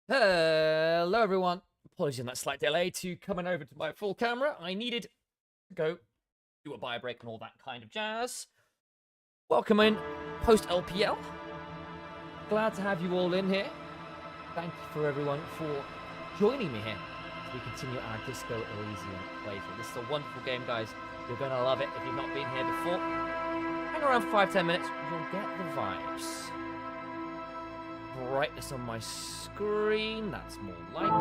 Hello, everyone. Apologies on that slight delay to coming over to my full camera. I needed to go do a bio break and all that kind of jazz. Welcome in post LPL. Glad to have you all in here. Thank you for everyone for joining me here as we continue our Disco Elysium playthrough. This is a wonderful game, guys. You're going to love it if you've not been here before. Hang around for 5-10 minutes. You'll get the vibes. Brightness on my screen, that's more like it.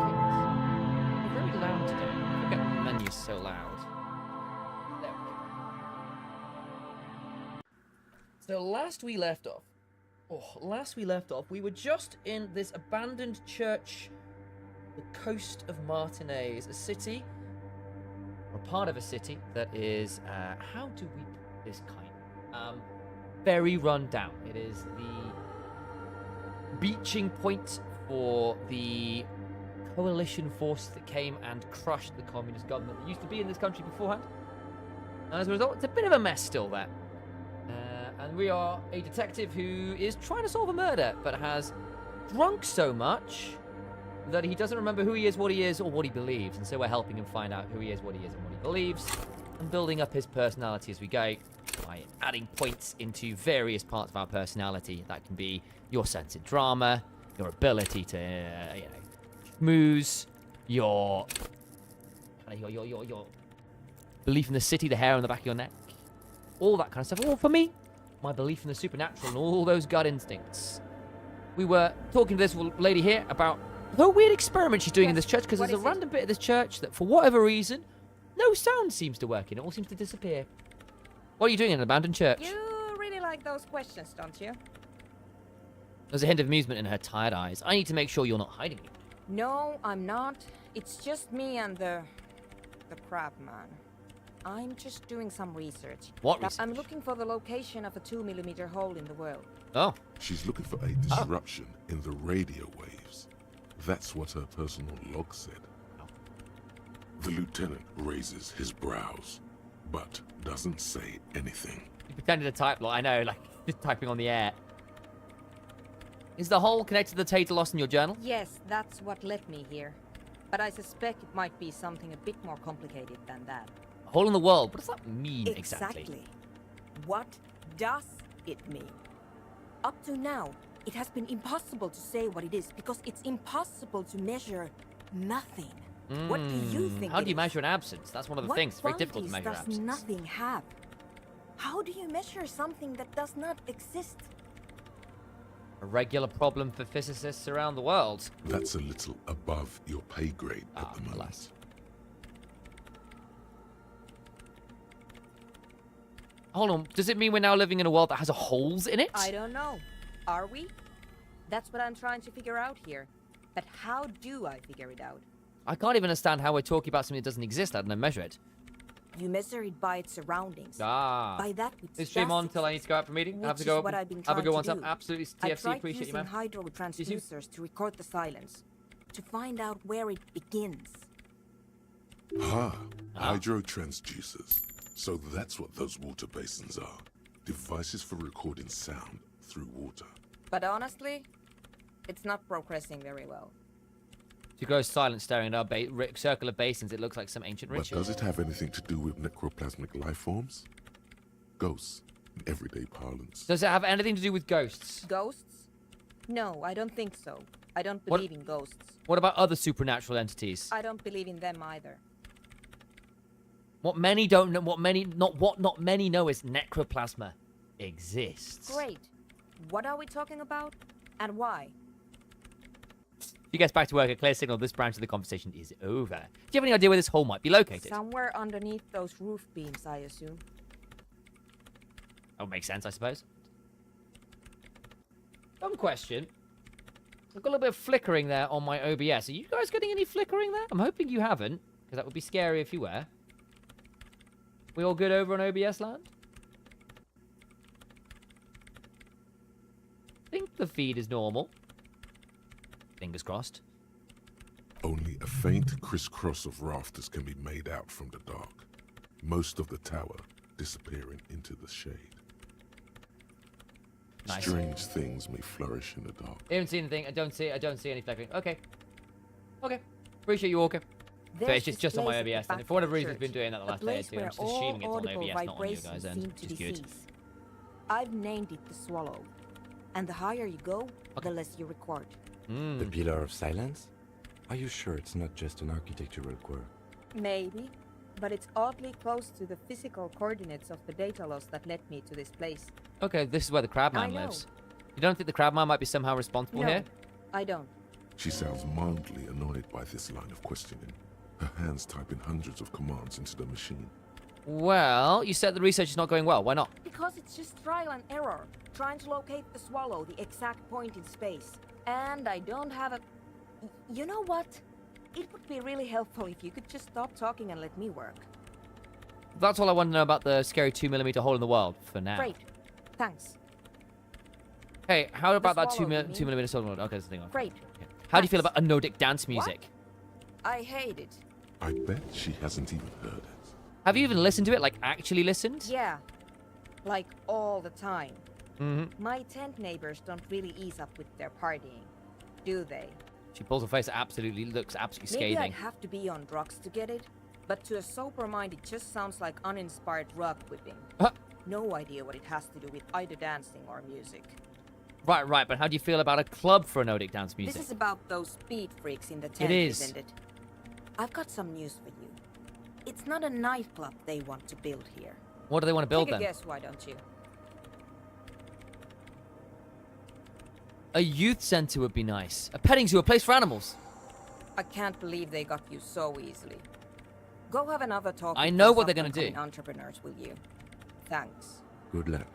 You're very loud today. I forget the menu's so loud. There we go. So last we left off, we were just in this abandoned church, the coast of Martinez, a city, or part of a city that is, how do we put this kind? Very run down. It is the beaching point for the coalition force that came and crushed the communist government that used to be in this country beforehand. And as a result, it's a bit of a mess still there. And we are a detective who is trying to solve a murder, but has drunk so much that he doesn't remember who he is, what he is, or what he believes. And so we're helping him find out who he is, what he is, and what he believes, and building up his personality as we go by adding points into various parts of our personality. That can be your sense of drama, your ability to, schmooze, your belief in the city, the hair on the back of your neck, all that kind of stuff. Or for me, my belief in the supernatural and all those gut instincts. We were talking to this lady here about the weird experiment she's doing in this church, because there's a random bit of this church that, for whatever reason, no sound seems to work in. It all seems to disappear. What are you doing in an abandoned church? You really like those questions, don't you? There's a hint of amusement in her tired eyes. I need to make sure you're not hiding it. No, I'm not. It's just me and the crab man. I'm just doing some research. What research? I'm looking for the location of a 2mm hole in the world. Oh. She's looking for a disruption in the radio waves. That's what her personal log said. Oh. The lieutenant raises his brows, but doesn't say anything. You pretended to type, I know, just typing on the air. Is the hole connected to the data lost in your journal? Yes, that's what led me here. But I suspect it might be something a bit more complicated than that. A hole in the world? What does that mean exactly? Exactly. What does it mean? Up to now, it has been impossible to say what it is because it's impossible to measure nothing. What do you think? How do you measure an absence? That's one of the things. It's very difficult to measure absence. Does nothing have? How do you measure something that does not exist? A regular problem for physicists around the world. That's a little above your pay grade at the moment. Alas. Hold on, does it mean we're now living in a world that has holes in it? I don't know. Are we? That's what I'm trying to figure out here. But how do I figure it out? I can't even understand how we're talking about something that doesn't exist. I don't measure it. You measure it by its surroundings. By that which is stream on until I need to go out for a meeting? Have to go. Have a go once up. Absolutely, TFC. Appreciate you, man. I tried using hydro-transducers to record the silence, to find out where it begins. Hydro-transducers. So that's what those water basins are. Devices for recording sound through water. But honestly, it's not progressing very well. Oh. To go silent staring at our circle of basins, it looks like some ancient But ritual. does it have anything to do with necroplasmic life forms? Ghosts, in everyday parlance. Does it have anything to do with ghosts? Ghosts? No, I don't think so. I don't believe in ghosts. What about other supernatural entities? I don't believe in them either. What many don't know, not many know is necroplasma exists. Great. What are we talking about? And why? If he gets back to work, a clear signal this branch of the conversation is over. Do you have any idea where this hole might be located? Somewhere underneath those roof beams, I assume. That would make sense, I suppose. Dumb question. I've got a little bit of flickering there on my OBS. Are you guys getting any flickering there? I'm hoping you haven't, because that would be scary if you were. We all good over on OBS land? I think the feed is normal. Fingers crossed. Only a faint crisscross of rafters can be made out from the dark. Most of the tower disappearing into the shade. Nice. Strange things may flourish in the dark. I haven't seen anything. I don't see any flickering. Okay. Okay. Appreciate you, Walker. But There's it's this just on my place at the OBS, back and for whatever of the reason it's been church, doing that the a last day or place two. I'm where just all assuming it's on audible OBS, not on you vibrations guys' seem end, to which is good. cease. I've named it the Swallow, and the higher you go, Okay. the less you record. The Pillar of Silence? Are you sure it's not just an architectural quirk? Maybe, but it's oddly close to the physical coordinates of the data loss that led me to this place. Okay, this is where the Crabman I know. lives. You don't think the Crabman might be somehow responsible No, here? I don't. She sounds mildly annoyed by this line of questioning. Her hands typing hundreds of commands into the machine. Well, you said the research is not going well. Why not? Because it's just trial and error, trying to locate the Swallow, the exact point in space. And I don't have a... You know what? It would be really helpful if you could just stop talking and let me work. That's all I want to know about the scary 2mm hole in the world for now. Great. Thanks. Hey, how about that Swallow, you 2mm mean? hole in the world? Okay, that's the thing. Great. Okay. How do you feel Thanks. about anodic dance music? I hate it. I bet she hasn't even heard it. Have you even listened to it? Like, actually listened? Yeah. Like all the time. Mm-hmm. My tent neighbors don't really ease up with their partying, do they? She pulls her face. It absolutely looks absolutely Maybe scathing. I'd have to be on drugs to get it, but to a sober mind it just sounds like uninspired rug whipping. Huh. No idea what it has to do with either dancing or music. Right, but how do you feel about a club for anodic dance music? This is about those speed freaks in the tent, is. isn't it? I've got some news for you. It's not a nightclub they want to build here. What do they want to build Take a then? guess, why don't you? A youth center would be nice. A petting zoo, a place for animals. I can't believe they got you so easily. Go have another talk. I with know those what they're gonna up-and-coming do. Entrepreneurs, will you? Thanks. Good luck.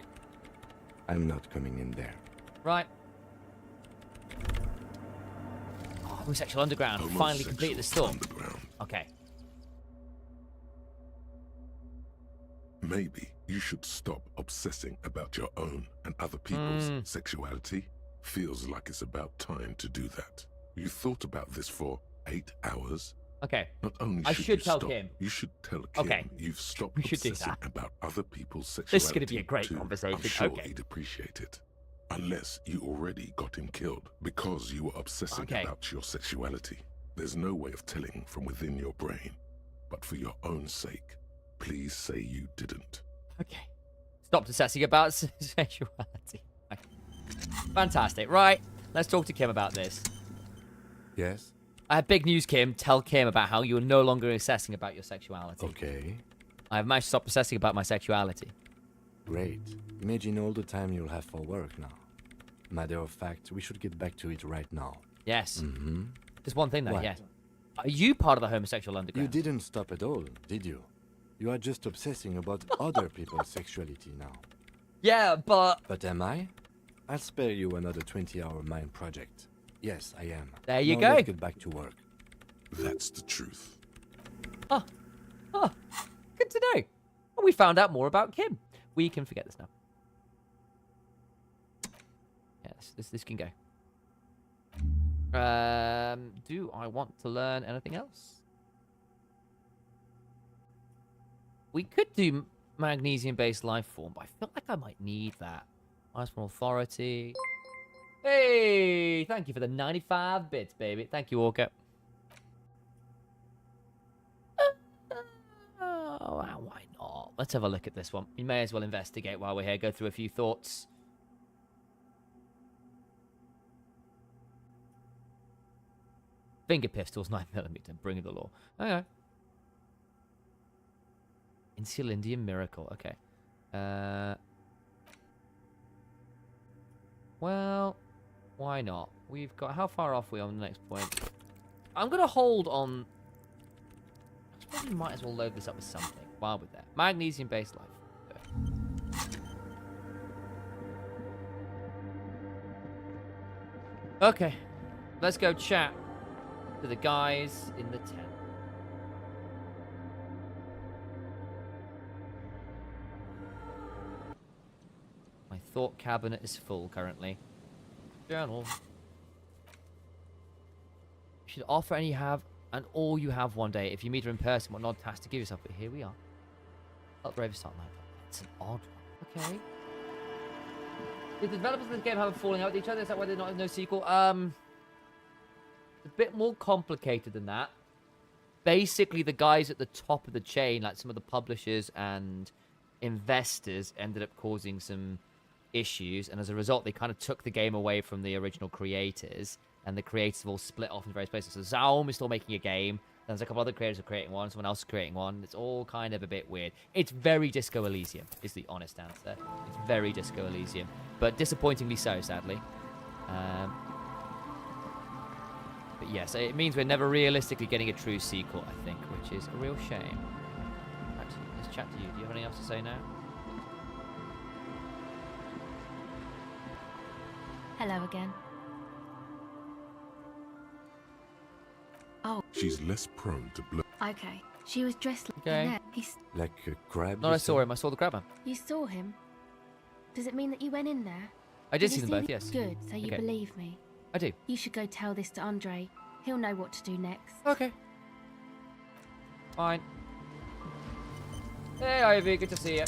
I'm not coming in there. Right. Oh, Homosexual Underground. Finally completed the store. Underground. Okay. Maybe you should stop obsessing about your own and other people's sexuality. Feels like it's about time to do that. You thought about this for 8 hours. Okay. Not only I should should you tell stop, Kim. you should tell Kim Okay. you've stopped We should do obsessing that. about other people's sexuality. This is gonna be a great too. conversation. I'm sure Okay. he'd appreciate it. Unless you already got him killed because you were obsessing Okay. about your sexuality. There's no way of telling from within your brain. But for your own sake, please say you didn't. Okay. Stopped obsessing about sexuality. Okay. Fantastic. Right. Let's talk to Kim about this. Yes? I have big news, Kim. Tell Kim about how you're no longer obsessing about your sexuality. Okay. I have managed to stop obsessing about my sexuality. Great. Imagine all the time you'll have for work now. Matter of fact, we should get back to it right now. Yes. Mm-hmm. Just one thing, though. What? Yeah. Are you part of the homosexual You underground? didn't stop at all, did you? You are just obsessing about other people's sexuality now. Yeah, but... But am I? I'll spare you another 20-hour mind project. Yes, I am. There you Now go. Let's get back to work. That's the truth. Oh, good to know. Well, we found out more about Kim. We can forget this now. Yes, this can go. Do I want to learn anything else? We could do magnesium-based life form, but I feel like I might need that. Minus one authority. Hey, thank you for the 95 bits, baby. Thank you, Walker. Oh, why not? Let's have a look at this one. We may as well investigate while we're here. Go through a few thoughts. Finger pistols, 9mm. Bring the law. Okay. Insulindium miracle. Okay. Well, why not? We've got... How far off are we on the next point? I'm going to hold on... I suppose we might as well load this up with something while we're there. Magnesium-based life. Okay. Let's go chat to the guys in the tent. My thought cabinet is full currently. Journal. You should offer any you have and all you have one day. If you meet her in person, what an odd task to give yourself. But here we are. Upgrade start line. It's an odd one. Okay. Did the developers of this game have a falling out with each other? Is that why they're not in no sequel? a bit more complicated than that. Basically, the guys at the top of the chain, like some of the publishers and investors, ended up causing some issues, and as a result, they kind of took the game away from the original creators, and the creators have all split off in various places. So Zaum is still making a game. There's a couple other creators are creating one. Someone else is creating one. It's all kind of a bit weird. It's very Disco Elysium, is the honest answer. It's very Disco Elysium, but disappointingly so, sadly. But yes, it means we're never realistically getting a true sequel, I think, which is a real shame. Actually, let's chat to you. Do you have anything else to say now? Hello again. Oh. She's less prone to blow. Okay. She was dressed like Okay. that. He's... Like a crab? No, you I saw said? him. I saw the crabman. You saw him? Does it mean that you went in there? I did see you them both, yes. Good, so you Okay. believe me. I do. You should go tell this to Andre. He'll know what to do next. Okay. Fine. Hey, Ivy, good to see you.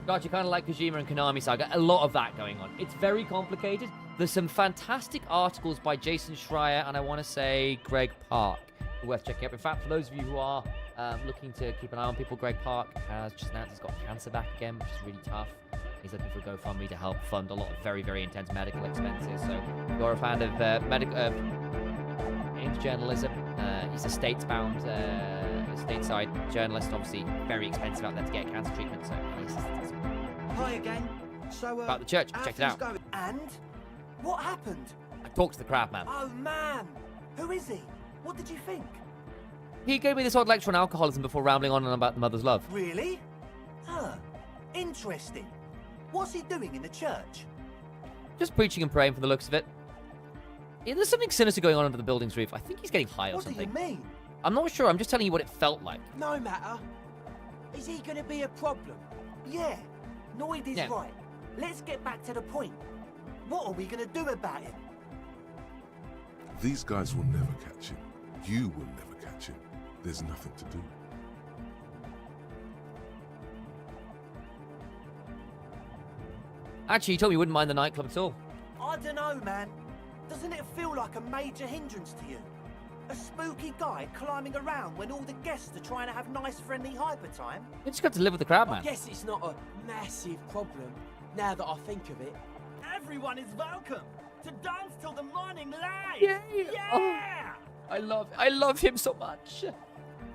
God, you kind of like Kojima and Konami Saga. A lot of that going on. It's very complicated. There's some fantastic articles by Jason Schreier and I want to say Greg Park. Worth checking out. In fact, for those of you who are looking to keep an eye on people, Greg Park has just announced he's got cancer back again, which is really tough. He's looking for a GoFundMe to help fund a lot of very, very intense medical expenses. So if you're a fan of journalism, he's a statesbound, stateside journalist, obviously very expensive out there to get cancer treatment. So he's Hi again. So, about the church. how Checked it things out. going? And? What happened? I talked to the crab man. Oh, man. Who is he? What did you think? He gave me this odd lecture on alcoholism before rambling on and about the mother's love. Really? Huh. Interesting. What's he doing in the church? Just preaching and praying from the looks of it. Yeah, there's something sinister going on under the building's roof. I think he's getting high or What do something. you mean? I'm not sure. I'm just telling you what it felt like. No matter. Is he going to be a problem? Yeah. Noid is Yeah. right. Let's get back to the point. What are we going to do about him? These guys will never catch him. You will never catch him. There's nothing to do. Actually, he told me he wouldn't mind the nightclub at all. I don't know, man. Doesn't it feel like a major hindrance to you? A spooky guy climbing around when all the guests are trying to have nice, friendly hyper time? You just got to live with the crab I man. guess it's not a massive problem, now that I think of it. Everyone is welcome to dance till the morning light. Yeah. Yeah! I love him so much.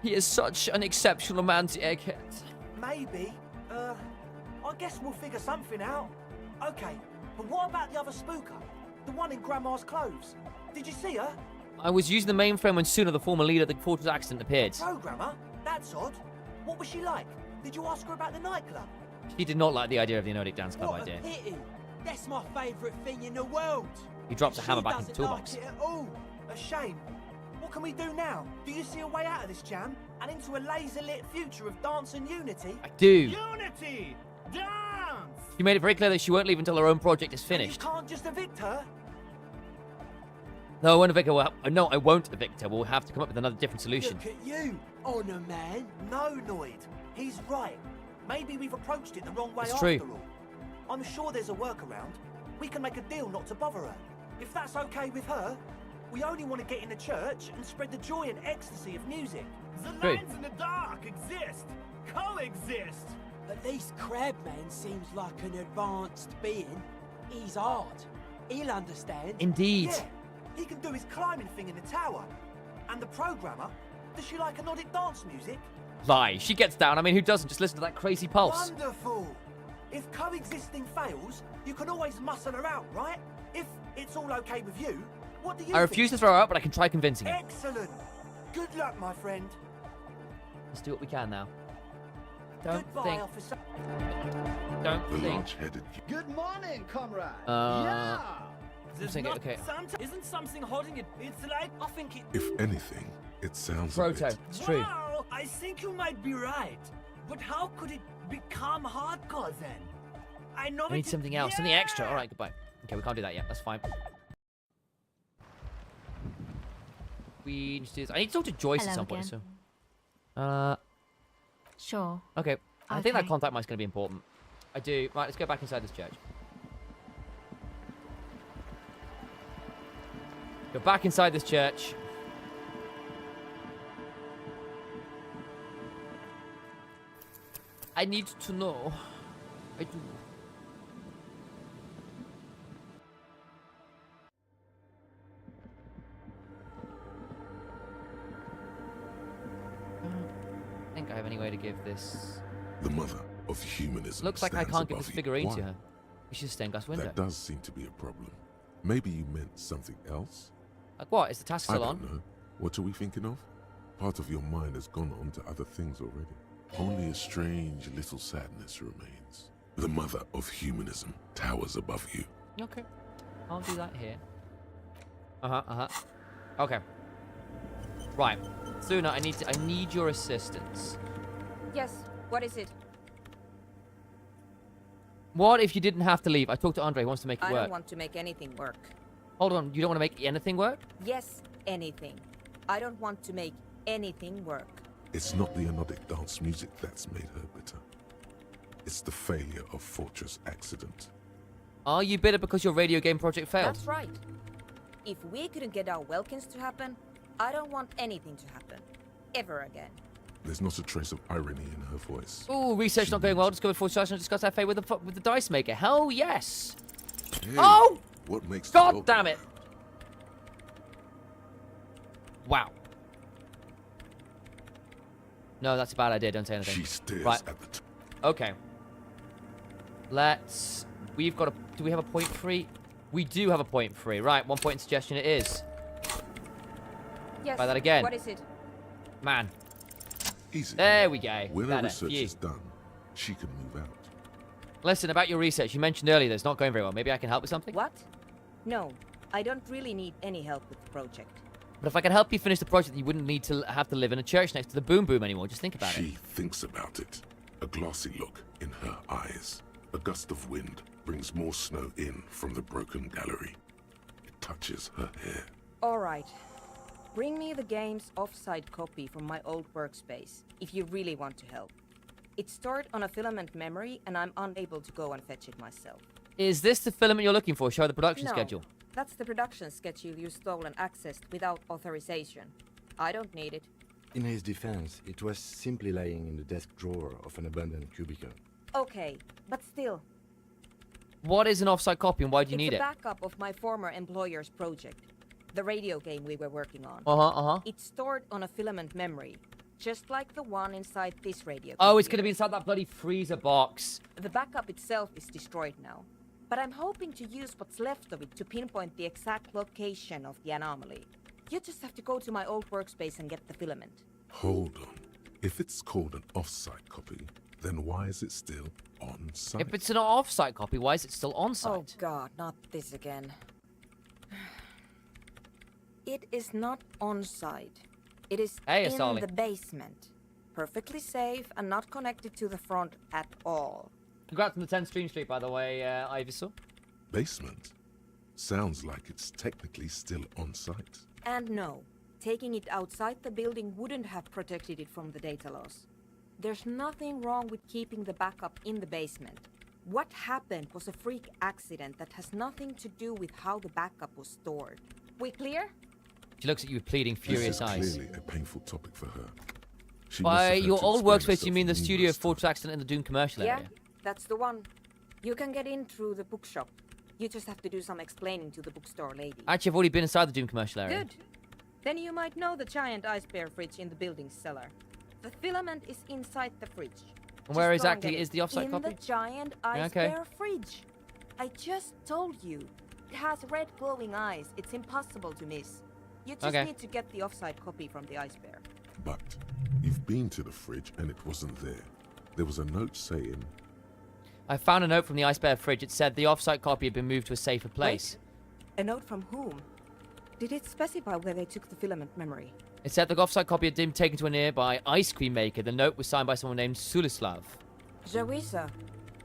He is such an exceptional man to egghead. Maybe. I guess we'll figure something out. Okay, but what about the other spooker? The one in Grandma's clothes? Did you see her? I was using the mainframe when Suna, the former leader of the Fortress accident, appeared. Programmer? That's odd. What was she like? Did you ask her about the nightclub? She did not like the idea of the Anodic Dance Club What idea. a pity! That's my favourite thing in the world! He drops a She hammer back in the doesn't toolbox. like it at all! A shame. What can we do now? Do you see a way out of this jam? And into a laser-lit future of dance and unity? I do. Unity! Dance! She made it very clear that she won't leave until her own project is finished. You can't just evict her. No, I won't evict her. No, I won't evict her. We'll have to come up with another different solution. Look at you, honour man! No, Noid. He's right. Maybe we've approached it the wrong way It's after true. all. I'm sure there's a workaround. We can make a deal not to bother her. If that's okay with her, we only want to get in the church and spread the joy and ecstasy of music. The True. lines in the dark exist. Coexist. At least Crabman seems like an advanced being. He's hard. He'll understand. Indeed. Yeah, he can do his climbing thing in the tower. And the programmer, does she like anodic dance music? Lie. She gets down. I mean, who doesn't? Just listen to that crazy pulse. Wonderful! If coexisting fails, you can always muscle her out, right? If it's all okay with you, what do you I refuse to throw her out, but I can try convincing her. Excellent! Good luck, my friend. Let's do what we can now. Don't Goodbye, think. officer. Don't The think. large-headed. Good morning, comrade. I'm There's thinking, not okay. isn't something holding it. It's like, I think it... If anything, it sounds a Proto. bit. It's true. Well, I think you might be right. But how could it become hardcore then? I know I need it- something else. Something extra. Yeah! All right, goodbye. Okay, we can't do that yet. That's fine. We need to do this. I need to talk to Joyce at Hello some point. again. So, Sure. okay. I think that Okay. contact might's going to be important. I do. Right, let's go back inside this church. Go back inside this church. I need to know. I do. I think I have any way to give this. The mother of humanism. Looks like I stands can't give this above you. figurine Why? to her. We should stained glass window. That does seem to be a problem. Maybe you meant something else? Like what? Is the task I still don't on? know. What are we thinking of? Part of your mind has gone on to other things already. Only a strange little sadness remains. The mother of humanism towers above you. Okay. I'll do that here. Okay. Right. Suna, I need your assistance. Yes, what is it? What if you didn't have to leave? I talked to Andre, he wants to make it I work. don't want to make anything work. Hold on, you don't want to make anything work? Yes, anything. I don't want to make anything work. It's not the anodic dance music that's made her bitter. It's the failure of Fortress Accident. Are you bitter because your radio game project failed? That's right. If we couldn't get our Welkins to happen, I don't want anything to happen. Ever again. There's not a trace of irony in her voice. Ooh, research She not going well. means- Discovered Fortress and discuss our fate with the dice maker. Hell yes. Hey, Oh! What makes the God world- damn it. Wow. No, that's a bad idea. Don't say anything. She stares Right. at the top. Okay. We've got a... Do we have a point free? We do have a point free. Right, 1 point suggestion it is. Yes. Try that again. What is it? Man. Easy. There we go. When her Better. research Phew. is done, she can move out. Listen, about your research, you mentioned earlier that it's not going very well. Maybe I can help with something? What? No, I don't really need any help with the project. But if I can help you finish the project, you wouldn't need to have to live in a church next to the Boom Boom anymore. Just think about She it. thinks about it. A glassy look in her eyes. A gust of wind brings more snow in from the broken gallery. It touches her hair. All right. Bring me the game's offsite copy from my old workspace, if you really want to help. It's stored on a filament memory, and I'm unable to go and fetch it myself. Is this the filament you're looking for? Show the production No, schedule. that's the production schedule you stole and accessed without authorization. I don't need it. In his defense, it was simply lying in the desk drawer of an abandoned cubicle. Okay, but still, What is an offsite copy and why do you need it's it? a backup of my former employer's project, the radio game we were working on. Uh-huh. It's stored on a filament memory, just like the one inside this radio. Oh, it's going to be computer. inside that bloody freezer box. The backup itself is destroyed now, but I'm hoping to use what's left of it to pinpoint the exact location of the anomaly. You just have to go to my old workspace and get the filament. Hold on. If it's called an off-site copy, then why is it still on site? If it's an offsite copy, why is it still on Oh site? god, not this again. It is not on site. It is Hey, in Asali. the basement. Perfectly safe and not connected to the front at all. Congrats on the 10 stream streak, by the way, Ivysaur. Basement? Sounds like it's technically still on site. And no, taking it outside the building wouldn't have protected it from the data loss. There's nothing wrong with keeping the backup in the basement. What happened was a freak accident that has nothing to do with how the backup was stored. We clear? She looks at you with pleading, furious This is eyes. clearly a painful topic for her. She must By have had your to old explain workspace, you herself mean the studio numerous of Fortress times. Accident in the Doom commercial Yeah, area? that's the one. You can get in through the bookshop. You just have to do some explaining to the bookstore lady. Actually, I've already been inside the Doom commercial area. Good. Then you might know the giant ice bear fridge in the building's cellar. The filament is inside the fridge. And where Just go and exactly get is it. the offsite in copy? In the giant ice okay. bear fridge. I just told you. It has red glowing eyes. It's impossible to miss. You just Okay. need to get the offsite copy from the ice bear. But you've been to the fridge and it wasn't there. There was a note saying, I found a note from the Ice Bear fridge. It said the offsite copy had been moved to a safer place. Wait, a note from whom? Did it specify where they took the filament memory? It said the offsite copy had been taken to a nearby ice cream maker. The note was signed by someone named Sulislav. Jawiza.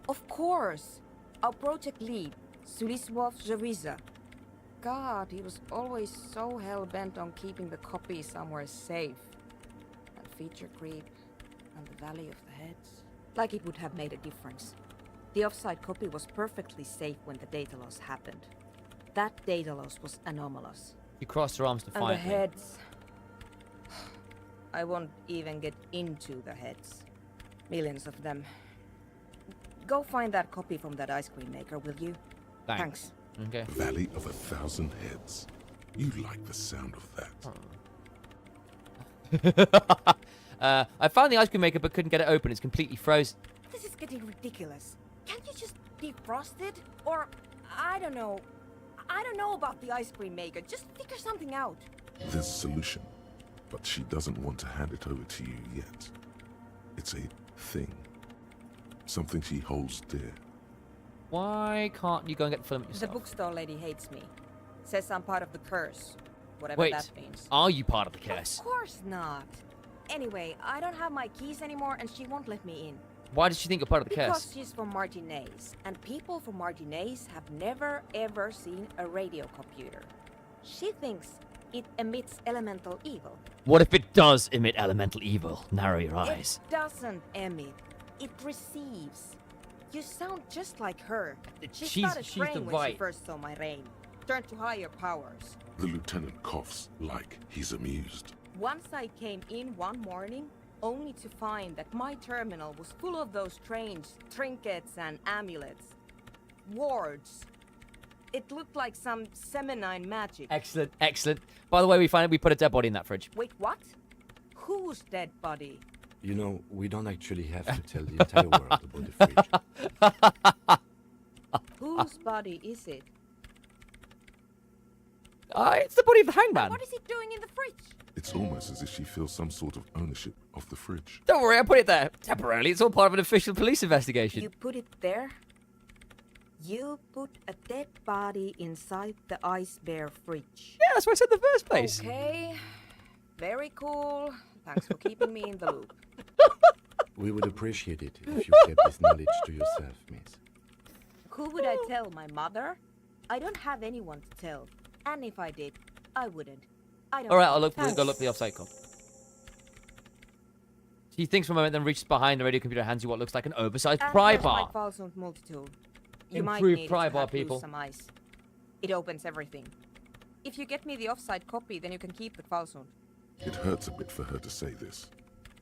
Of course. Our project lead, Sulisław Jawiza. God, he was always so hell-bent on keeping the copy somewhere safe. And feature creep, and the Valley of the Heads. Like it would have made a difference. The offsite copy was perfectly safe when the data loss happened. That data loss was anomalous. She crossed her arms And the defiantly. heads... I won't even get into the heads. Millions of them. Go find that copy from that ice cream maker, will you? Thanks. Okay. Valley of 1,000 Heads. You like the sound of that. I found the ice cream maker but couldn't get it open. It's completely frozen. This is getting ridiculous. Can't you just defrost it? Or, I don't know. I don't know about the ice cream maker. Just figure something out. There's a solution, but she doesn't want to hand it over to you yet. It's a thing. Something she holds dear. Why can't you go and get the filament The yourself? bookstore lady hates me. Says I'm part of the curse. Whatever Wait, that means. are you part of the curse? Of course not. Anyway, I don't have my keys anymore and she won't let me in. Why does she think you're part of the Because curse? she's from Martinez, and people from Martinez have never ever seen a radio computer. She thinks it emits elemental evil. What if it does emit elemental evil? Narrow your eyes. It doesn't emit. It receives. You sound just like her. She started she's the praying when right. she first saw my reign. Turned to higher powers. The lieutenant coughs like he's amused. Once I came in one morning, only to find that my terminal was full of those strange trinkets and amulets. Wards. It looked like some Semenine magic. Excellent, excellent. By the way, we put a dead body in that fridge. Wait, what? Whose dead body? You know, we don't actually have to tell the entire world about the fridge. Whose body is it? It's the body of the hangman. What is it doing in the fridge? It's almost as if she feels some sort of ownership of the fridge. Don't worry, I put it there. Temporarily, it's all part of an official police investigation. You put it there? You put a dead body inside the ice bear fridge. Yeah, that's what I said in the first place. Okay. Very cool. Thanks for keeping me in the loop. We would appreciate it if you kept this knowledge to yourself, miss. Who would I tell? My mother? I don't have anyone to tell. And if I did, I wouldn't. I don't. All right, I'll look. Thanks. Go look the offsite code. He thinks for a moment, then reaches behind the radio computer, hands you what looks like an oversized And pry here's my bar. Falsound multi-tool. You might Improved need it pry to bar, hack loose people. some ice. It opens everything. If you get me the offsite copy, then you can keep the Falsound. It hurts a bit for her to say this.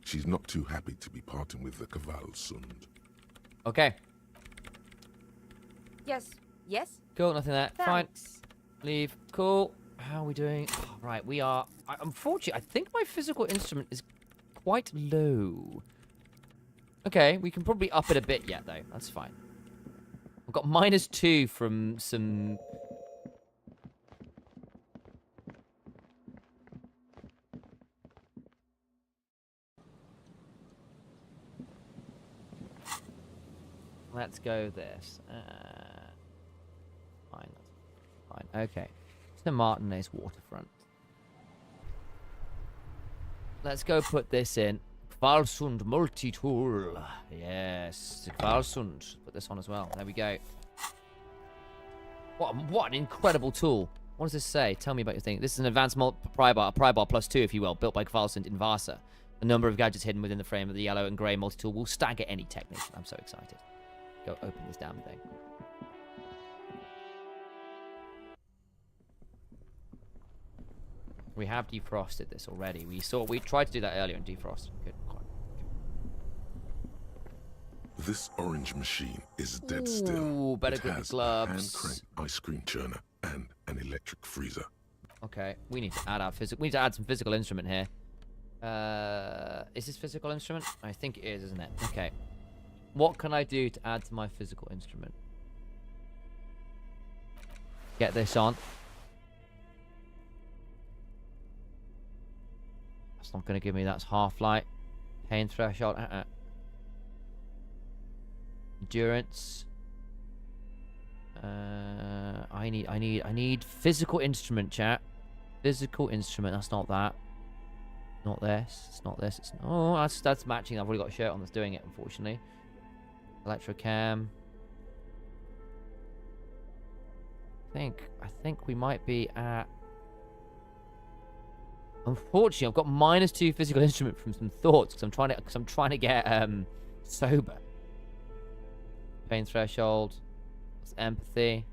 She's not too happy to be parting with the Kvalsund. Okay, Yes. Yes. cool. Nothing there. Fine. Thanks. Leave. Cool. How are we doing? Oh, right, we are. Unfortunately, I think my physical instrument is quite low. Okay, we can probably up it a bit yet, though. That's fine. I've got -2 from some. Let's go this. Fine. Fine. Okay. It's the Martinez waterfront. Let's go put this in. Kvalsund multi-tool. Yes, Kvalsund. Put this on as well. There we go. What an incredible tool. What does this say? Tell me about your thing. This is an advanced pry bar, a pry bar +2, if you will, built by Kvalsund in Vasa. The number of gadgets hidden within the frame of the yellow and grey multi-tool will stagger any technician. I'm so excited. Go open this damn thing. We have defrosted this already. We tried to do that earlier and defrosted. Good. This orange machine is dead still. Ooh, better It grip has gloves. a hand-cranked ice cream churner and an electric freezer. Okay, we need to add our physical. We need to add some physical instrument here. Is this physical instrument? I think it is, isn't it? Okay. What can I do to add to my physical instrument? Get this on. That's not going to give me. That's half light. Pain threshold. Endurance. I need physical instrument, chat. Physical instrument. That's not that. Not this. It's not this. It's that's matching. I've already got a shirt on that's doing it, unfortunately. Electrocam. I think we might be at. Unfortunately, I've got -2 physical instrument from some thoughts because I'm trying to get sober. Pain threshold. That's empathy.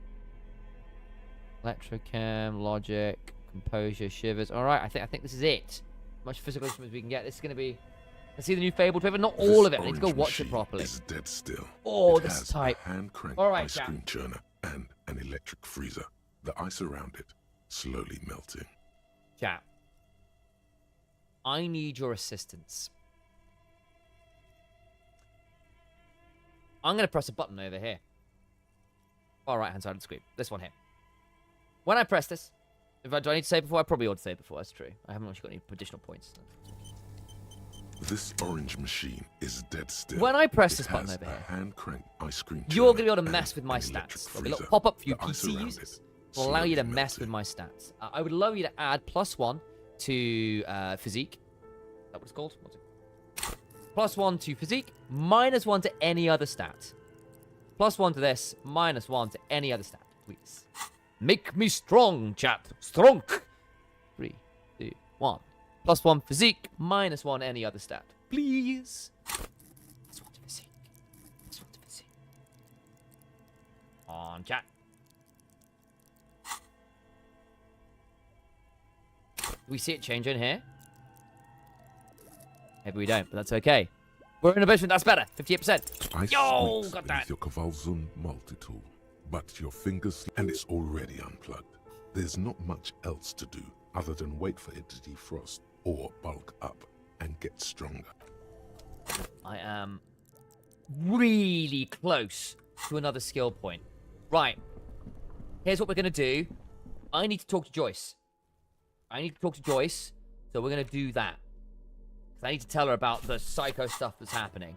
Electrocam, logic, composure, shivers. All right, I think this is it. Much physical instruments we can get. This is going to be Let's see the new Fabled River. Not all This of it. I need to go orange watch it machine properly. Is dead still. Oh, it this is has tight. a hand-crank All right, ice Jack. cream churner and an electric freezer. The ice around it slowly melting. Chat. I need your assistance. I'm going to press a button over here. Far right-hand side of the screen. This one here. When I press this, do I need to say it before? I probably ought to say it before. That's true. I haven't actually got any additional points. This orange machine is dead still. When I press It this button has over a here, hand-crank ice cream you're going to churner be able to and mess with my an electric stats. There'll be a little freezer. pop-up for you The ice PC around users. it To allow you to slowly mess with melting. my stats. I would allow you to add +1 to physique. Is that what it's called? What's it? +1 to physique, -1 to any other stat. +1 to this, -1 to any other stat, please. Make me strong, chat. Strong. 3, 2, 1. +1 physique, -1 any other stat, please. +1 to physique. +1 to physique. On chat. Do we see it change in here? Maybe we don't, but that's okay. We're in a basement, that's better. 58%. Ice Yo, squeaks got beneath that. your Kavalzun multi-tool, but your fingers and it's already unplugged. There's not much else to do other than wait for it to defrost or bulk up and get stronger. I am really close to another skill point. Right. Here's what we're going to do. I need to talk to Joyce. So we're going to do that. I need to tell her about the psycho stuff that's happening.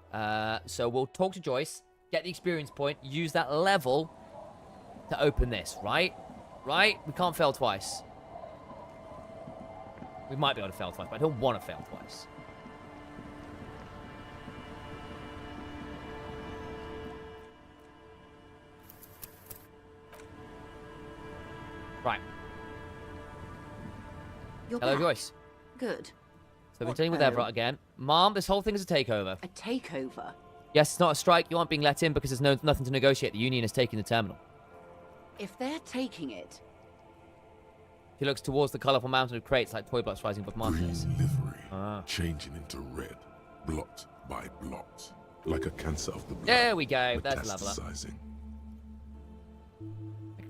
So we'll talk to Joyce, get the experience point, use that level to open this, right? Right? We can't fail twice. We might be able to fail twice, but I don't want to fail twice. Right. You're Hello, back. Joyce. Good. So we're What dealing with ho? Everett again. Mom, this whole thing is a takeover. A takeover? Yes, it's not a strike. You aren't being let in because there's nothing to negotiate. The union is taking the terminal. If they're taking it, She looks towards the colourful mountain of crates like toy blocks rising above marketplace. Green livery, Ah. changing into red, blot by blot, like a cancer of the blood. There we go. There's the level up. metastasizing.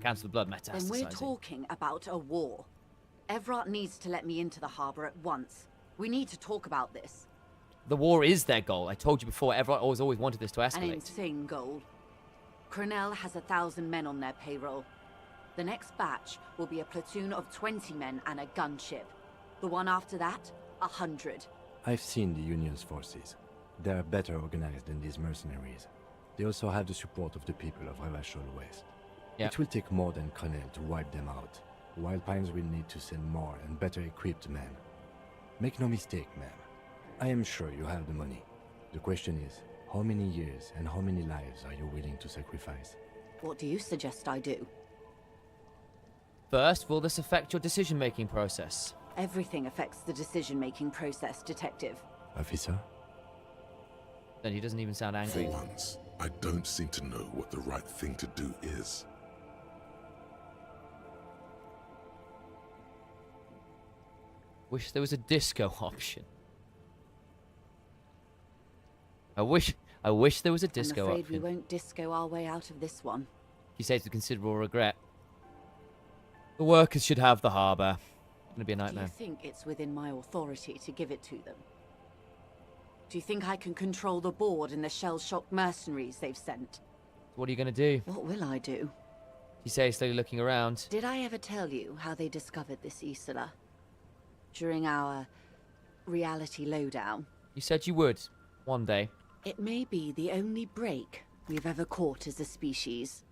Cancel the blood then metastasizing. we're talking about a war. Everett needs to let me into the harbour at once. We need to talk about this. The war is their goal. I told you before. Everett always wanted this to An escalate. insane goal. Cronell has 1,000 men on their payroll. The next batch will be a platoon of 20 men and a gunship. The one after that, 100. I've seen the Union's forces. They are better organized than these mercenaries. They also have the support of the people of Revachol West. Yeah. It will take more than Connell to wipe them out. Wild Pines will need to send more and better equipped men. Make no mistake, ma'am. I am sure you have the money. The question is, how many years and how many lives are you willing to sacrifice? What do you suggest I do? First, will this affect your decision-making process? Everything affects the decision-making process, Detective. Officer? Then he doesn't even sound For angry. once, I don't seem to know what the right thing to do is. Wish there was a disco option. I wish there was a disco I'm afraid option. we won't disco our way out of this one. He says with considerable regret. The workers should have the harbour. It's gonna be a Do you nightmare. think it's within my authority to give it to them? Do you think I can control the board and the shell-shocked mercenaries they've sent? What are you gonna do? What will I do? He says, slowly looking around. Did I ever tell you how they discovered this Isola? During our reality lowdown? You said you would. One day. It may be the only break we've ever caught as a species.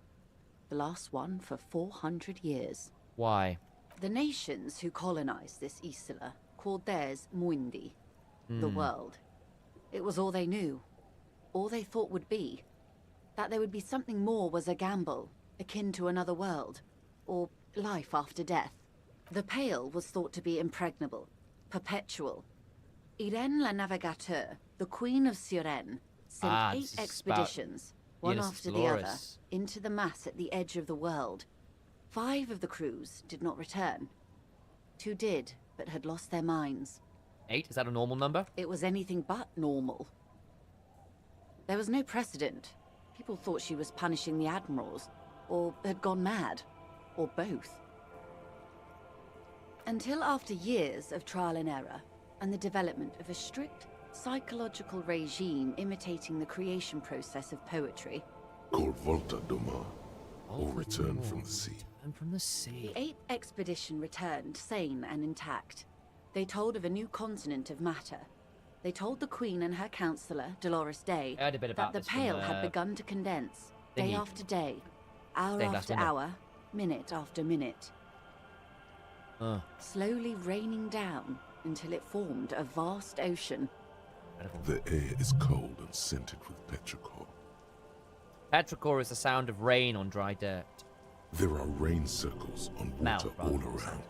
The last one for 400 years. Why? The nations who colonized this Isola called theirs Muindi, the world. It was all they knew. All they thought would be. That there would be something more was a gamble, akin to another world, or life after death. The Pale was thought to be impregnable, perpetual. Irene la Navigateur, the Queen of Suren, sent Ah, 8 this is about expeditions, one Ulysses after the other, Dolores. into the mass at the edge of the world. 5 of the crews did not return. 2 did, but had lost their minds. 8? Is that a normal number? It was anything but normal. There was no precedent. People thought she was punishing the admirals, or had gone mad, or both. Until after years of trial and error, and the development of a strict psychological regime imitating the creation process of poetry. Called Volta do Mar, or Return from the Sea. And from the sea. The 8th expedition returned, sane and intact. They told of a new continent of matter. They told the Queen and her counselor, Dolores Day, I heard a bit about that the this from Pale had begun to condense, day thingy. after day, hour Stained glass after window. hour, minute after minute. Slowly raining down until it formed a vast ocean. The air is cold and scented with petrichor. Petrichor is the sound of rain on dry dirt. There are rain circles on water Mouth, rather all than around. sound.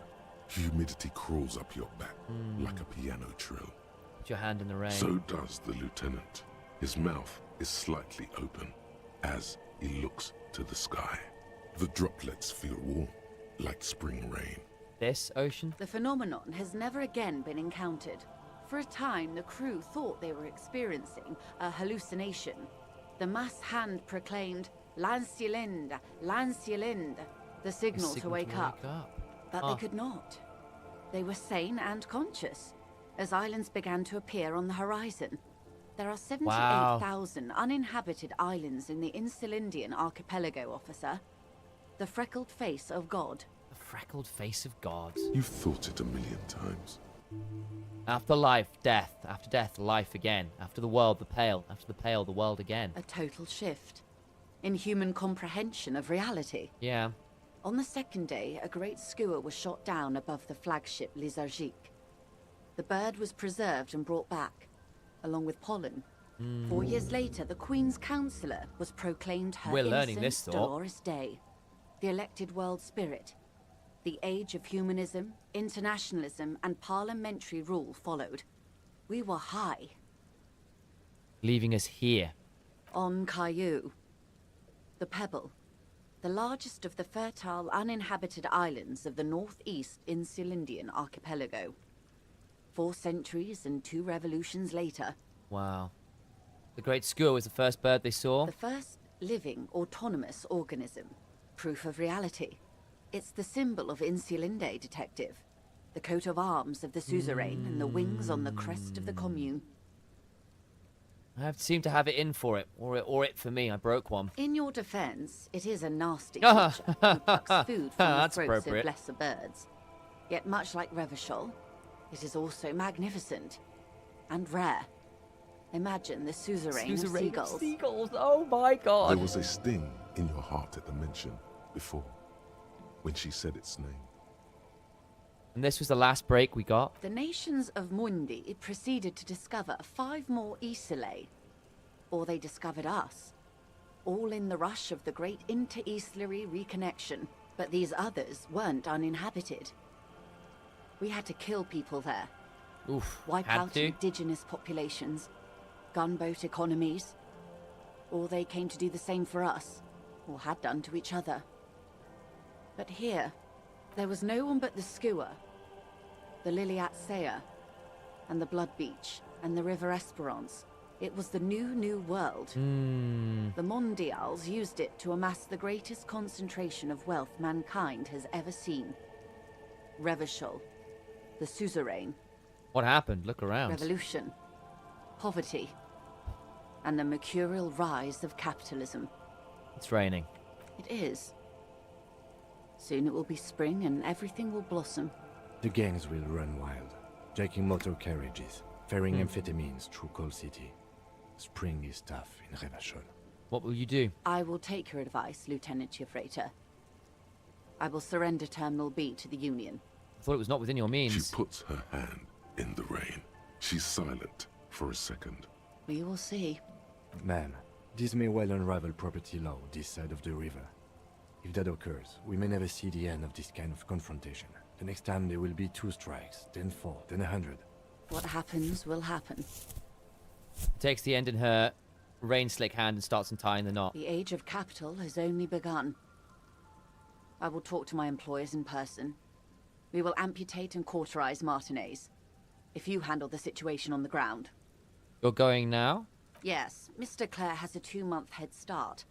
Humidity crawls up your back like a piano trill. Put your hand in the rain. So does the lieutenant. His mouth is slightly open as he looks to the sky. The droplets feel warm, like spring rain. This ocean? The phenomenon has never again been encountered. For a time, the crew thought they were experiencing a hallucination. The mass hand proclaimed, Lancialinde, Lancialinde, the signal to wake up. But they could not. They were sane and conscious, as islands began to appear on the horizon. There are 78,000 uninhabited islands in the Insulindian archipelago, officer. The freckled face of God. The freckled face of God. You've thought it a million times. After life, death. After death, life again. After the world, the Pale. After the Pale, the world again. A total shift in human comprehension of reality. Yeah. On the second day, a great skua was shot down above the flagship Elysium. The bird was preserved and brought back, along with pollen. 4 years later, the Queen's Counsellor was proclaimed her We're learning innocent this, thought. Dolores Day, the elected world spirit. The age of humanism, internationalism, and parliamentary rule followed. We were high. Leaving us here. On Caillou, the Pebble, the largest of the fertile, uninhabited islands of the northeast Insulindian archipelago. 4 centuries and 2 revolutions later. Wow. The Great Skua was the first bird they saw. The first living, autonomous organism. Proof of reality. It's the symbol of Insulinde, detective. The coat of arms of the suzerain and the wings on the crest of the commune. I seem to have it in for it, or it for me. I broke one. In your defense, it is a nasty creature who plucks food from the That's throats appropriate. of lesser birds. Yet much like Revachol, it is also magnificent and rare. Imagine the suzerain of seagulls. Seagulls, oh my god. There was a sting in your heart at the mention before, when she said its name. And this was the last break we got. The nations of Mundi proceeded to discover 5 more Isolae. Or they discovered us. All in the rush of the great inter-Islary reconnection. But these others weren't uninhabited. We had to kill people there. Oof. Wipe had out to. indigenous populations. Gunboat economies. Or they came to do the same for us. Or had done to each other. But here, there was no one but the Skua, the Liliat Sea, and the Blood Beach, and the River Esperance. It was the new world. The Mondials used it to amass the greatest concentration of wealth mankind has ever seen. Revachol, the suzerain, What happened? Look around. revolution, poverty, and the mercurial rise of capitalism. It's raining. It is. Soon it will be spring and everything will blossom. The gangs will run wild, jacking motor carriages, ferrying amphetamines through Coal City. Spring is tough in Revachol. What will you do? I will take your advice, Lieutenant Chiefrater. I will surrender Terminal B to the Union. I thought it was not within your She means. puts her hand in the rain. She's silent for a second. We will see. Ma'am, this may well unravel property law this side of the river. If that occurs, we may never see the end of this kind of confrontation. The next time there will be 2 strikes, then 4, then 100. What happens will happen. Takes the end in her rain slick hand and starts untying the knot. The age of capital has only begun. I will talk to my employers in person. We will amputate and cauterize Martinez. if you handle the situation on the ground. You're going now? Yes, Mr. Clare has a 2-month head start.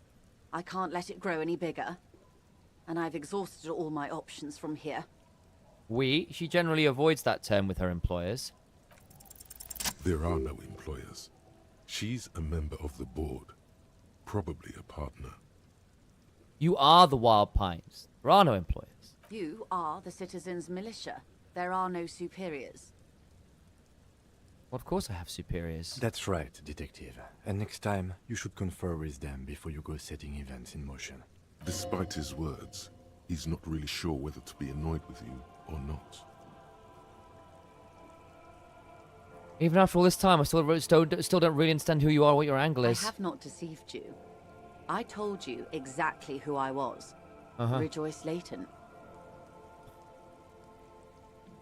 I can't let it grow any bigger. And I've exhausted all my options from here. She generally avoids that term with her employers. There are no employers. She's a member of the board. Probably a partner. You are the Wild Pines. There are no employers. You are the citizens' militia. There are no superiors. Well, of course I have superiors. That's right, Detective. And next time, you should confer with them before you go setting events in motion. Despite his words, he's not really sure whether to be annoyed with you or not. Even after all this time, I still don't really understand who you are, what your angle is. I have not deceived you. I told you exactly who I was. Rejoice Layton.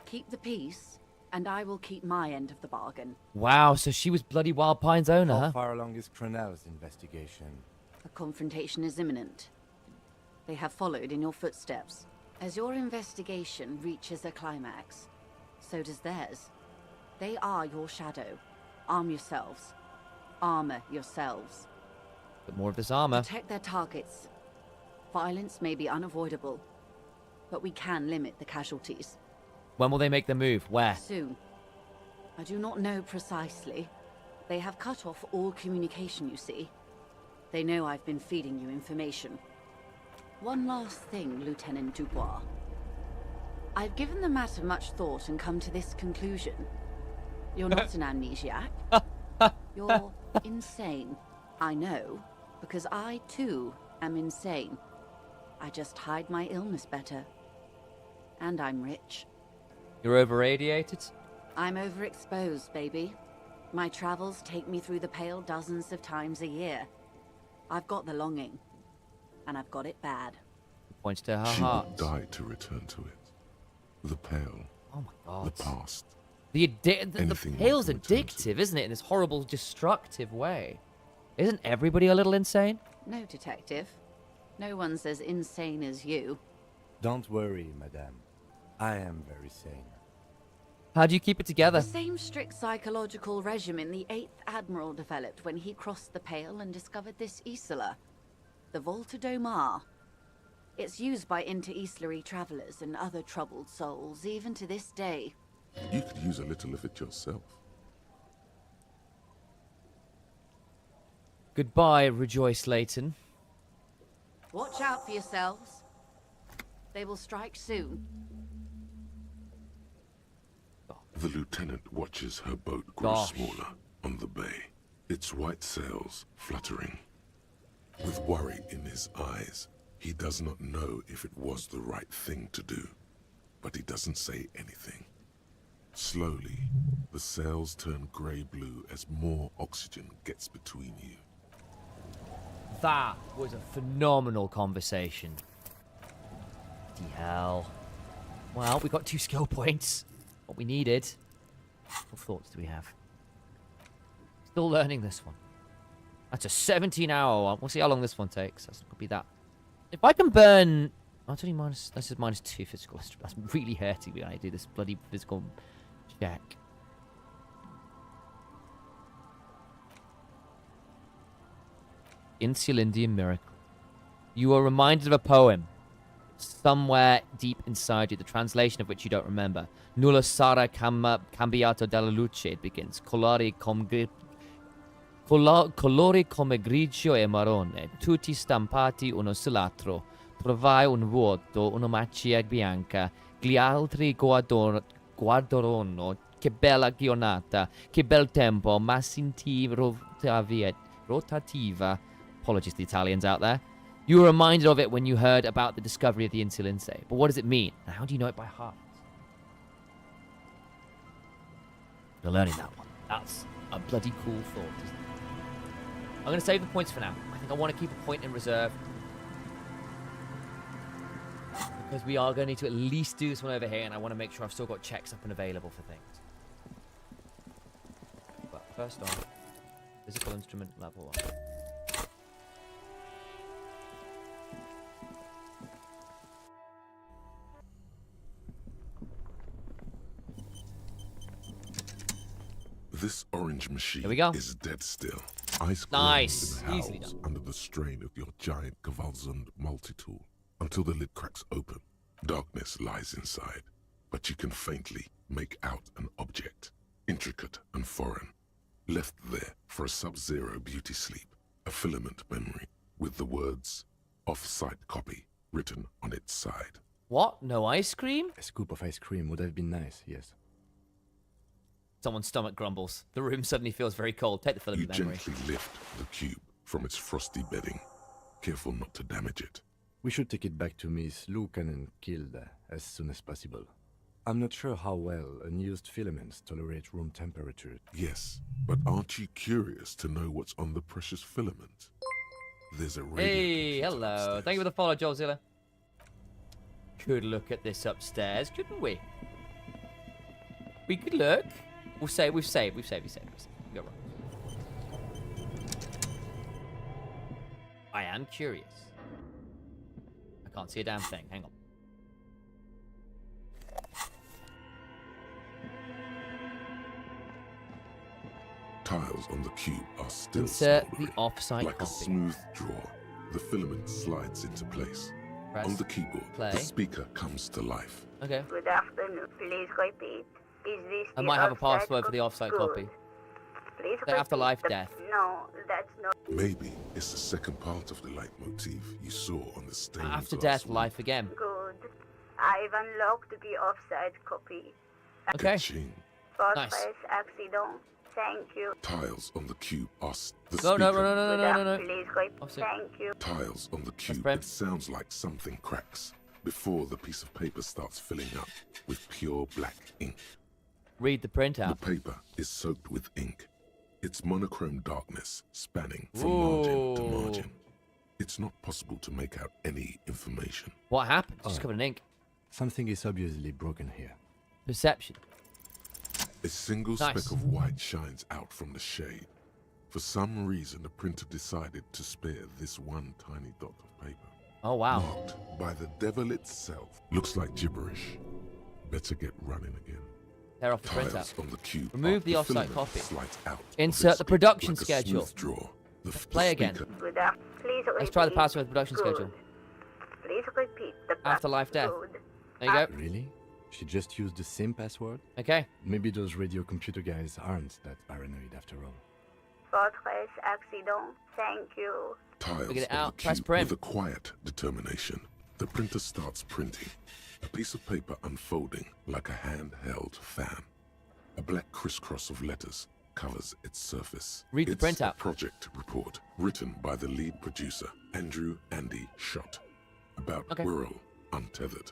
Keep the peace, and I will keep my end of the bargain. Wow, so she was bloody Wild Pine's owner, How huh? far along is Cronell's investigation? A confrontation is imminent. They have followed in your footsteps. As your investigation reaches a climax, so does theirs. They are your shadow. Arm yourselves. Armor yourselves. But more of this armor. Protect their targets. Violence may be unavoidable, but we can limit the casualties. When will they make the move? Where? Soon. I do not know precisely. They have cut off all communication, you see. They know I've been feeding you information. One last thing, Lieutenant Dubois. I've given the matter much thought and come to this conclusion. You're not an amnesiac. You're insane. I know, because I too am insane. I just hide my illness better. And I'm rich. You're over-radiated? I'm overexposed, baby. My travels take me through the Pale dozens of times a year. I've got the longing. And I've got it bad. Points to her She heart. would die to return to it. The Pale. Oh my god. The past. The Anything Pale's one can return addictive, isn't it? In this horrible, destructive way. Isn't everybody a little insane? No, Detective. No one's as insane as you. Don't worry, madame. I am very sane. How do you keep it together? The same strict psychological regimen the 8th Admiral developed when he crossed the Pale and discovered this Isola. The Volta do Mar. It's used by inter-Islary travelers and other troubled souls, even to this day. You could use a little of it yourself. Goodbye, Rejoice Layton. Watch out for yourselves. They will strike soon. The lieutenant watches her boat grow Gosh. smaller on the bay, its white sails fluttering. With worry in his eyes, he does not know if it was the right thing to do, but he doesn't say anything. Slowly, the sails turn grey-blue as more oxygen gets between you. That was a phenomenal conversation. Bloody hell. Well, we got 2 skill points. What we needed. What thoughts do we have? Still learning this one. That's a 17-hour one. We'll see how long this one takes. That's not gonna be that. If I can burn... Oh, it's only minus... This is -2 physical. That's really hurting me when I do this bloody physical check. Insulindian Miracle. You are reminded of a poem. Somewhere deep inside you, the translation of which you don't remember. Nulla sarà cambiato dalla luce, it begins. Colori come grigio e marrone, tutti stampati uno sull'altro. Trovai un vuoto, una macchia bianca. Gli altri guardarono. Che bella giornata, che bel tempo, ma senti rotativa. Apologies to the Italians out there. You were reminded of it when you heard about the discovery of the Insulinse. But what does it mean? And how do you know it by heart? You're learning that one. That's a bloody cool thought, isn't it? I'm going to save the points for now. I think I want to keep a point in reserve. Because we are going to need to at least do this one over here, and I want to make sure I've still got checks up and available for things. But first off, physical instrument level 1. This orange machine Here we go. is dead still. Ice Nice. grinds and Easily howls done. under the strain of your giant Gewalzund multi-tool until the lid cracks open. Darkness lies inside, but you can faintly make out an object, intricate and foreign, left there for a sub-zero beauty sleep, a filament memory with the words "off-site copy" written on its side. What? No ice cream? A scoop of ice cream would have been nice, yes. Someone's stomach grumbles. The room suddenly feels very cold. Take the You filament memory. gently lift the cube from its frosty bedding, careful not to damage it. We should take it back to Miss Lucan and killed as soon as possible. I'm not sure how well unused filaments tolerate room temperature. Yes, but aren't you curious to know what's on the precious filament? There's a radio Hey, computer hello. upstairs. Thank you for the follow, Joelzilla. Could look at this upstairs, couldn't we? We could look. We've saved. Go wrong. I am curious. I can't see a damn thing. Hang on. Tiles on the cube are still Insert the smoldering. off-site Like a copy. smooth drawer, the filament slides into place. Press On the keyboard, play. the speaker comes to life. Okay. Good afternoon. Please repeat. Is this I the might have a offsite password for the offsite Good. copy. Please The afterlife repeat death. No, that's not. Maybe it's the second part of the leitmotif you saw on the stained After glass death, wall. life again. Good. I've unlocked the offsite copy. Okay. Ka-ching. Nice. Fortress accident. Thank you. Tiles on the cube are the No, no, speaker. no, no, no, no, no, no. Please repeat. Offset. Thank you. Tiles on the cube. prem. It sounds like something cracks before the piece of paper starts filling up with pure black ink. Read the printout. The paper is soaked with ink, its monochrome darkness spanning from margin to Ooh. margin. It's not possible to make out any information. What happened? It's just Oh. covered in ink. Something is obviously broken here. Perception. A single Nice. speck of white shines out from the shade. For some reason, the printer decided to spare this one tiny dot of paper. Oh, wow. Marked by the devil itself. Looks like gibberish. Better get running again. Tear off the Tiles printout. on the cube. Remove are the offsite filament copy. slides out of Insert its the production like a schedule. smooth drawer. The Play again. speaker- Good Please Let's try the repeat. password production Good. schedule. Please repeat the Afterlife death. Good. There you go. Really? She just used the same password? Okay. Maybe those radio computer guys aren't that paranoid after all. Fortress accident. Thank you. Tiles Figure it on out. the Press cube print. with a quiet determination. The printer starts printing. A piece of paper unfolding like a handheld fan. A black crisscross of letters covers its surface. Read the It's printout. a project report written by the lead producer, Andrew Andy Schott, about Okay. Wirral Untethered,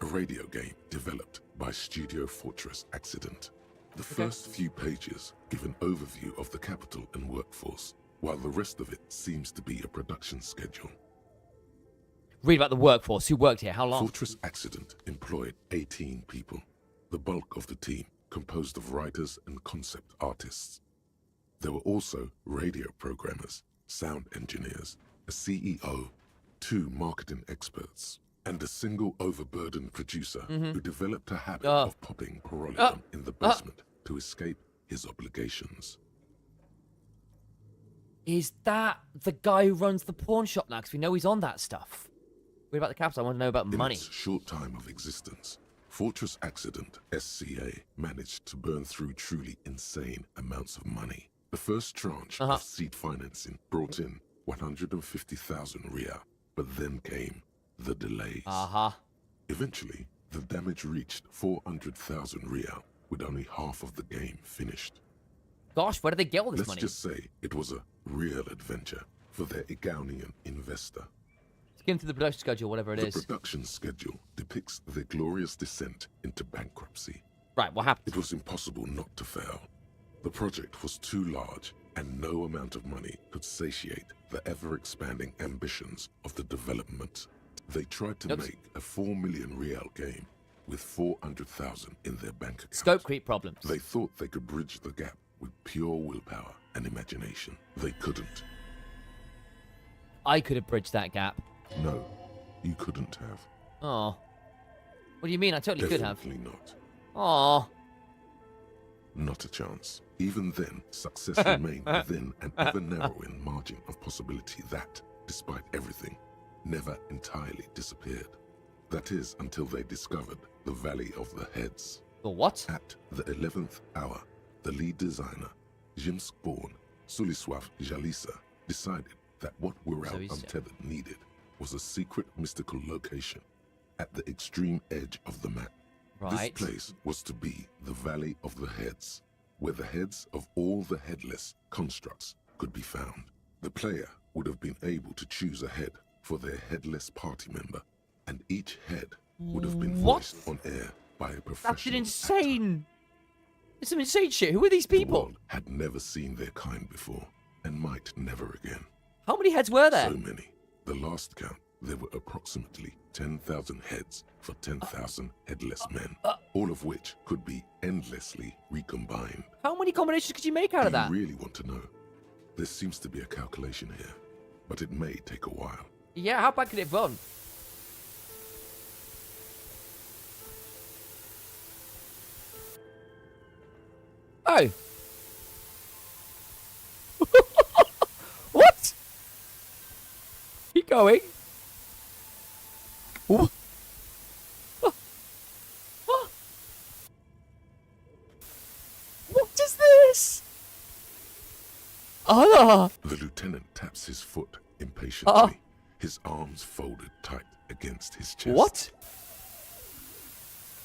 a radio game developed by Studio Fortress Accident. The first few pages give an overview of the capital and workforce, while the rest of it seems to be a production schedule. Read about the workforce. Who worked here? How long? Fortress Accident employed 18 people. The bulk of the team composed of writers and concept artists. There were also radio programmers, sound engineers, a CEO, 2 marketing experts, and a single overburdened producer who developed a habit of popping pyrrolidon in the basement to escape his obligations. Is that the guy who runs the pawn shop now? Because we know he's on that stuff. Read about the capital. I want to know about In money. its short time of existence, Fortress Accident, SCA, managed to burn through truly insane amounts of money. The first tranche of seed financing brought in 150,000 Riyal, but then came the delays. Eventually, the damage reached 400,000 Riyal, with only half of the game finished. Gosh, where did they get all this Let's money? just say it was a real adventure for their Igaunian investor. Skim through the production schedule, whatever it The is. production schedule depicts their glorious descent into bankruptcy. Right, what happened? It was impossible not to fail. The project was too large, and no amount of money could satiate the ever-expanding ambitions of the development. They tried to make a 4 million Real game with 400,000 in their bank account. Scope creep problems. They thought they could bridge the gap with pure willpower and imagination. They couldn't. I could have bridged that gap. No, you couldn't have. Oh. What do you mean? I totally could have. Definitely not. Oh. Not a chance. Even then, success remained within an ever-narrowing margin of possibility that, despite everything, never entirely disappeared. That is, until they discovered the Valley of the Heads. The what? At the 11th hour, the lead designer, Jimsk-born Sulisław Jalisa, decided that what Wirral Untethered needed was a secret mystical location at the extreme edge of the map. Right. This place was to be the Valley of the Heads, where the heads of all the headless constructs could be found. The player would have been able to choose a head for their headless party member, and each head would have been voiced on air by a professional That's insane. It's some insane shit. Who are these people? The world had never seen their kind before, and might never again. How many heads were there? So many. The last count, there were approximately 10,000 heads for 10,000 headless men, all of which could be endlessly recombined. How many combinations could you make out of that? Do you really want to know? There seems to be a calculation here, but it may take a while. Yeah, how bad could it run? Oh. What? Keep going. What? What is this? Ah. The lieutenant taps his foot impatiently, his arms folded tight against his chest. What?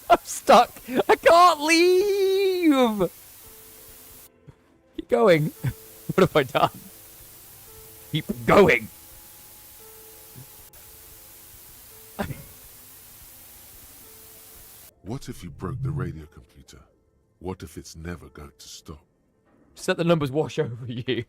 I'm stuck. I can't leave. Keep going. What have I done? Keep going. What if you broke the radio computer? What if it's never going to stop? Just let the numbers wash over you.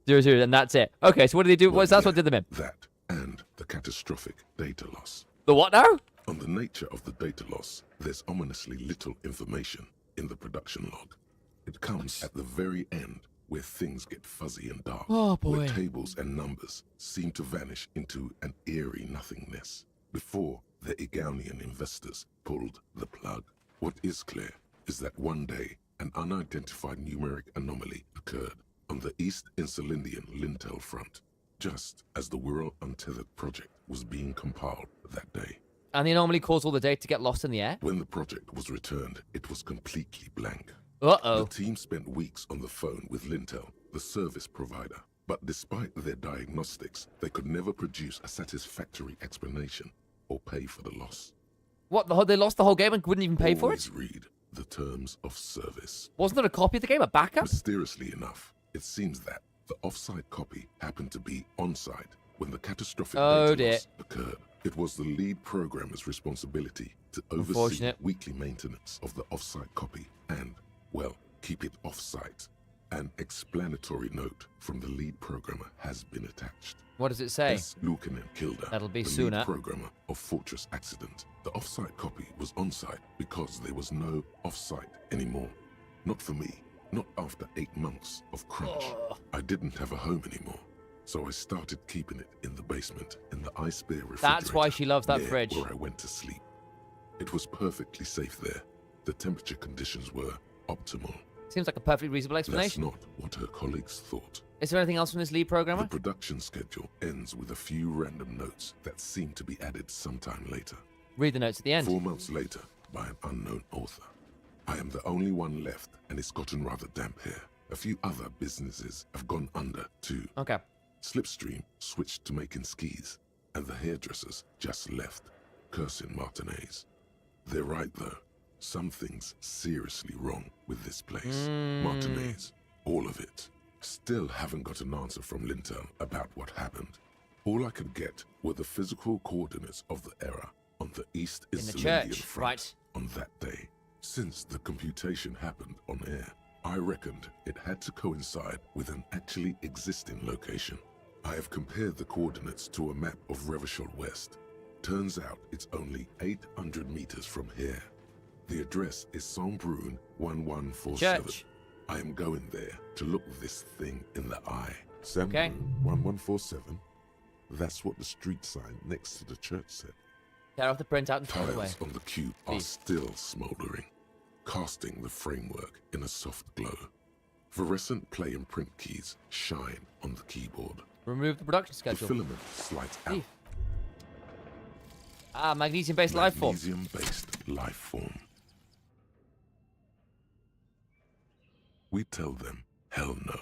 0, and that's it. Okay, so what did they do? Well, That's what did them in. That and the catastrophic data loss. The what now? On the nature of the data loss, there's ominously little information in the production log. It comes at the very end, where things get fuzzy and dark. Oh, boy. Where tables and numbers seem to vanish into an eerie nothingness before the Egonian investors pulled the plug. What is clear is that one day, an unidentified numeric anomaly occurred on the East Insulindian lintel front, just as the Wirral Untethered project was being compiled that day. And the anomaly caused all the data to get lost in the air? When the project was returned, it was completely blank. Uh-oh. The team spent weeks on the phone with Lintel, the service provider, but despite their diagnostics, they could never produce a satisfactory explanation or pay for the loss. What, they lost the whole game and wouldn't even pay for it? Always read the terms of service. Wasn't there a copy of the game, a backup? Mysteriously enough, it seems that the off-site copy happened to be on-site when the catastrophic data loss occurred. It was the lead programmer's responsibility to oversee weekly maintenance of the off-site copy and, well, keep it off-site. An explanatory note from the lead programmer has been attached. What does it say? S. Lukanen Kilda, That'll be the sooner. lead programmer of Fortress Accident. The off-site copy was on-site because there was no off-site anymore. Not for me. Not after 8 months of crunch. I didn't have a home anymore, so I started keeping it in the basement in the ice bear refrigerator. That's why she loves that fridge. Where I went to sleep. It was perfectly safe there. The temperature conditions were optimal. Seems like a perfectly reasonable explanation. That's not what her colleagues thought. Is there anything else from this lead programmer? The production schedule ends with a few random notes that seem to be added sometime later. Read the notes at the end. 4 months later, by an unknown author. I am the only one left, and it's gotten rather damp here. A few other businesses have gone under, too. Okay. Slipstream switched to making skis, and the hairdressers just left, cursing Martinez. They're right, though. Something's seriously wrong with this place. Martinez, all of it. Still haven't got an answer from Lintel about what happened. All I could get were the physical coordinates of the error on the East Insulindian front on that day. Since the computation happened on air, I reckoned it had to coincide with an actually existing location. I have compared the coordinates to a map of Revachol West. Turns out it's only 800 meters from here. The address is Saint-Brun 1147. Church. I am going there to look this thing in the eye. Saint-Brun 1147. That's what the street sign next to the church said. Tear off the printout and throw it away. Tiles on the cube are still smoldering. casting the framework in a soft glow. Fluorescent play and print keys shine on the keyboard. Remove the production The schedule. filament slides out. Ah, magnesium-based life form. Magnesium-based life form. We tell them, hell no.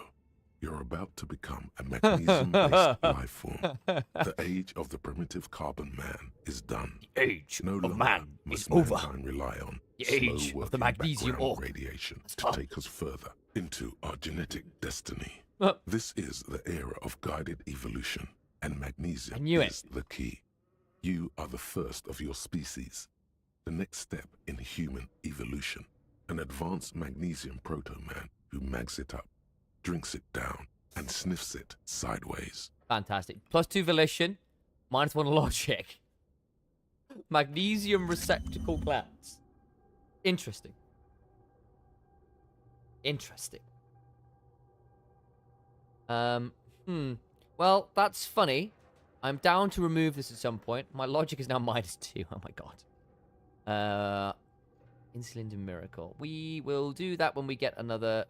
You're about to become a magnesium-based life form. The age of the primitive carbon man is done. The age No of longer man must is over. mankind rely on The age of the slow-working magnesium background ore radiation has to come. take us further into our genetic destiny. Uh. This is the era of guided evolution, and magnesium I knew it. is the key. You are the first of your species. The next step in human evolution. An advanced magnesium proto-man who mags it up, drinks it down, and sniffs it sideways. Fantastic. +2 volition, -1 logic. Magnesium receptacle glands. Interesting. Interesting. Well, that's funny. I'm down to remove this at some point. My logic is now -2. Oh my god. Insulin to miracle. We will do that when we get another...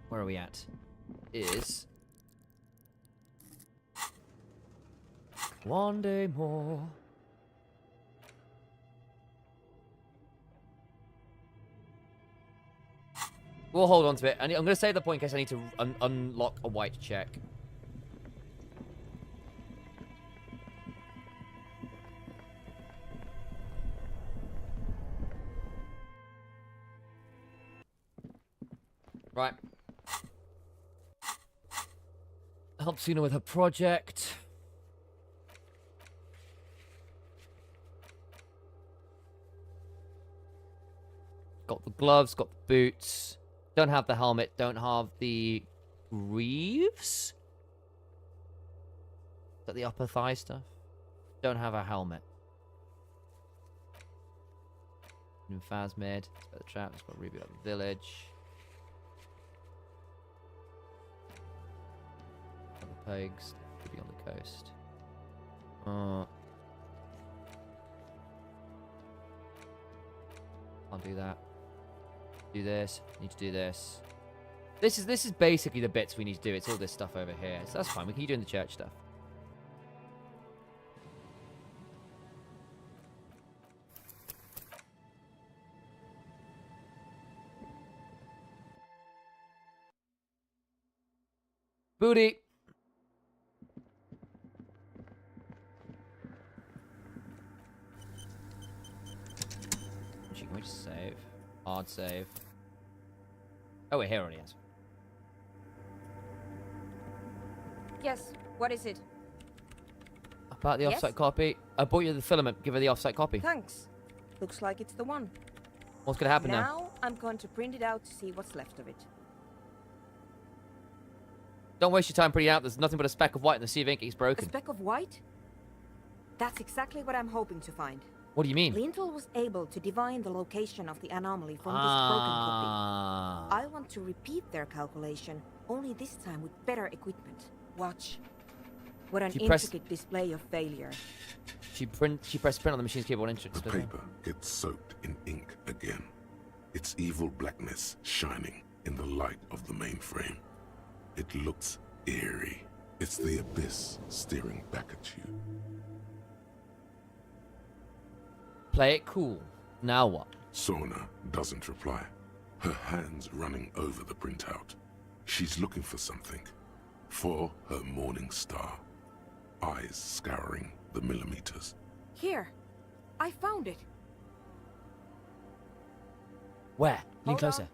Where are we at? Is... One day more. We'll hold on to it. And I'm going to save the point in case I need to unlock a white check. Right. Help Suna with her project. Got the gloves, got the boots. Don't have the helmet, don't have the greaves? Is that the upper thigh stuff? Don't have a helmet. New Phasmid. Let's go the trap. Let's go Ruby up the village. Got the pigs. Ruby on the coast. Can't do that. Do this. Need to do this. This is basically the bits we need to do. It's all this stuff over here. So that's fine. We can keep doing the church stuff. Booty. Can we just save? Hard save. Oh, wait, here already is. Yes, what is it? About the Yes? offsite copy. I bought you the filament. Give her the offsite copy. Thanks. Looks like it's the one. What's going to happen now? Now I'm going to print it out to see what's left of it. Don't waste your time printing it out. There's nothing but a speck of white and the sea of ink is A broken. speck of white? That's exactly what I'm hoping to find. What do you mean? Lintel was able to divine the location of the anomaly from this broken copy. I want to repeat their calculation, only this time with better equipment. Watch. What an intricate display of failure. She pressed print on the machine's keyboard. The paper gets soaked in ink again. Its evil blackness shining in the light of the mainframe. It looks eerie. It's the abyss staring back at you. Play it cool. Now what? Sona doesn't reply. Her hands running over the printout. She's looking for something. For her morning star. Eyes scouring the millimeters. Here. I found it. Where? Lean Hold closer. on.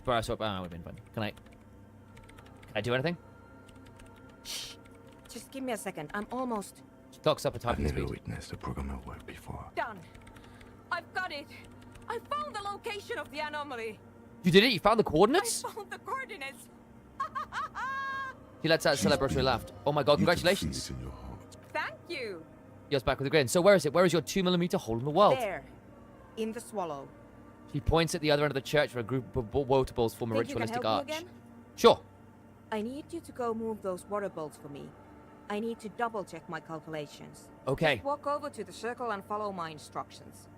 Bro, I saw it. Oh, that would have been fun. Can I do anything? Shh. Just give me a second. I'm almost... She clocks up a I've typing never speed. witnessed a programmer work before. done. I've got it. I found the location of the anomaly. You did it? You found the I coordinates? found the coordinates. He lets out a celebratory laugh. Oh my god, You can congratulations. feel it in your heart. Thank you. Yours back with a grin. So where is it? Where is your 2mm hole in the world? There. In the swallow. She points at the other end of the church where a group of water balls form a Think you can ritualistic help me arch. again? Sure. I need you to go move those water bolts for me. I need to double check my calculations. Okay. Just walk over to the circle and follow my instructions.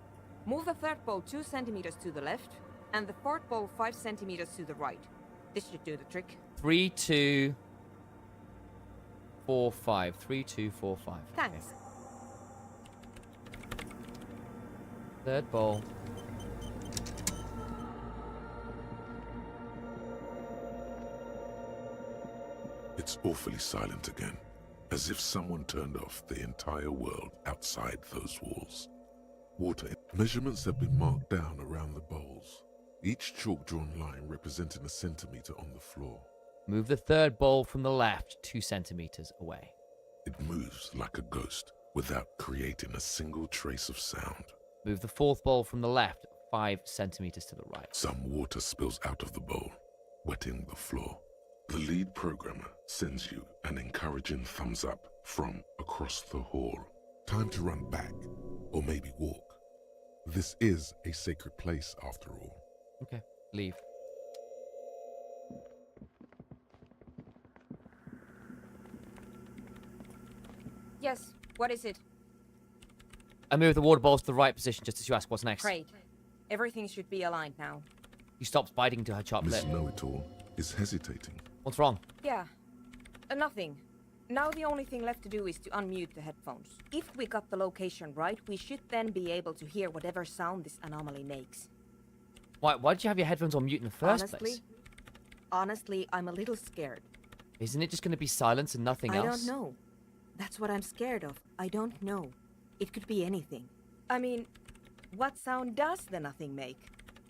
Move the third bolt 2 centimeters to the left, and the fourth bolt 5 centimeters to the right. This should do the trick. 3, 2, 4, 5. 3, 2, 4, 5. Thanks. Okay. Third bowl. It's awfully silent again, as if someone turned off the entire world outside those walls. Water measurements have been marked down around the bowls, each chalk-drawn line representing a centimeter on the floor. Move the third bowl from the left 2 centimeters away. It moves like a ghost without creating a single trace of sound. Move the fourth bowl from the left 5 centimeters to the right. Some water spills out of the bowl, wetting the floor. The lead programmer sends you an encouraging thumbs up from across the hall. Time to run back, or maybe walk. This is a sacred place after all. Okay, leave. Yes, what is it? I move the water balls to the right position just as you ask what's next. Great. Everything should be aligned now. She stops biting into her chopped Miss lip. Know-It-All is hesitating. What's wrong? Yeah. Nothing. Now the only thing left to do is to unmute the headphones. If we got the location right, we should then be able to hear whatever sound this anomaly makes. Why did you have your headphones on mute in the first place? Honestly, I'm a little scared. Isn't it just going to be silence and nothing else? I don't know. That's what I'm scared of. I don't know. It could be anything. I mean, what sound does the nothing make?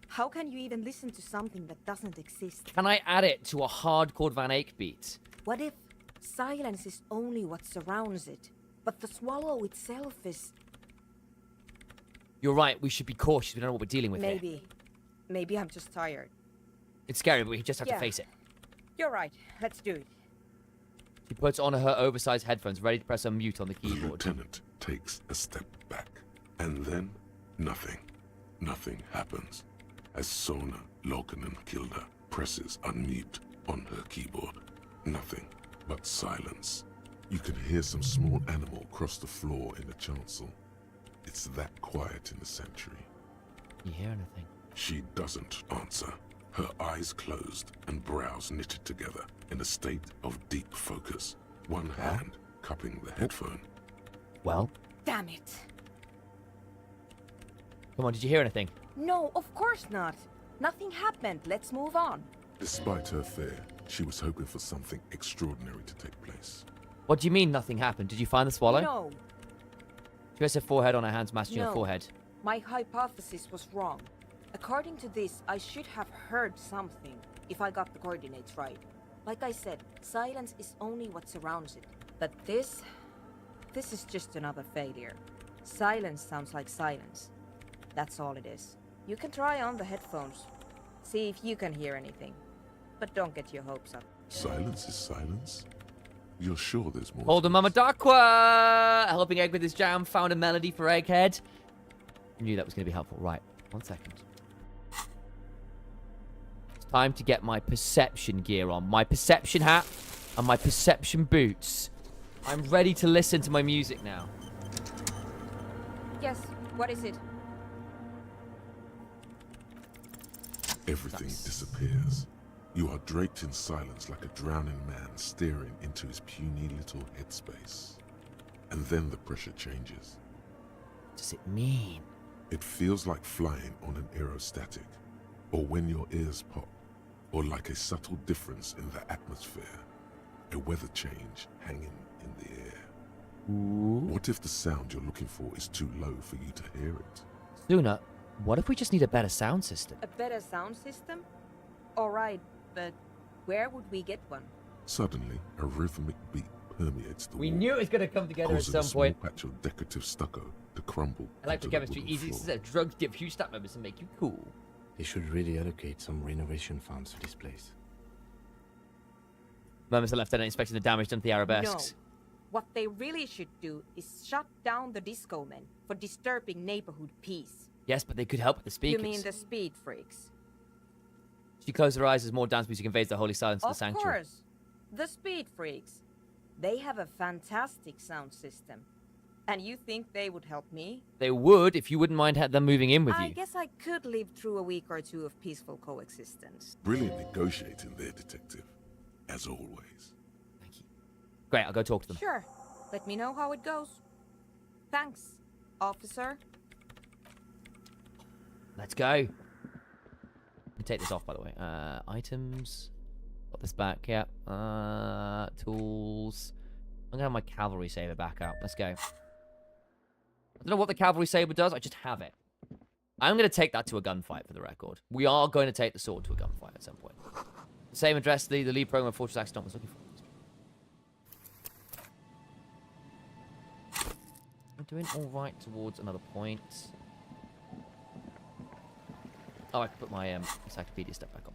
How can you even listen to something that doesn't exist? Can I add it to a hardcore Van Eyck beat? What if silence is only what surrounds it, but the swallow itself is... You're right, we should be cautious. We don't know what we're dealing with here. Maybe I'm just tired. It's scary, but we just have to Yeah. face it. You're right. Let's do it. She puts on her oversized headphones, ready to press unmute on the The keyboard. lieutenant takes a step back, and then nothing. Nothing happens. As Sona Lokanen-Kilda presses unmute on her keyboard. Nothing but silence. You can hear some small animal cross the floor in the chancel. It's that quiet in the sanctuary. You hear anything? She doesn't answer. Her eyes closed and brows knitted together in a state of deep focus. One hand cupping the headphone. Well? Damn it. Come on, did you hear anything? No, of course not. Nothing happened. Let's move on. Despite her fear, she was hoping for something extraordinary to take place. What do you mean nothing happened? Did you find the swallow? No, She has her forehead on her hands, matching her No. forehead. my hypothesis was wrong. According to this, I should have heard something if I got the coordinates right. Like I said, silence is only what surrounds it. But this is just another failure. Silence sounds like silence. That's all it is. You can try on the headphones. See if you can hear anything. But don't get your hopes up. Silence is silence? You're sure there's more? Hold to on, Mama this? Dakwa! Helping Egg with his jam, found a melody for Egghead. Knew that was going to be helpful. Right, 1 second. It's time to get my perception gear on. My perception hat and my perception boots. I'm ready to listen to my music now. Yes, what is it? Everything Nice. disappears. You are draped in silence like a drowning man staring into his puny little headspace. And then the pressure changes. What does it mean? It feels like flying on an aerostatic, or when your ears pop, or like a subtle difference in the atmosphere, a weather change hanging in the air. Ooh. What if the sound you're looking for is too low for you to hear it? Sooner, what if we just need a better sound system? A better sound system? Alright, but where would we get one? Suddenly, a rhythmic beat permeates the We wall, knew it was going to come together at causing a some small point. patch of decorative stucco to crumble I like the onto chemistry. wooden Easy to floor. say. Drugs give huge stat members and make you cool. They should really allocate some renovation funds to this place. Murmurs the lieutenant inspecting the damage done to the arabesques. No. What they really should do is shut down the disco men for disturbing neighborhood peace. Yes, but they could help with the speakers. You mean the speed freaks? She closed her eyes as more dance music invades the holy silence of the sanctuary. Of course. The speed freaks. They have a fantastic sound system. And you think they would help me? They would, if you wouldn't mind them moving in with I you. guess I could live through a week or two of peaceful coexistence. Brilliant negotiating there, Detective. As always. Thank you. Great, I'll go talk to them. Sure. Let me know how it goes. Thanks, officer. Let's go. Let me take this off, by the way. Items. Got this back, yeah. Tools. I'm gonna have my cavalry saber back out. Let's go. I don't know what the cavalry saber does, I just have it. I'm gonna take that to a gunfight for the record. We are going to take the sword to a gunfight at some point. The same address the lead program of Fortress Accident was looking for. I'm doing alright towards another point. Oh, I can put my encyclopedia stuff back on.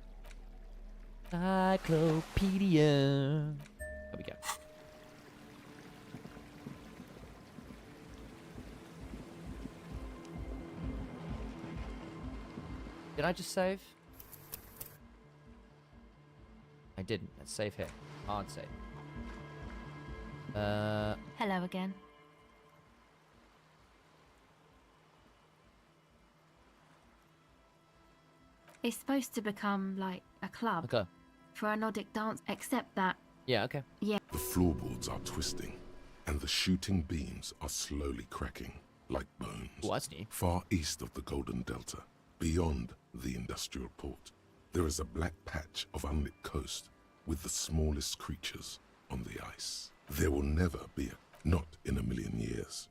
Encyclopedia. There we go. Did I just save? I didn't. Let's save here. Hard save. Hello again. It's supposed to become like a club Okay. for a Nordic dance, except that, Yeah, okay. yeah, The floorboards are twisting, and the shooting beams are slowly cracking, like bones. Oh, that's new. Far east of the Golden Delta, beyond the industrial port, there is a black patch of unlit coast with the smallest creatures on the ice. There will never be not in a million years.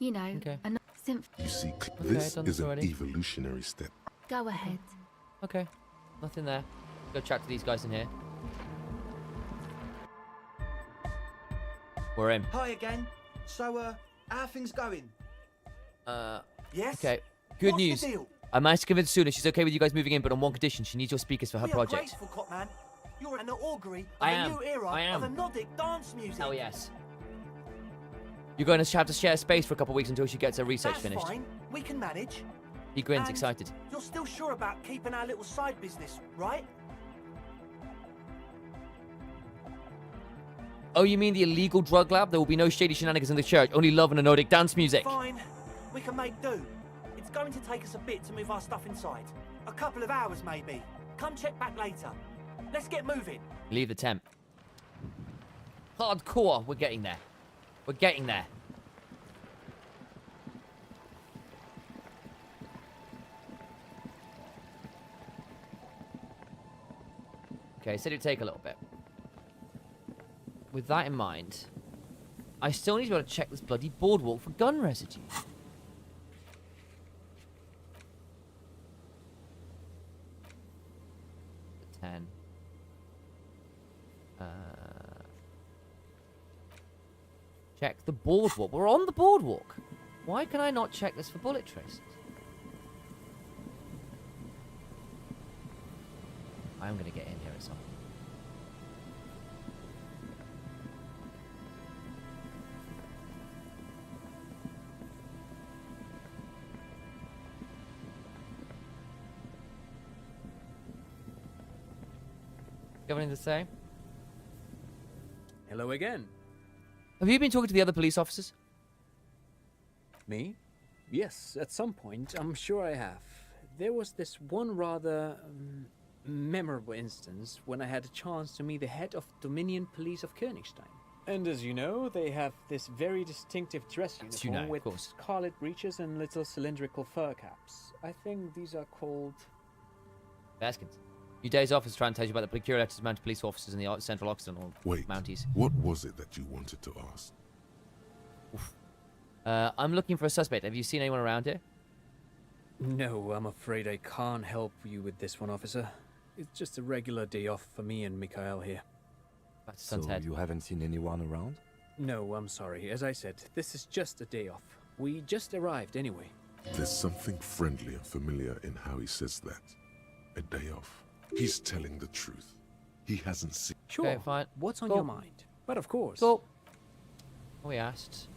you know, Okay. a You see, this done is this an already. evolutionary step. Go ahead. Okay. Nothing there. Go chat to these guys in here. We're in. Hi again. So, how are things going? Yes? Okay. Good What's the news. deal? I managed to convince Suna she's okay with you guys moving in, but on one condition. She needs your speakers for her We are project. grateful, Cop Man. You're an augury of I a am. new era I am. of a Nordic dance music. Hell yes. You're going to have to share space for a couple of weeks until she gets her research That's finished. fine. We can manage. He grins, And excited. You're still sure about keeping our little side business, right? Oh, you mean the illegal drug lab? There will be no shady shenanigans in the church, only love and a Nordic dance music. Fine. We can make do. It's going to take us a bit to move our stuff inside. A couple of hours, maybe. Come check back later. Let's get moving. Leave the tent. Hardcore. We're getting there. We're getting there. Okay, said it'd take a little bit. With that in mind, I still need to be able to check this bloody boardwalk for gun residue. The 10. Check the boardwalk. We're on the boardwalk. Why can I not check this for bullet traces? I'm going to get in here at some point. You have anything to say? Hello again. Have you been talking to the other police officers? Me? Yes, at some point, I'm sure I have. There was this one rather memorable instance when I had a chance to meet the head of Dominion Police of Königstein. And as you know, they have this very distinctive dress As uniform you know, of with course. scarlet breeches and little cylindrical fur caps. I think these are called... Baskins. Your days off is trying to tell you about the peculiar letters mounted police officers in the Central Oxford or Wait, Mounties. what was it that you wanted to ask? I'm looking for a suspect. Have you seen anyone around here? No, I'm afraid I can't help you with this one, officer. It's just a regular day off for me and Mikhail here. Back to So Sun's Head. you haven't seen anyone around? No, I'm sorry. As I said, this is just a day off. We just arrived anyway. There's something friendly and familiar in how he says that. A day off. He's telling the truth. He hasn't seen... Sure. Okay, fine. What's on Cool. your mind? But of course. Cool. We asked.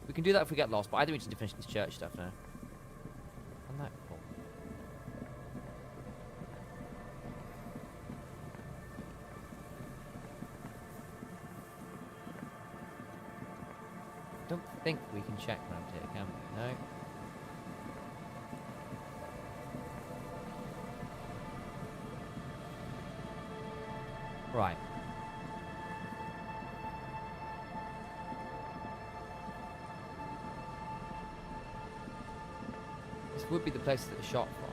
We can do that if we get lost, but I think we need to finish this church stuff now. don't think we can check around here, can we? No. Right. This would be the place that the shot from.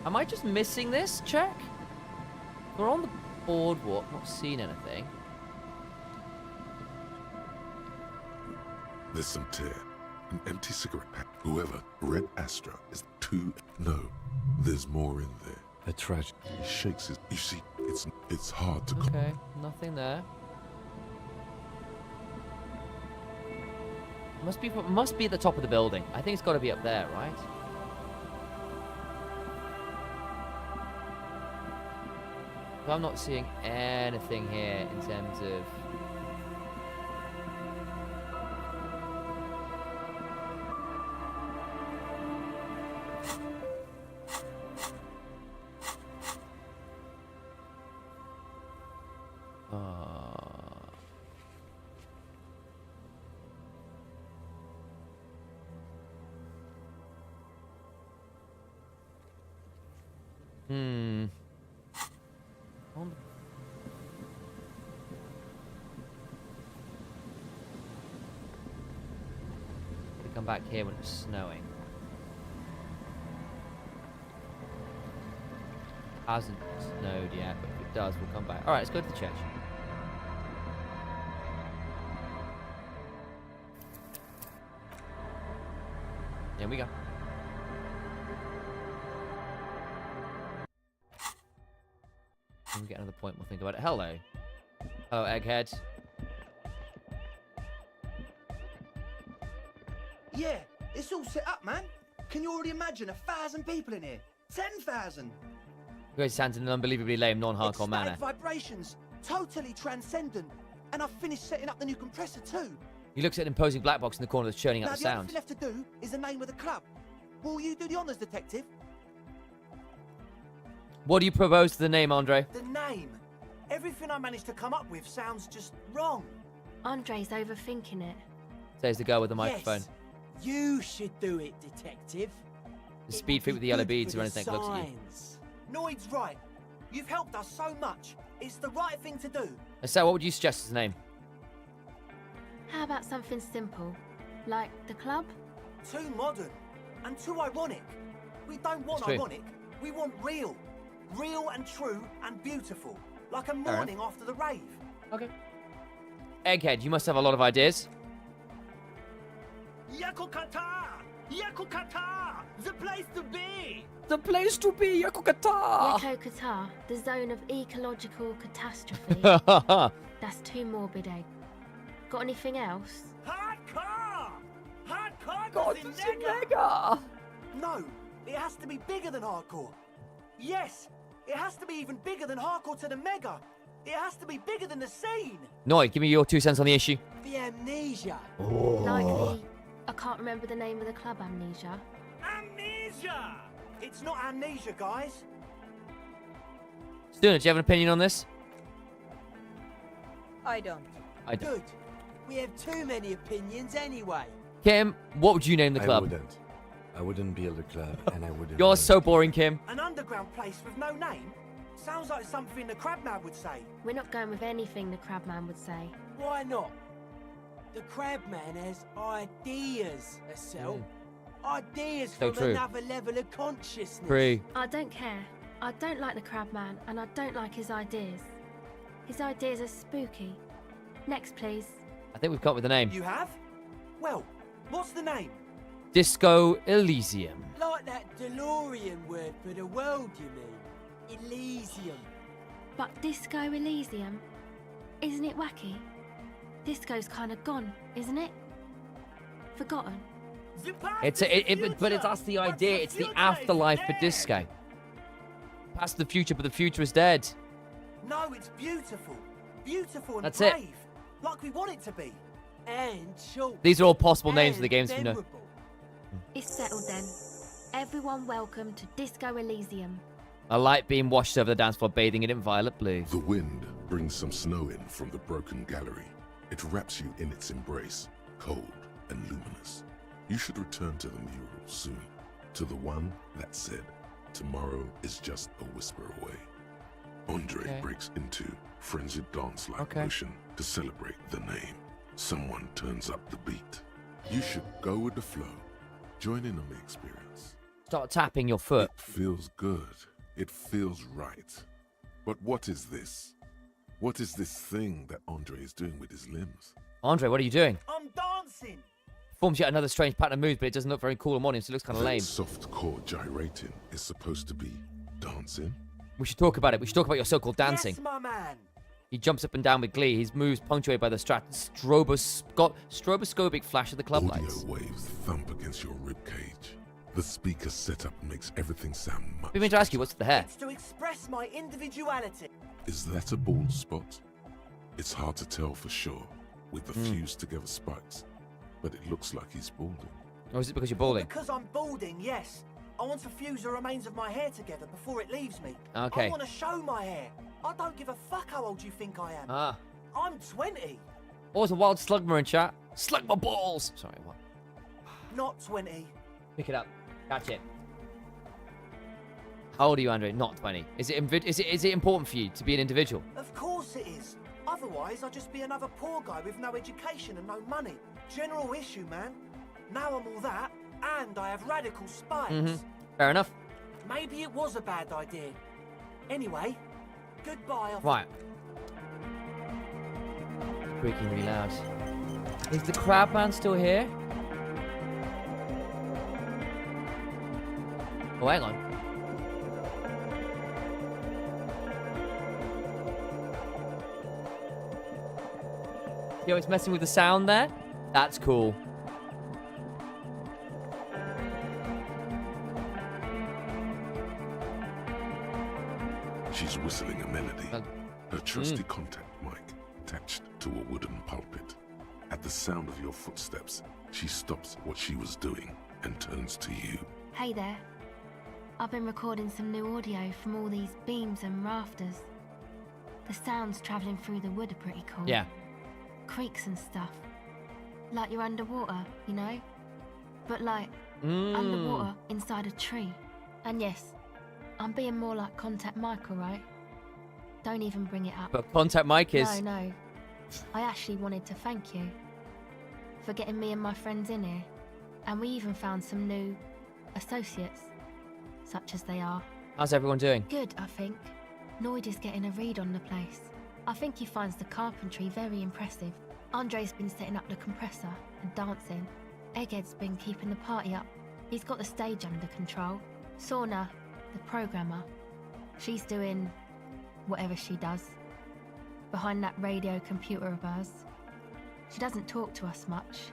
Am I just missing this check? We're on the boardwalk, not seeing anything. There's some tear. An empty cigarette pack. Whoever Red Astra is too... No, there's more in there. A tragedy. He shakes his... You see, it's hard to... Okay, nothing there. Must be at the top of the building. I think it's got to be up there, right? I'm not seeing anything here in terms of... Come back here when it's snowing. Hasn't snowed yet, but if it does, we'll come back. Alright, let's go to the church. Here we go. When we get another point, we'll think about it. Hello. Hello, Egghead. Yeah, it's all set up, man. Can you already imagine 1,000 people in here? 10,000. It sounds in an unbelievably lame, non-hardcore It's manner. static vibrations, totally transcendent. And I've finished setting up the new compressor too. He looks at an imposing black box in the corner that's churning Now out the the only sound. thing left to do is the name of the club. Will you do the honours, detective? What do you propose to the name, Andre? The name. Everything I managed to come up with sounds just wrong. Andre's overthinking it. Says the girl with the microphone. Yes, you should do it, detective. The It speed would feet be with the yellow good beads for or the anything looks at you. signs. Noid's right. You've helped us so much. It's the right thing to do. So what would you suggest as the name? How about something simple? Like the club? Too modern and too ironic. We don't want It's true. ironic. We want real. Real and true and beautiful. Like a enough. morning after the rave. Okay. Egghead, you must have a lot of ideas. Yakukata! Yakukata! The place to be! The place to be, Yakukata! Yeko Qatar, the zone of ecological catastrophe. That's too morbid, Egg. Got anything else? Hardcore! Hardcore God, does this it is nigga! mega! No, it has to be bigger than hardcore. Yes, it has to be even bigger than hardcore to the mega. It has to be bigger than the scene. Noid, give me your 2 cents on the issue. The amnesia. Likely, I can't remember the name of the club, Amnesia. Amnesia! It's not amnesia, guys. Stuna, do you have an opinion on this? I don't. I don't. Good. We have too many opinions anyway. Kim, what would you name the club? I wouldn't build a club, and I wouldn't... You're so boring, Kim. An underground place with no name? Sounds like something the Crabman would say. We're not going with anything the Crabman would say. Why not? The Crabman has ideas, Estelle. Ideas So from true. another level of consciousness. Free. I don't care. I don't like the Crabman, and I don't like his ideas. His ideas are spooky. Next, please. I think we've come up with a name. You have? Well, what's the name? Disco Elysium. Like that DeLorean word for the world, you mean? Elysium. But Disco Elysium? Isn't it wacky? Disco's kind of gone, isn't it? Forgotten. But that's the idea. It's the afterlife for disco. Past the future, but the future is dead. No, it's beautiful. Beautiful and That's it. brave. Like we want it to be. And short. These are all possible names for the and games we know. memorable. It's settled then. Everyone welcome to Disco Elysium. A light beam washes over the dance floor, bathing it in violet blue. The wind brings some snow in from the broken gallery. It wraps you in its embrace, cold and luminous. You should return to the mural soon, to the one that said, tomorrow is just a whisper away. Andre breaks into frenzied dance-like motion to celebrate the name. Someone turns up the beat. You should go with the flow. Join in on the experience. Start tapping your foot. It feels good. It feels right. But what is this? What is this thing that Andre is doing with his limbs? Andre, what are you doing? I'm dancing. Forms yet another strange pattern of moves, but it doesn't look very cool or modern, so it looks kind of lame. Soft chord gyrating is supposed to be dancing. We should talk about it. We should talk about your so-called dancing. Yes, my man. He jumps up and down with glee. His moves punctuated by the stroboscopic flash of the club lights. Audio waves thump against your ribcage. The speaker setup makes everything sound much. I mean to ask you, what's the hair? It's to express my individuality. Is that a bald spot? It's hard to tell for sure with the fused together spikes, but it looks like he's balding. Or is it because you're balding? Because I'm balding, yes. I want to fuse the remains of my hair together before it leaves me. Okay. I want to show my hair. I don't give a fuck how old you think I am. Ah. I'm 20. Oh, there's a wild slugma in chat. Slug my balls! Sorry, what? Not 20. Pick it up. Catch it. How old are you, Andre? Not 20. Is it important for you to be an individual? Of course it is. Otherwise, I'd just be another poor guy with no education and no money. General issue, man. Now I'm all that, and I have radical spikes. Fair enough. Maybe it was a bad idea. Anyway, goodbye. Right. Squeaking really loud. Is the crab man still here? Oh, hang on. Yo, it's messing with the sound there? That's cool. She's whistling a melody. Her trusty contact mic attached to a wooden pulpit. At the sound of your footsteps, she stops what she was doing and turns to you. Hey there. I've been recording some new audio from all these beams and rafters. The sounds travelling through the wood are pretty cool. Yeah. Creaks and stuff. Like you're underwater, you know? But like, underwater inside a tree. And yes, I'm being more like Contact Mike, alright? Don't even bring it up. But Contact Mike is... No. I actually wanted to thank you for getting me and my friends in here. And we even found some new associates, such as they are. How's everyone doing? Good, I think. Noid is getting a read on the place. I think he finds the carpentry very impressive. Andre's been setting up the compressor and dancing. Egghead's been keeping the party up. He's got the stage under control. Sorna, the programmer, she's doing whatever she does behind that radio computer of hers. She doesn't talk to us much,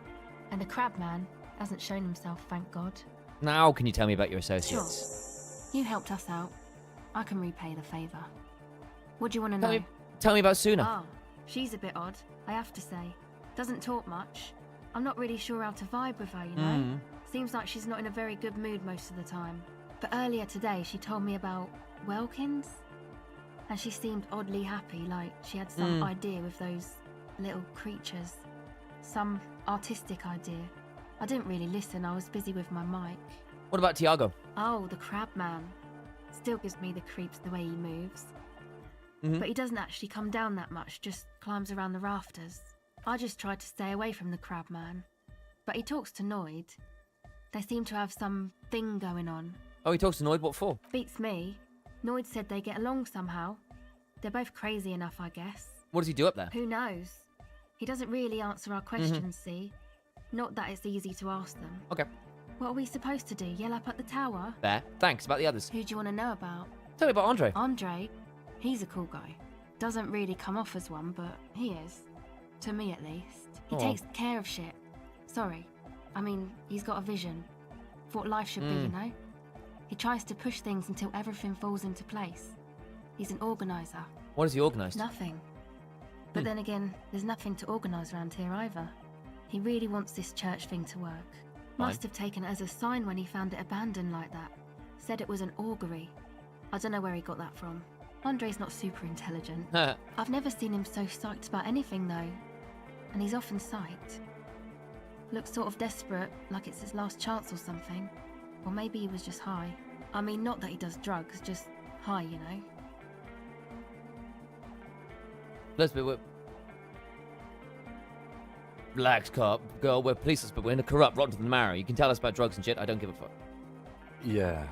and the crabman hasn't shown himself, thank God. Now can you tell me about your associates? Sure. You helped us out. I can repay the favour. What do you want to know? Tell me about Suna. Ah, she's a bit odd, I have to say. Doesn't talk much. I'm not really sure how to vibe with her, you know? Seems like she's not in a very good mood most of the time. But earlier today, she told me about Welkins, and she seemed oddly happy, like she had some idea with those little creatures. Some artistic idea. I didn't really listen, I was busy with my mic. What about Tiago? Oh, the crab man. Still gives me the creeps the way he moves. But he doesn't actually come down that much, just climbs around the rafters. I just tried to stay away from the crab man. But he talks to Noid. They seem to have some thing going on. Oh, he talks to Noid? What for? Beats me. Noid said they get along somehow. They're both crazy enough, I guess. What does he do up there? Who knows? He doesn't really answer our questions, see? Not that it's easy to ask them. Okay. What are we supposed to do? Yell up at the tower? There. Thanks. About the others. Who do you want to know about? Tell me about Andre. Andre? He's a cool guy. Doesn't really come off as one, but he is. To me, at least. He takes care of shit. Sorry. I mean, he's got a vision. For what life should be, you know? He tries to push things until everything falls into place. He's an organiser. What has he organised? Nothing. But then again, there's nothing to organise around here either. He really wants this church thing to work. Must have taken it as a sign when he found it abandoned like that. Said it was an augury. I don't know where he got that from. Andre's not super intelligent. Huh. I've never seen him so psyched about anything, though. And he's often psyched. Looks sort of desperate, like it's his last chance or something. Or maybe he was just high. I mean, not that he does drugs, just high, you know? Let's be... Relax, cop. Girl, we're police, but we're in a corrupt, rotten to the marrow. You can tell us about drugs and shit. I don't give a fuck. Yeah,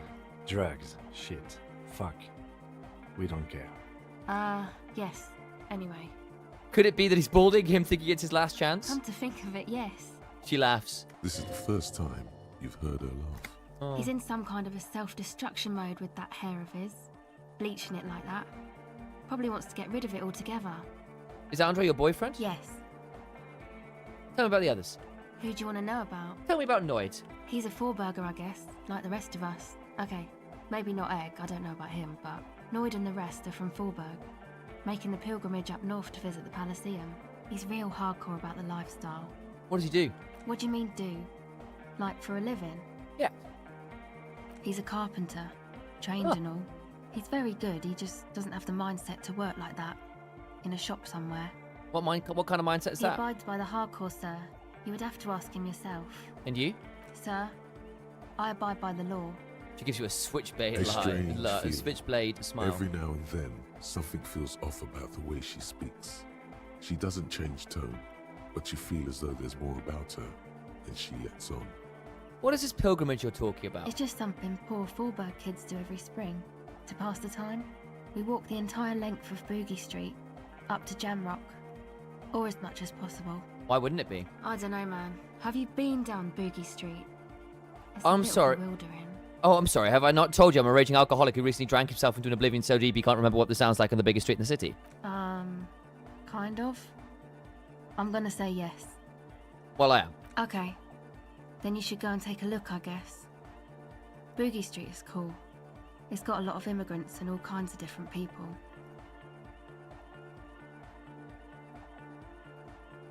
drugs, shit, fuck. We don't care. Yes. Anyway. Could it be that he's balding him thinking it's his last chance? Come to think of it, yes. She laughs. This is the first time you've heard her laugh. Oh. He's in some kind of a self-destruction mode with that hair of his. Bleaching it like that. Probably wants to get rid of it altogether. Is Andre your boyfriend? Yes. Tell me about the others. Who do you want to know about? Tell me about Noid. He's a four-burger, I guess, like the rest of us. Okay, maybe not Egg, I don't know about him, but Noid and the rest are from Forberg, making the pilgrimage up north to visit the Elysium. He's real hardcore about the lifestyle. What does he do? What do you mean, do? Like, for a living? Yeah. He's a carpenter, trained and all. He's very good, he just doesn't have the mindset to work like that. In a shop somewhere. What kind of mindset is He that? abides by the hardcore, sir. You would have to ask him yourself. And you? Sir, I abide by the law. She gives you a switchblade, A strange a feeling. switchblade smile. Every now and then, something feels off about the way she speaks. She doesn't change tone, but you feel as though there's more about her, and she lets on. What is this pilgrimage you're talking about? It's just something poor Forberg kids do every spring. To pass the time, we walk the entire length of Boogie Street, up to Jamrock. Or as much as possible. Why wouldn't it be? I don't know, man. Have you been down Boogie Street? It's I'm a bit sorry. bewildering. Oh, I'm sorry. Have I not told you I'm a raging alcoholic who recently drank himself into an oblivion so deep he can't remember what this sounds like on the biggest street in the city? Kind of. I'm gonna say yes. Well, I am. Okay. Then you should go and take a look, I guess. Boogie Street is cool. It's got a lot of immigrants and all kinds of different people.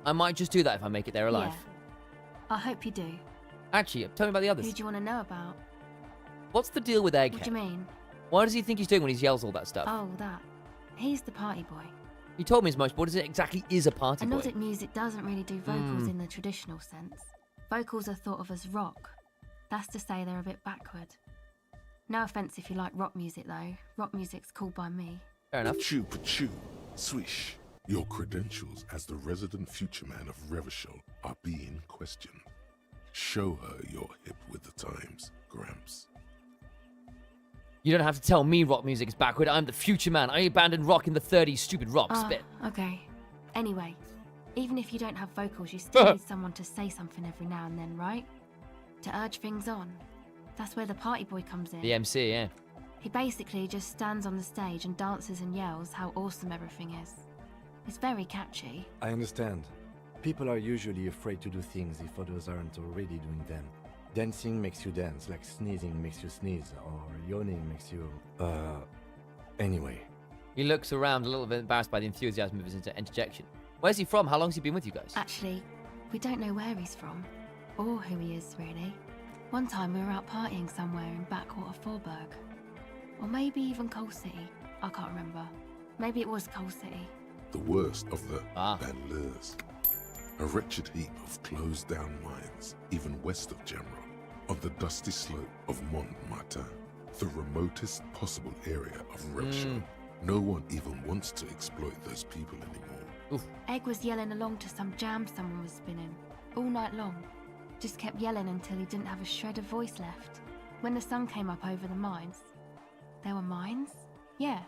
I might just do that if I make it there alive. Yeah. I hope you do. Actually, tell me about the others. Who do you want to know about? What's the deal with Egghead? What do you mean? What does he think he's doing when he yells all that stuff? Oh, that. He's the party boy. You told me as much, but what is it exactly is a party boy? Melodic music doesn't really do vocals in the traditional sense. Vocals are thought of as rock. That's to say they're a bit backward. No offence if you like rock music though. Rock music's cool by me. Fair enough. Achoo, swish. Your credentials as the resident future man of Revachol are being questioned. Show her you're hip with the times, Gramps. You don't have to tell me rock music is backward. I'm the future man. I abandoned rock in the 30s. Stupid rock spit. Okay. Anyway, even if you don't have vocals, you still need someone to say something every now and then, right? To urge things on. That's where the party boy comes in. The MC, yeah. He basically just stands on the stage and dances and yells how awesome everything is. It's very catchy. I understand. People are usually afraid to do things if others aren't already doing them. Dancing makes you dance, like sneezing makes you sneeze, or yawning makes you... Anyway. He looks around a little bit embarrassed by the enthusiasm of his interjection. Where's he from? How long's he been with you guys? Actually, we don't know where he's from, or who he is, really. One time we were out partying somewhere in backwater Forberg. Or maybe even Coal City. I can't remember. Maybe it was Coal City. The worst of the banlieues. A wretched heap of closed-down mines, even west of Jamrock, on the dusty slope of Montmartin, the remotest possible area of Revachol. No one even wants to exploit those people anymore. Oof. Egg was yelling along to some jam someone was spinning, all night long. Just kept yelling until he didn't have a shred of voice left. When the sun came up over the mines. There were mines? Yeah.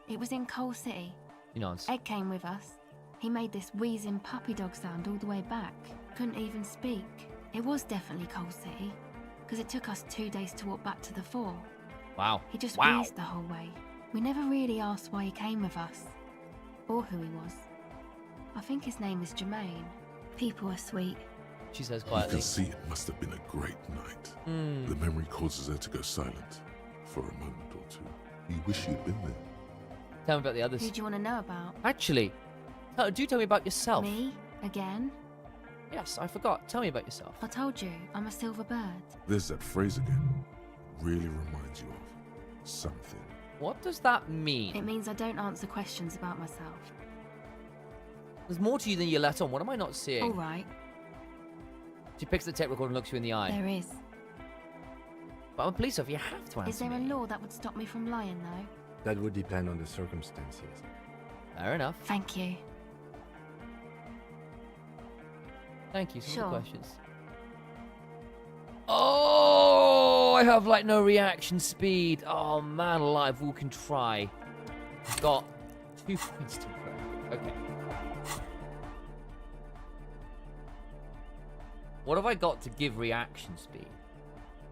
It was in Coal City. He nods. Egg came with us. He made this wheezing puppy dog sound all the way back. Couldn't even speak. It was definitely Coal City, because it took us 2 days to walk back to the fort. Wow. He just wheezed the whole way. We never really asked why he came with us, or who he was. I think his name is Jermaine. People are sweet. She says You quietly. can see it must have been a great night. The memory causes her to go silent for a moment or two. You wish you'd been there. Tell me about the others. Who do you want to know about? Actually, do tell me about yourself. Me? Again? Yes, I forgot. Tell me about yourself. I told you, I'm a silver bird. There's that phrase again. Really reminds you of something. What does that mean? It means I don't answer questions about myself. There's more to you than you let on. What am I not seeing? All right, She picks the tape recorder and looks you in the eye. there is. But I'm a police officer. You have to answer Is there a me. law that would stop me from lying, though? That would depend on the circumstances. Fair enough. Thank you. Thank you. Some Sure. more questions. Oh, I have like no reaction speed. Oh man, alive. We can try. I've got 2 points to go. Okay. What have I got to give reaction speed?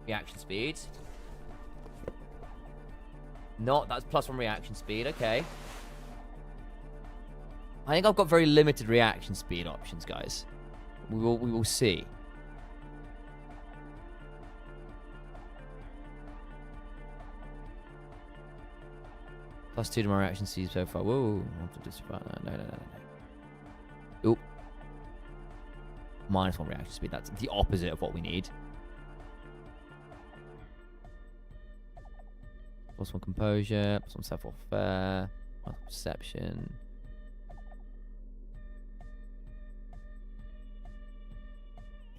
Reaction speed. Not, that's +1 reaction speed. Okay. I think I've got very limited reaction speed options, guys. We will see. +2 to my reaction speed so far. Whoa. No. Oop. -1 reaction speed. That's the opposite of what we need. +1 composure. +1 self-aware. Perception.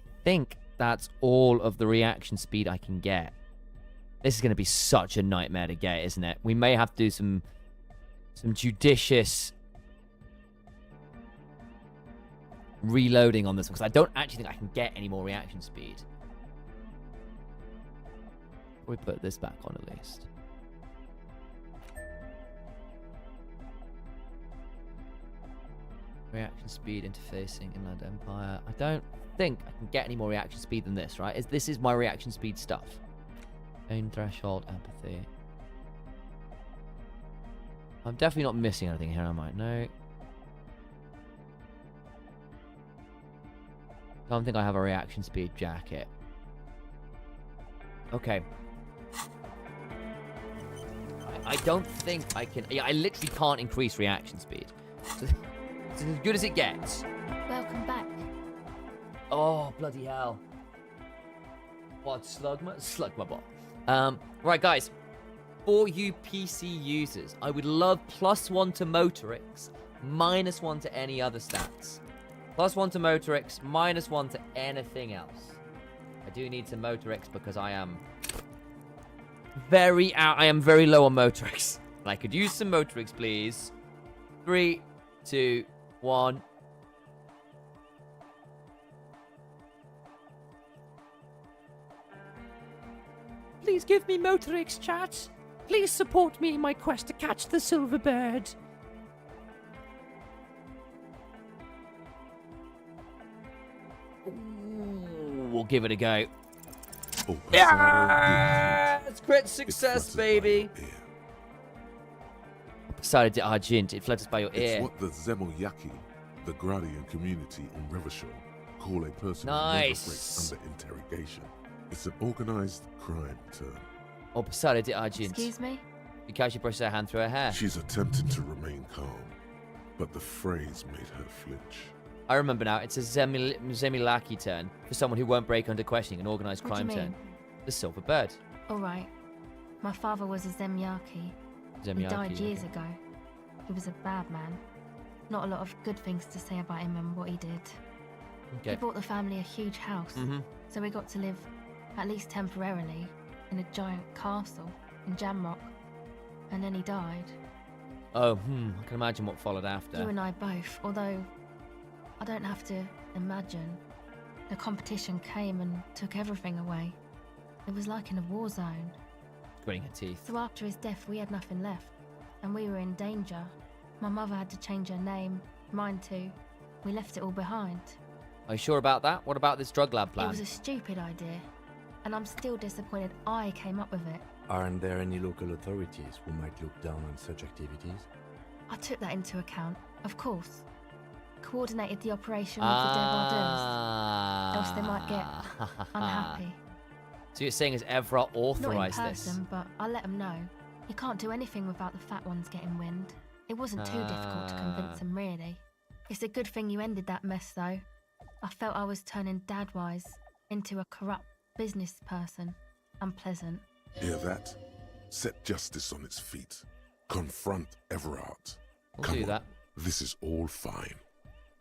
I think that's all of the reaction speed I can get. This is going to be such a nightmare to get, isn't it? We may have to do some judicious reloading on this one, because I don't actually think I can get any more reaction speed. We put this back on at least. Reaction speed interfacing Inland Empire. I don't think I can get any more reaction speed than this, right? This is my reaction speed stuff. Pain threshold, empathy. I'm definitely not missing anything here, am I? No. Don't think I have a reaction speed jacket. Okay. I don't think I can... Yeah, I literally can't increase reaction speed. So, it's as good as it gets. Welcome back. Oh, bloody hell. What, slug my bot. Right, guys. For you PC users, I would love +1 to Motorix, -1 to any other stats. +1 to Motorix, -1 to anything else. I do need some Motorix because I am very low on Motorix. And I could use some Motorix, please. 3, 2, 1. Please give me Motorix, chat. Please support me in my quest to catch the silver bird. Ooh, we'll give it a go. Oh, Yeah! It's crit success, baby. Decided to Argent. It flutters by your It's ear. what the Zemoyaki, the Gradian community in Revachol, call a person who never Nice. breaks under interrogation. It's an organized crime term. Oh, Passare di Argent. Excuse me? Because she brushed her hand through her hair. She's attempting to remain calm, but the phrase made her flinch. I remember now. It's a Zemilaki turn for someone who won't break under questioning, an organized What do you crime turn. mean? The silver bird. All right. My father was a Zemyaki. He Zemyaki, died years okay. ago. He was a bad man. Not a lot of good things to say about him and what he did. He Okay. bought the family a huge house, so we got to live, at least temporarily, in a giant castle in Jamrock. And then he died. Oh, I can imagine what followed after. You and I both, although I don't have to imagine. The competition came and took everything away. It was like in a war zone. Gritting her teeth. So after his death, we had nothing left, and we were in danger. My mother had to change her name, mine too. We left it all behind. Are you sure about that? What about this drug lab It plan? was a stupid idea, and I'm still disappointed I came up with it. Aren't there any local authorities who might look down on such activities? I took that into account, of course. Coordinated the operation with the Devardeurs. Else they might get unhappy. So you're saying as Evra Not in authorised this? person, but I let them know. You can't do anything without the fat ones getting wind. It wasn't too difficult to convince them, really. It's a good thing you ended that mess, though. I felt I was turning Dadwise into a corrupt business person. Unpleasant. Hear that? Set justice on its feet. Confront Everard. We'll Come do on, that. this is all fine.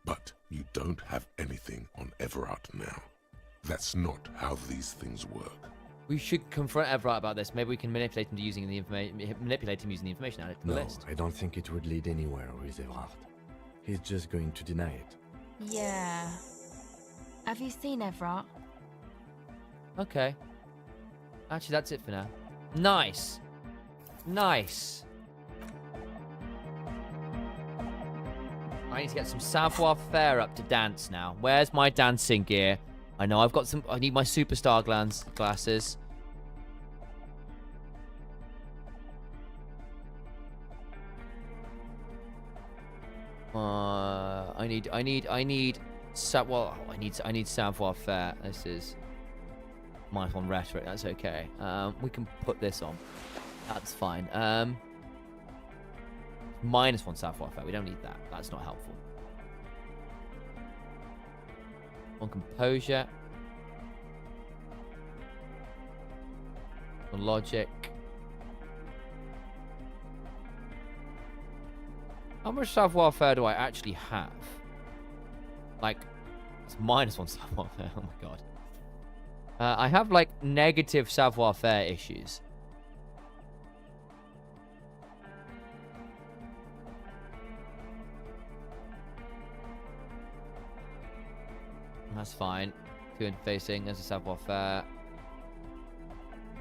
But you don't have anything on Everard now. That's not how these things work. We should confront Everard about this. Maybe we can manipulate him using the information. Manipulate him using the information added to the No, list. I don't think it would lead anywhere with Everard. He's just going to deny it. Yeah. Have you seen Everard? Okay. Actually, that's it for now. Nice. Nice. I need to get some savoir-faire up to dance now. Where's my dancing gear? I know I've got some... I need my superstar glasses. I need savoir-faire. This is minus one rhetoric. That's okay. We can put this on. That's fine. Minus one savoir-faire. We don't need that. That's not helpful. On composure. On logic. How much savoir-faire do I actually have? Like, it's minus one savoir-faire. Oh my god. I have like negative savoir-faire issues. That's fine. Two interfacing. There's a savoir-faire.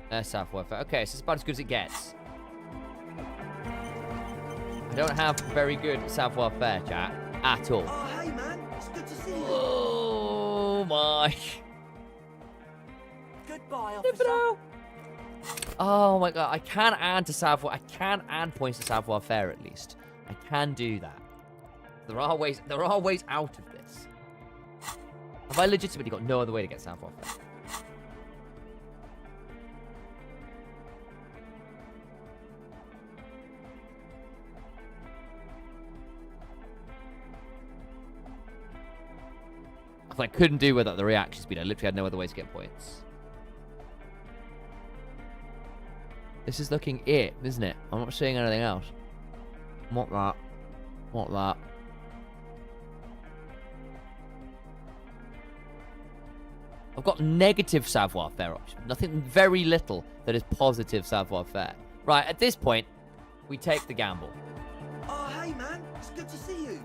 There's savoir-faire. Okay, so it's about as good as it gets. I don't have very good savoir-faire, chat, at all. Oh, hey, man. It's good to see you. Oh my. Goodbye, officer. Oh my god, I can add to savoir. I can add points to savoir-faire at least. I can do that. There are ways out of this. Have I legitimately got no other way to get savoir-faire? I couldn't do without the reaction speed. I literally had no other way to get points. This is looking it, isn't it? I'm not seeing anything else. What that? What that? I've got negative savoir-faire options. Nothing, very little that is positive savoir-faire. Right, at this point, we take the gamble. Oh, hey, man. It's good to see you.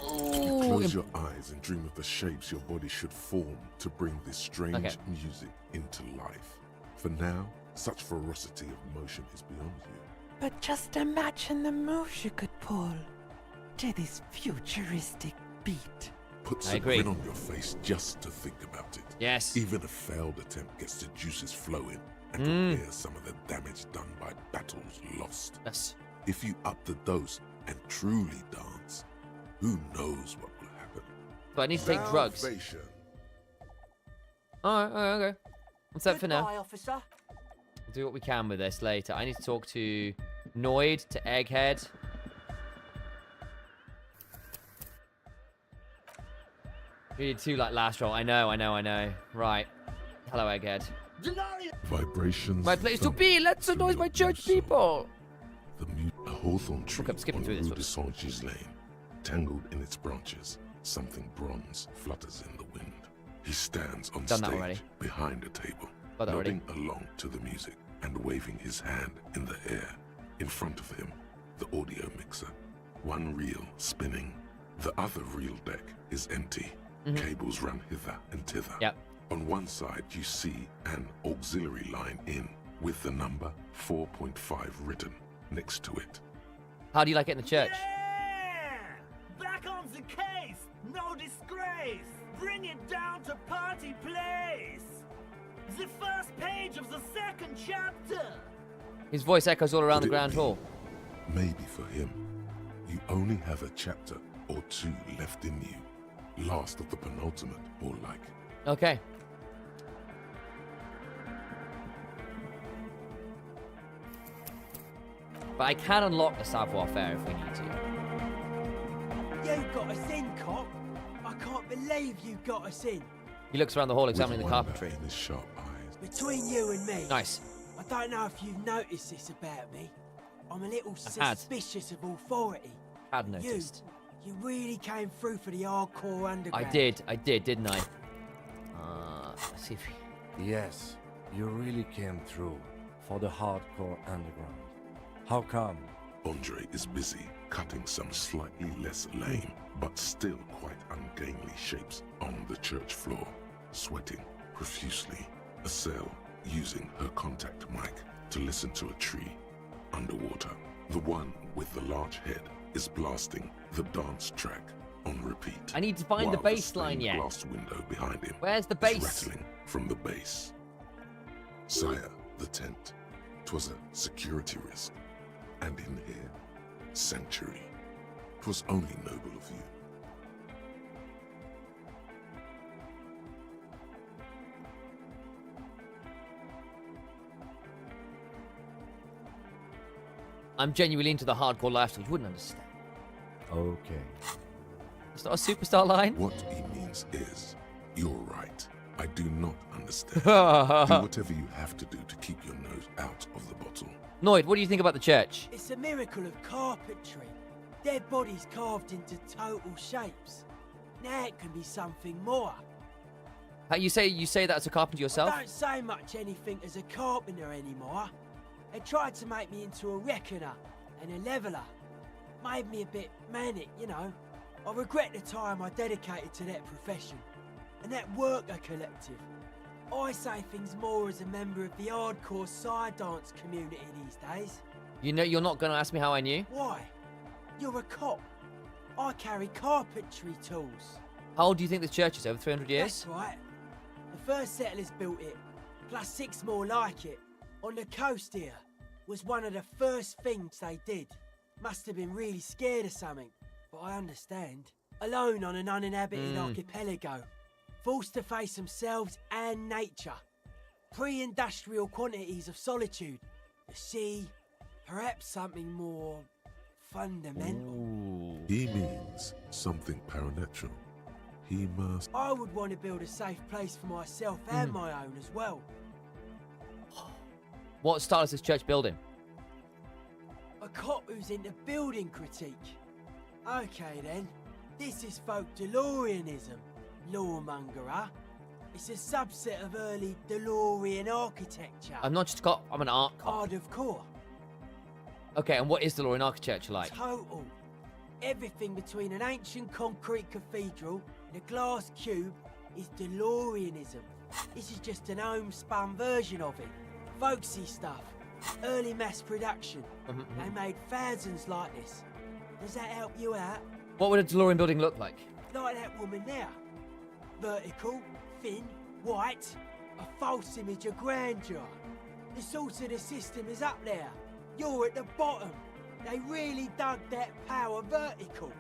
Ooh, Close your eyes and dream of the shapes your body should form to bring this strange music into life. For now, such ferocity of motion is beyond you. But just imagine the moves you could pull to this futuristic beat. Put some grin on your face just to think about it. Yes. Even a failed attempt gets the juices flowing and repair some of the damage done by battles lost. Yes. If you up the dose and truly dance, who knows what will happen? So I need to take drugs. Salvation. Alright, okay. What's that for now? Goodbye, officer. We'll do what we can with this later. I need to talk to Noid, to Egghead. We need two like last roll. I know. Right. Hello, Egghead. Vibrations. My place to be. Let's annoy my church people. A hawthorn tree I'm skipping on through this Rue de one. Saint-Gilles Lane. Tangled in its branches, something bronze flutters in the wind. He stands on Done that already. stage behind a table, Got that already. nodding along to the music and waving his hand in the air. In front of him, the audio mixer. One reel spinning. The other reel deck is empty. Cables run hither and thither. Yep. On one side, you see an auxiliary line in with the number 4.5 written next to it. How do you like it in the church? Yeah! Back on the case! No disgrace! Bring it down to party place! The first page of the second chapter! His voice echoes all around the Could it Grand be? Hall. Maybe for him, you only have a chapter or two left in you. Last of the penultimate, more like. Okay. But I can unlock the savoir-faire if we need to. You got us in, cop. I can't believe you got us in. He looks around the hall examining the With wonder carpentry. in his sharp eyes. Between you and me, Nice. I don't know if you've noticed this about me. I'm a little had. suspicious of authority. Had noticed. You really came through for the hardcore underground. I did, didn't I? Let's see if Yes, you really came through for the hardcore underground. How come? Andre is busy cutting some slightly less lame, but still quite ungainly shapes on the church floor, sweating profusely. Estelle using her contact mic to listen to a tree underwater. The one with the large head is blasting the dance track on repeat. I need to find the while bass stained line yet. glass window behind him Where's the is bass? rattling from the base. Sire, the tent. 'Twas a security risk. And in here, sanctuary. 'Twas only noble of you. I'm genuinely into the hardcore lifestyle. You wouldn't understand. Okay. It's not a superstar line. What he means is, you're right. I do not understand. Do whatever you have to do to keep your nose out of the bottle. Noid, what do you think about the church? It's a miracle of carpentry. Dead bodies carved into total shapes. Now it can be something more. How you say that's a carpenter yourself? I don't say much anything as a carpenter anymore. They tried to make me into a reckoner and a leveler. Made me a bit manic, you know. I regret the time I dedicated to that profession and that worker collective. I say things more as a member of the hardcore side dance community these days. You know you're not going to ask me how I knew? Why? You're a cop. I carry carpentry tools. How old do you think this church is? Over 300 years? That's right. The first settlers built it, plus 6 more like it, on the coast here. Was one of the first things they did. Must have been really scared of something, but I understand. Alone on an uninhabited archipelago, forced to face themselves and nature. Pre-industrial quantities of solitude. The sea, perhaps something more fundamental. Ooh. He means something paranatural. He must... I would want to build a safe place for myself and my own as well. What style is this church building? A cop who's into building critique. Okay then, this is folk DeLoreanism, lawmongerer. It's a subset of early DeLorean architecture. I'm not just a cop, I'm an art cop. Art of core. Okay, and what is the DeLorean architecture like? Total. Everything between an ancient concrete cathedral and a glass cube is DeLoreanism. This is just an homespun version of it. Folksy stuff. Early mass production. They made thousands like this. Does that help you out? What would a DeLorean building look like? Like that woman there. Vertical, thin, white. A false image of grandeur. The source of the system is up there. You're at the bottom. They really dug that power vertical.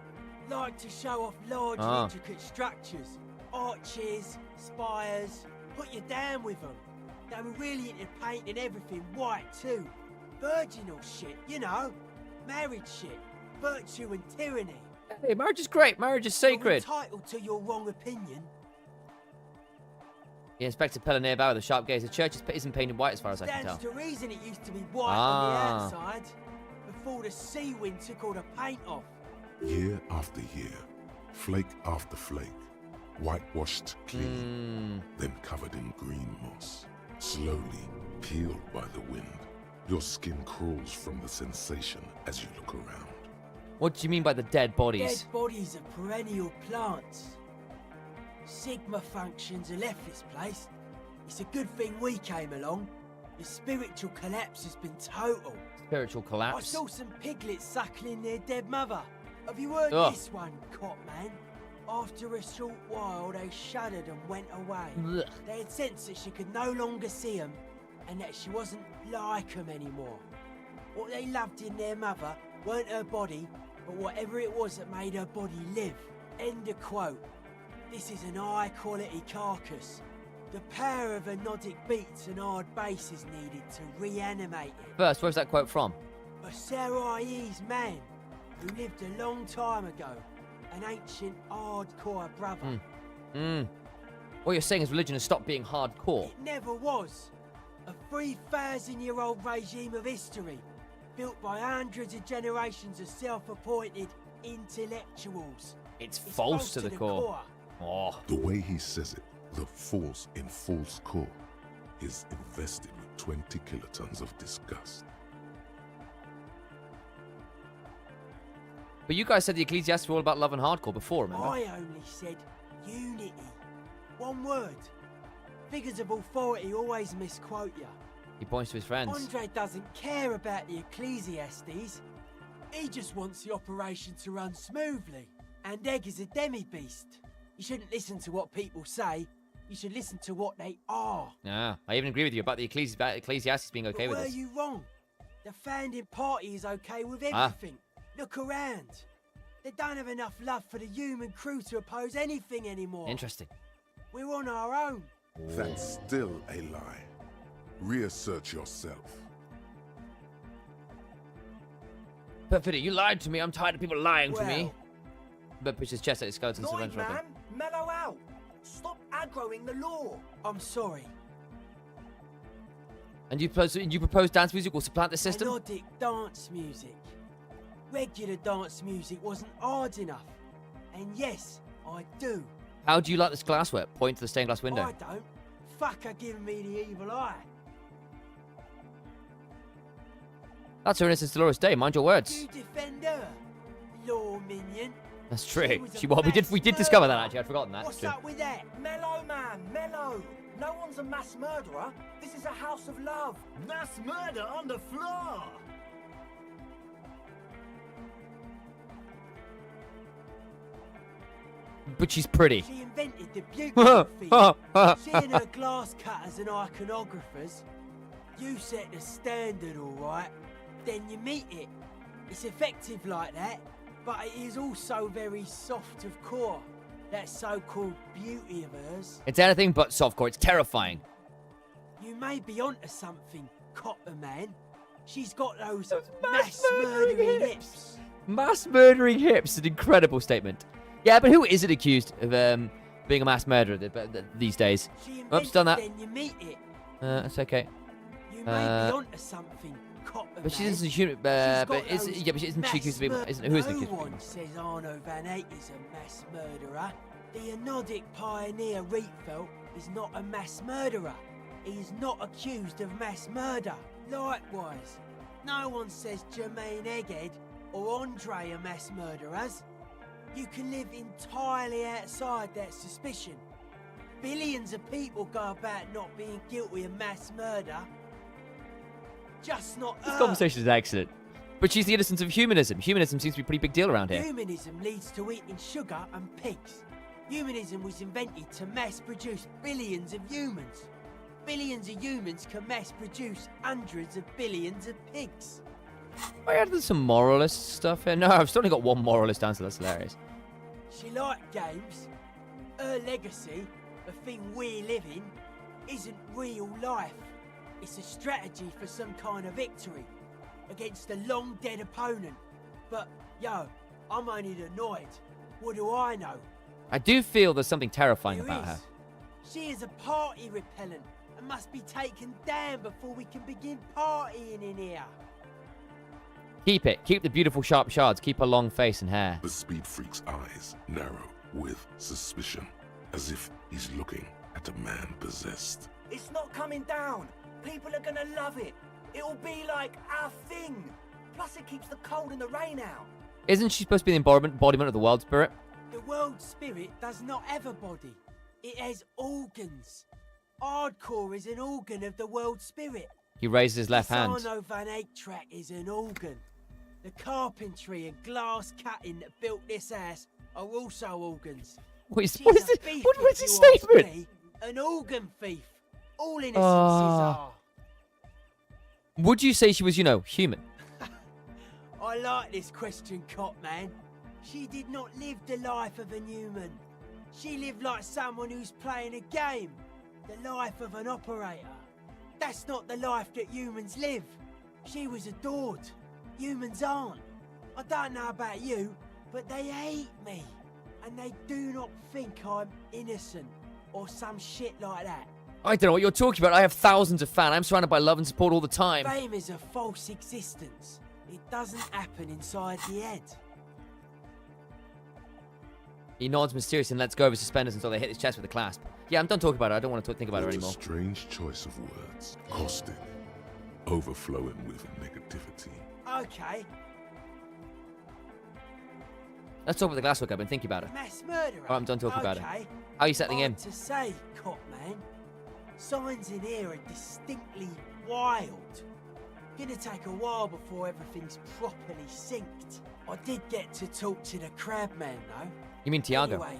Like to show off large intricate structures. Arches, spires. Put you down with them. They were really into painting everything white too. Virginal shit, you know. Marriage shit. Virtue and tyranny. Hey, marriage is great. Marriage is You're sacred. entitled to your wrong opinion. The Inspector Pillar nearby with a sharp gaze. The church isn't painted white as far as I can Stands tell. to reason it used to be white on the outside. Before the sea wind took all the paint off. Year after year, flake after flake, whitewashed clean, then covered in green moss, slowly peeled by the wind. Your skin crawls from the sensation as you look around. What do you mean by the dead bodies? Dead bodies of perennial plants. Sigma functions have left this place. It's a good thing we came along. The spiritual collapse has been total. Spiritual I collapse. saw some piglets suckling their dead mother. Have you heard Ugh. this one, cop man? After a short while, they shuddered and went away. Ugh. They had sensed that she could no longer see them, and that she wasn't like them anymore. What they loved in their mother weren't her body, but whatever it was that made her body live. End of quote. This is an high-quality carcass. The power of anodic beats and hard bass is needed to reanimate it. First, where's that quote from? A Sarais man who lived a long time ago. An ancient hardcore brother. What you're saying is religion has stopped being hardcore. It never was. A 3,000-year-old regime of history, built by hundreds of generations of self-appointed intellectuals. It's false to the core. Oh. The way he says it, the force in false core, is invested with 20 kilotons of disgust. But you guys said the Ecclesiastics were all about love and hardcore before, remember? I only said unity. One word. Figures of authority always misquote you. He points to his friends. Andre doesn't care about the Ecclesiastes. He just wants the operation to run smoothly. And Egg is a demi-beast. You shouldn't listen to what people say. You should listen to what they are. Yeah, I even agree with you about the Ecclesiastes being okay with Were this. you wrong? The founding party is okay with everything. Look around. They don't have enough love for the human crew to oppose anything anymore. Interesting. We're on our own. That's still a lie. Reassert yourself. But Fiddy, you lied to me. I'm tired of people lying to me. But pushes his chest at his skeleton to Lloyd, man, mellow out. Stop aggroing the law. I'm sorry. And you propose dance music will supplant the system? Melodic dance music. Regular dance music wasn't hard enough. And yes, I do. How do you like this glassware? Point to the stained glass window. I don't. Fuck her giving me the evil eye. That's her innocence Dolores Day. Mind your words. You defend her, law minion. That's true. We did mass discover that murderer. actually. I'd forgotten that. What's True. up with that? Mellow, man, mellow. No one's a mass murderer. This is a house of love. Mass murder on the floor. But she's pretty. She invented the beautiful feat. She and her glass cutters and iconographers. You set the standard, alright. Then you meet it. It's effective like that, but it is also very soft of core. That so-called beauty of hers. It's anything but softcore. It's terrifying. You may be onto something, Copper Man. She's got those mass murdering hips. Mass murdering hips. An incredible statement. Yeah, but who isn't accused of being a mass murderer these days? Oops, done that. Then you meet it. That's okay. You may be onto something, Copper But she Man. isn't human. But isn't she accused of being? Who isn't accused? No of one being? says Arno van Eyck is a mass murderer. The Anodic pioneer Rietveld is not a mass murderer. He is not accused of mass murder. Likewise, no one says Jermaine Egghead or Andre are mass murderers. You can live entirely outside that suspicion. Billions of people go about not being guilty of mass murder. Just not This her. conversation is excellent. But she's the innocence of humanism. Humanism seems to be a pretty big deal around here. Humanism leads to eating sugar and pigs. Humanism was invented to mass-produce billions of humans. Billions of humans can mass-produce hundreds of billions of pigs. I added some moralist stuff here. No, I've still only got one moralist answer. That's hilarious. She liked games. Her legacy, the thing we live in, isn't real life. It's a strategy for some kind of victory against a long-dead opponent. But, yo, I'm only annoyed. What do I know? I do feel there's something terrifying There about is. her. She is a party repellent and must be taken down before we can begin partying in here. Keep it. Keep the beautiful sharp shards. Keep her long face and hair. The speed freak's eyes narrow with suspicion, as if he's looking at a man possessed. It's not coming down. People are gonna love it. It'll be like our thing. Plus it keeps the cold and the rain out. Isn't she supposed to be the embodiment of the world spirit? The world spirit does not have a body. It has organs. Hardcore is an organ of the world spirit. He raises his left hand. The Arno van Eyck track is an organ. The carpentry and glass cutting that built this house are also organs. What is She's this? a thief, What if is this you ask statement? me. An organ thief. All innocences Ah. are. Would you say she was, human? I like this question, Cop Man. She did not live the life of a human. She lived like someone who's playing a game. The life of an operator. That's not the life that humans live. She was adored. Humans aren't. I don't know about you, but they hate me. And they do not think I'm innocent or some shit like that. I don't know what you're talking about. I have thousands of fans. I'm surrounded by love and support all the time. Fame is a false existence. It doesn't happen inside the head. He nods mysteriously and lets go of his suspenders until they hit his chest with a clasp. Yeah, I'm done talking about it. I don't want to think about it What anymore. a strange choice of words. Costing. Overflowing with negativity. Okay, Let's talk about the glasswork. I've been thinking about it. mass murderer. Oh, I'm done talking about it. Okay. How are you settling in? Hard to say, cop man. Signs in here are distinctly wild. Gonna take a while before everything's properly synced. I did get to talk to the crab man though. You mean Tiago? Anyway,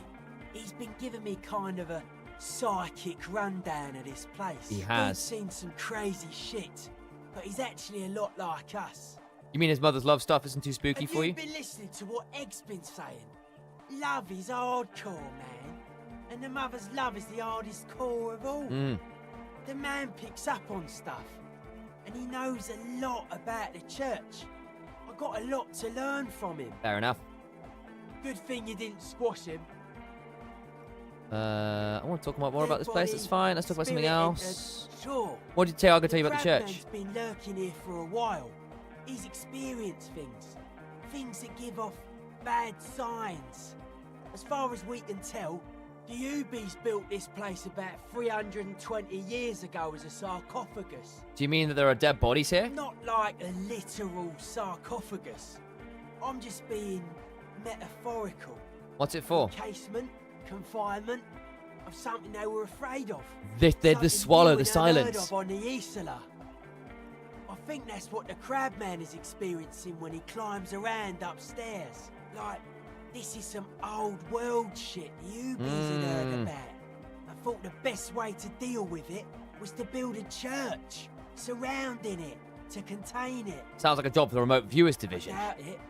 he's been giving me kind of a psychic rundown of this place. He has. He's seen some crazy shit, but he's actually a lot like us. You mean his mother's love stuff isn't too spooky Have for you you? been listening to what Egg's been saying? Love is hardcore, man. And the mother's love is the hardest core of all. The man picks up on stuff. And he knows a lot about the church. I got a lot to learn from him. Fair enough. Good thing you didn't squash him. I want to talk more about this place. That's fine. Let's talk about something Spirit else. entered. Sure. What did Tiago tell you about the church? Crabman's been lurking here for a while. He's experienced things. Things that give off bad signs. As far as we can tell, the Ubies built this place about 320 years ago as a sarcophagus. Do you mean that there are dead bodies here? Not like a literal sarcophagus. I'm just being metaphorical. What's it for? Encasement, confinement of something they were afraid of. The Something swallow, new the and unheard silence. of on the Isola. I think that's what the crabman is experiencing when he climbs around upstairs. Like, this is some old world shit the Ubies had heard about. I thought the best way to deal with it was to build a church surrounding it to contain it. Sounds like a job for the remote viewers I division. doubt it.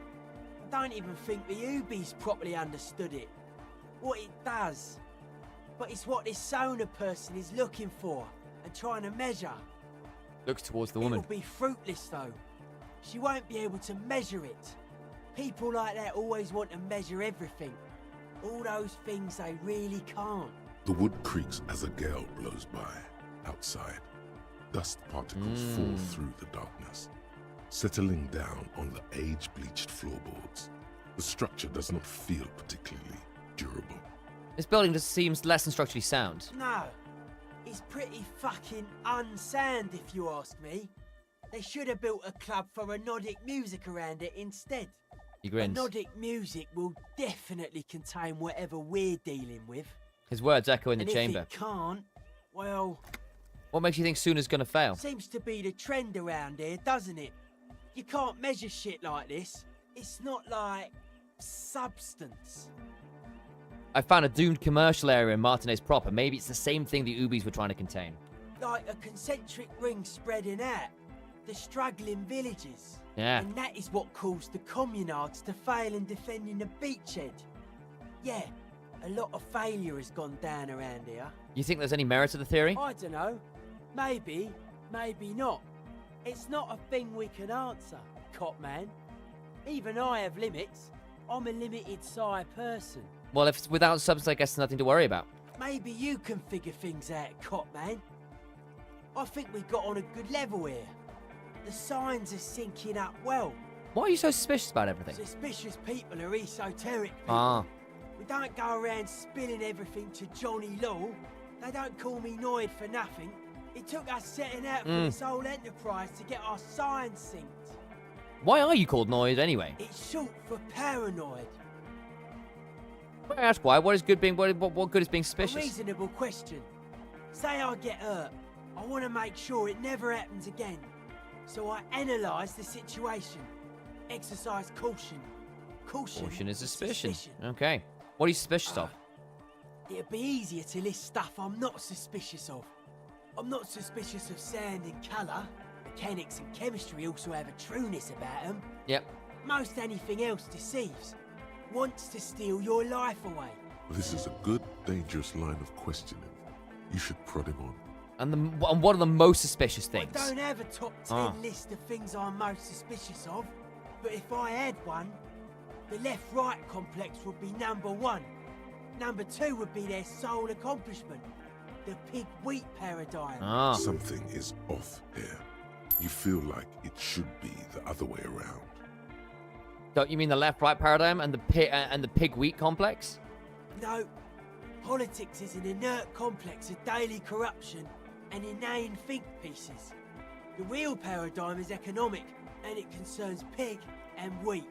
I don't even think the Ubies properly understood it. What it does. But it's what this Sona person is looking for and trying to measure. Looks towards the woman. It'll be fruitless though. She won't be able to measure it. People like that always want to measure everything. All those things they really can't. The wood creaks as a gale blows by. Outside, dust particles fall through the darkness, settling down on the age-bleached floorboards. The structure does not feel particularly durable. This building just seems less than structurally sound. No. It's pretty fucking unsound if you ask me. They should have built a club for Anodic music around it instead. He grins. Anodic music will definitely contain whatever we're dealing with. His words echo in the And chamber. if it can't, well, What makes you think Suna's gonna fail? seems to be the trend around here, doesn't it? You can't measure shit like this. It's not like substance. I found a doomed commercial area in Martinez proper. Maybe it's the same thing the Ubies were trying to contain. Like a concentric ring spreading out. The struggling villages. Yeah. And that is what caused the communards to fail in defending the beachhead. Yeah, a lot of failure has gone down around here. You think there's any merit to the theory? I don't know. Maybe, maybe not. It's not a thing we can answer, cop man. Even I have limits. I'm a limited size person. Well, if it's without substance, I guess there's nothing to worry about. Maybe you can figure things out, cop man. I think we got on a good level here. The signs are syncing up well. Why are you so suspicious about everything? Suspicious people are esoteric people. Ah. We don't go around spilling everything to Johnny Law. They don't call me Noid for nothing. It took us setting out for this whole enterprise to get our signs synced. Why are you called Noid anyway? It's short for paranoid. May I ask why? What is good being? What good is being A suspicious? reasonable question. Say I get hurt. I want to make sure it never happens again. So I analyse the situation. Exercise caution. Caution is suspicion. Okay. What are you suspicious of? It'd be easier to list stuff I'm not suspicious of. I'm not suspicious of sound and colour. Mechanics and chemistry also have a trueness about them. Yep. Most anything else deceives. Wants to steal your life away. This is a good, dangerous line of questioning. You should prod him on. And what are the most suspicious things? I don't have a top 10 list of things I'm most suspicious of. But if I had one, the left-right complex would be number 1. Number 2 would be their sole accomplishment. the pig-wheat paradigm. Ah. Something is off here. You feel like it should be the other way around. Don't you mean the left-right paradigm and the pig-wheat complex? No, politics is an inert complex of daily corruption and inane think pieces. The real paradigm is economic, and it concerns pig and wheat.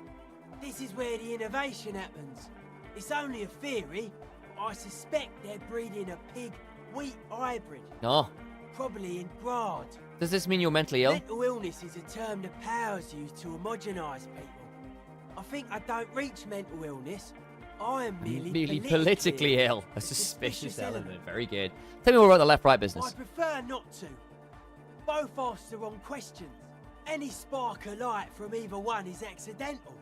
This is where the innovation happens. It's only a theory, but I suspect they're breeding a pig-wheat hybrid. No. Probably in Grad. Does this mean you're mentally ill? Mental illness is a term the powers use to homogenise people. I think I don't reach mental illness. I am merely politically ill. A suspicious element. Very good. Tell me more about the left-right business. I prefer not to. Both ask the wrong questions. Any spark of light from either one is accidental.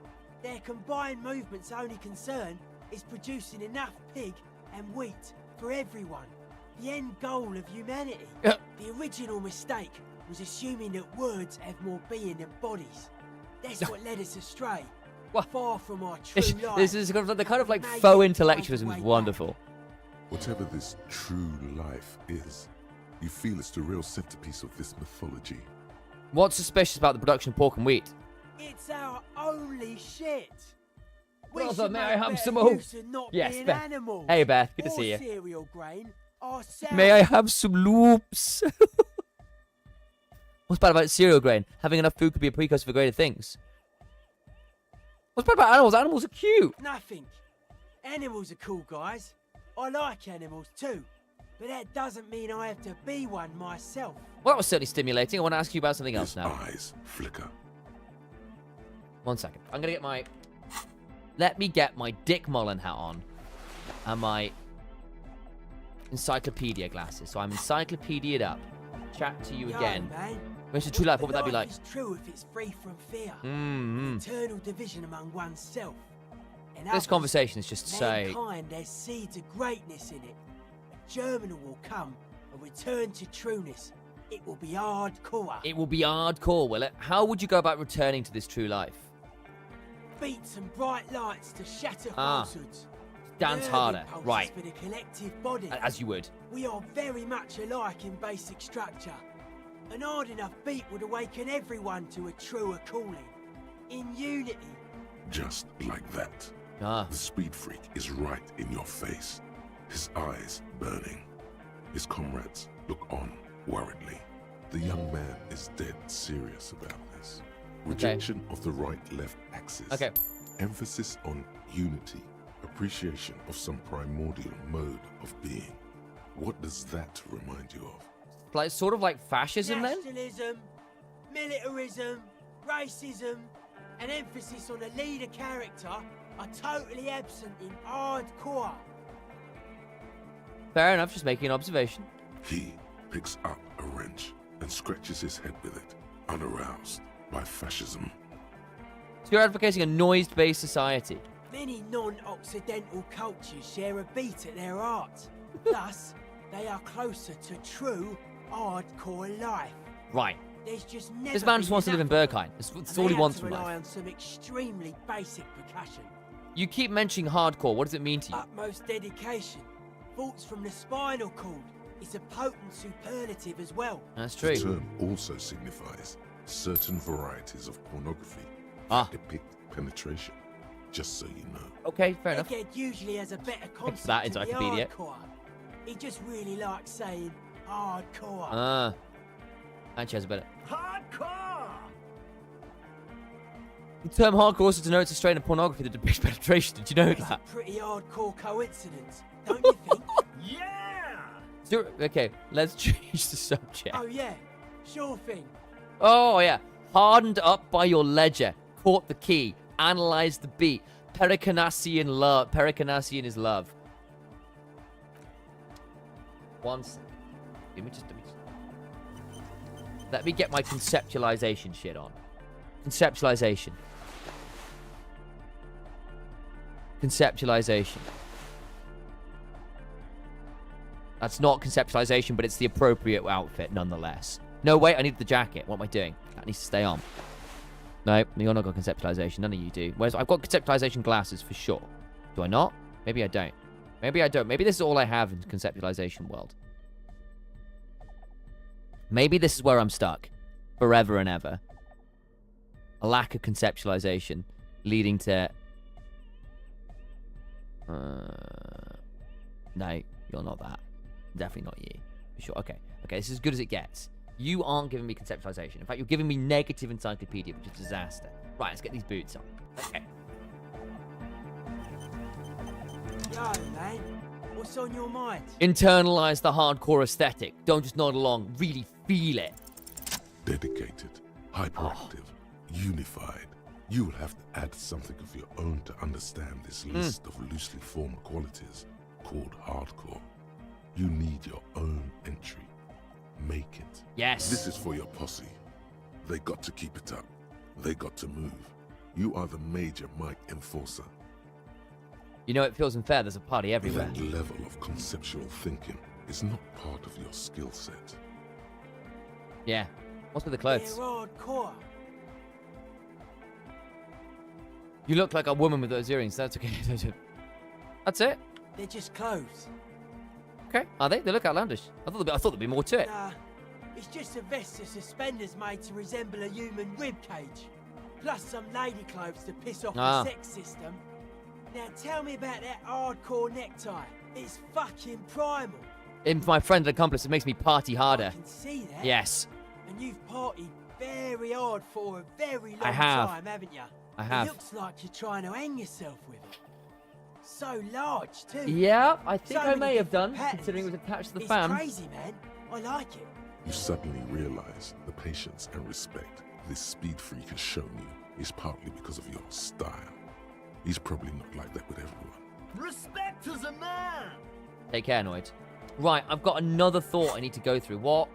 Their combined movement's only concern is producing enough pig and wheat for everyone. The end goal of humanity. The original mistake was assuming that words have more being than bodies. That's what led us astray. What? Far from our true life. This is the kind of like faux intellectualism is wonderful. Whatever this true life is, you feel it's the real centerpiece of this mythology. What's suspicious about the production of pork and wheat? It's our only shit. Brother, may I have some more? Yes, Beth. Hey, Beth, good to see you. Cereal grain, may I have some loops? What's bad about cereal grain? Having enough food could be a precursor for greater things. What's bad about animals? Animals are cute. Nothing. Animals are cool, guys. I like animals too. But that doesn't mean I have to be one myself. Well, that was certainly stimulating. I want to ask you about something else His now. eyes flicker. 1 second. I'm going to get my... Let me get my Dick Mullen hat on. And my encyclopedia glasses. So I'm encyclopedia'd up. Chat to you again. Man. Where's the true life? What would that be like? Life is true if it's free from fear. Mm-hmm. Eternal division among oneself. And This others. conversation is just to say... Mankind has seeds of greatness in it. A germinal will come, a return to trueness. It will be hardcore. It will be hardcore, will it? How would you go about returning to this true life? Beats and bright lights to shatter falsehoods. Dance Nerve harder. impulses Right. For the collective body. As you would. We are very much alike in basic structure. An hard enough beat would awaken everyone to a truer calling. In unity. Just like that. Ah. The speed freak is right in your face. His eyes burning. His comrades look on worriedly. The young man is dead serious about this. Rejection of the right-left axis. Okay. Emphasis on unity. Appreciation of some primordial mode of being. What does that remind you of? Like, sort of like fascism, then? Nationalism, militarism, racism, and emphasis on a leader character are totally absent in hardcore. Fair enough, just making an observation. He picks up a wrench and scratches his head with it, unaroused by fascism. So you're advocating a noise-based society. Many non-Occidental cultures share a beat at their heart. Thus, they are closer to true hardcore life. Right. There's just never This man just been wants to live in enough of Berkheim. them, That's and all they he had wants to from rely life. on some extremely basic percussion. You keep mentioning hardcore. What does it mean to you? Utmost dedication. Thoughts from the spinal cord. It's a potent superlative as well. That's The true. term also signifies certain varieties of pornography Ah. depict penetration. Just so you know. Okay, fair enough. Egghead usually has a better concept that of the encyclopedia. hardcore. He just really likes saying hardcore. Ah. Actually has a better... Hardcore! The term hardcore also denotes a strain of pornography that depicts penetration. Did you know It's a that? pretty hardcore coincidence, don't you think? Yeah! Okay, let's change the subject. Oh yeah, sure thing. Oh, yeah. Hardened up by your ledger. Caught the key. Analyzed the beat. Pericarnassian love. Pericarnassian is love. Once. Let me get my conceptualization shit on. Conceptualization. Conceptualization. That's not conceptualization, but it's the appropriate outfit nonetheless. No, wait, I need the jacket. What am I doing? That needs to stay on. No, you're not got conceptualization. None of you do. Whereas I've got conceptualization glasses for sure. Do I not? Maybe I don't. Maybe I don't. Maybe this is all I have in conceptualization world. Maybe this is where I'm stuck. Forever and ever. A lack of conceptualization leading to... no, you're not that. Definitely not you. For sure. Okay, this is as good as it gets. You aren't giving me conceptualization. In fact, you're giving me negative encyclopedia, which is a disaster. Right, let's get these boots on. Okay. Yo, man. What's on your mind? Internalize the hardcore aesthetic. Don't just nod along. Really feel it. Dedicated, hyperactive, unified. You will have to add something of your own to understand this list of loosely formed qualities called hardcore. You need your own entry. Make it. Yes. This is for your posse. They got to keep it up. They got to move. You are the major mic enforcer. You know, it feels unfair. There's a party everywhere. That level of conceptual thinking is not part of your skill set. Yeah. What's with the clothes? They're hardcore. You look like a woman with those earrings. That's okay. That's it. They're just clothes. Okay. Are they? They look outlandish. I thought there'd be more to it. Nah, it's just a vest of suspenders made to resemble a human rib cage. Plus some lady clothes to piss off the sex system. Now tell me about that hardcore necktie. It's fucking primal. In my friend and accomplice, it makes me party harder. I can see that. Yes. And you've partied very hard for a very long have. time, haven't you? I have. It looks like you're trying to hang yourself with it. So large, too. Yeah, I think So I many may have different done, patterns. considering it was attached to the It's fam. crazy, man. I like it. You suddenly realize the patience and respect this speed freak has shown you is partly because of your style. He's probably not like that with everyone. Respect to the man! Take care, Noid. Right, I've got another thought I need to go through. What?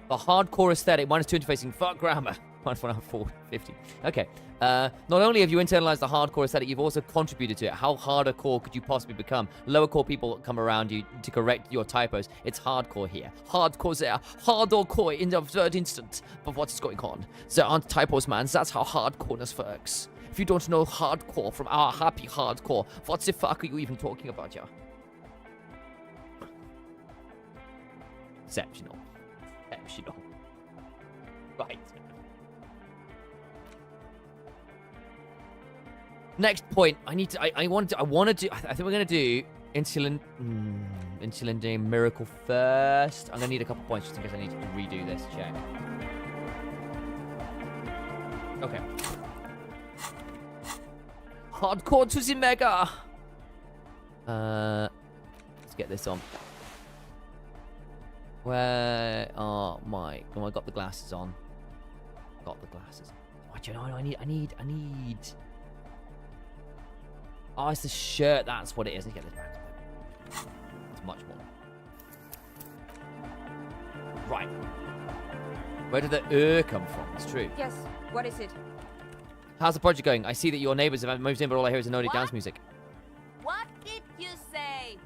The hardcore aesthetic, minus 2 interfacing, fuck grammar. Minus 1 out of 450. Okay. Not only have you internalized the hardcore aesthetic, you've also contributed to it. How hardcore could you possibly become? Lower core people come around you to correct your typos. It's hardcore here. Hardcore there. Hardcore in the third instant of what's going on. There aren't typos, man. That's how hardcoreness works. If you don't know hardcore from our happy hardcore, what the fuck are you even talking about, yeah? Exceptional. Exceptional. Right. Next point. I think we're gonna do insulin day miracle first. I'm gonna need a couple points just in case I need to redo this check. Okay. Hardcore to the mega. Let's get this on. Where? Oh my! Oh, I got the glasses on. Got the glasses. What you know? I need. Oh, it's the shirt. That's what it is. Let's get this back. It's much more. Right. Where did the come from? It's true. Yes, what is it? How's the project going? I see that your neighbors have moved in, but all I hear is Nordic dance music. What did you say?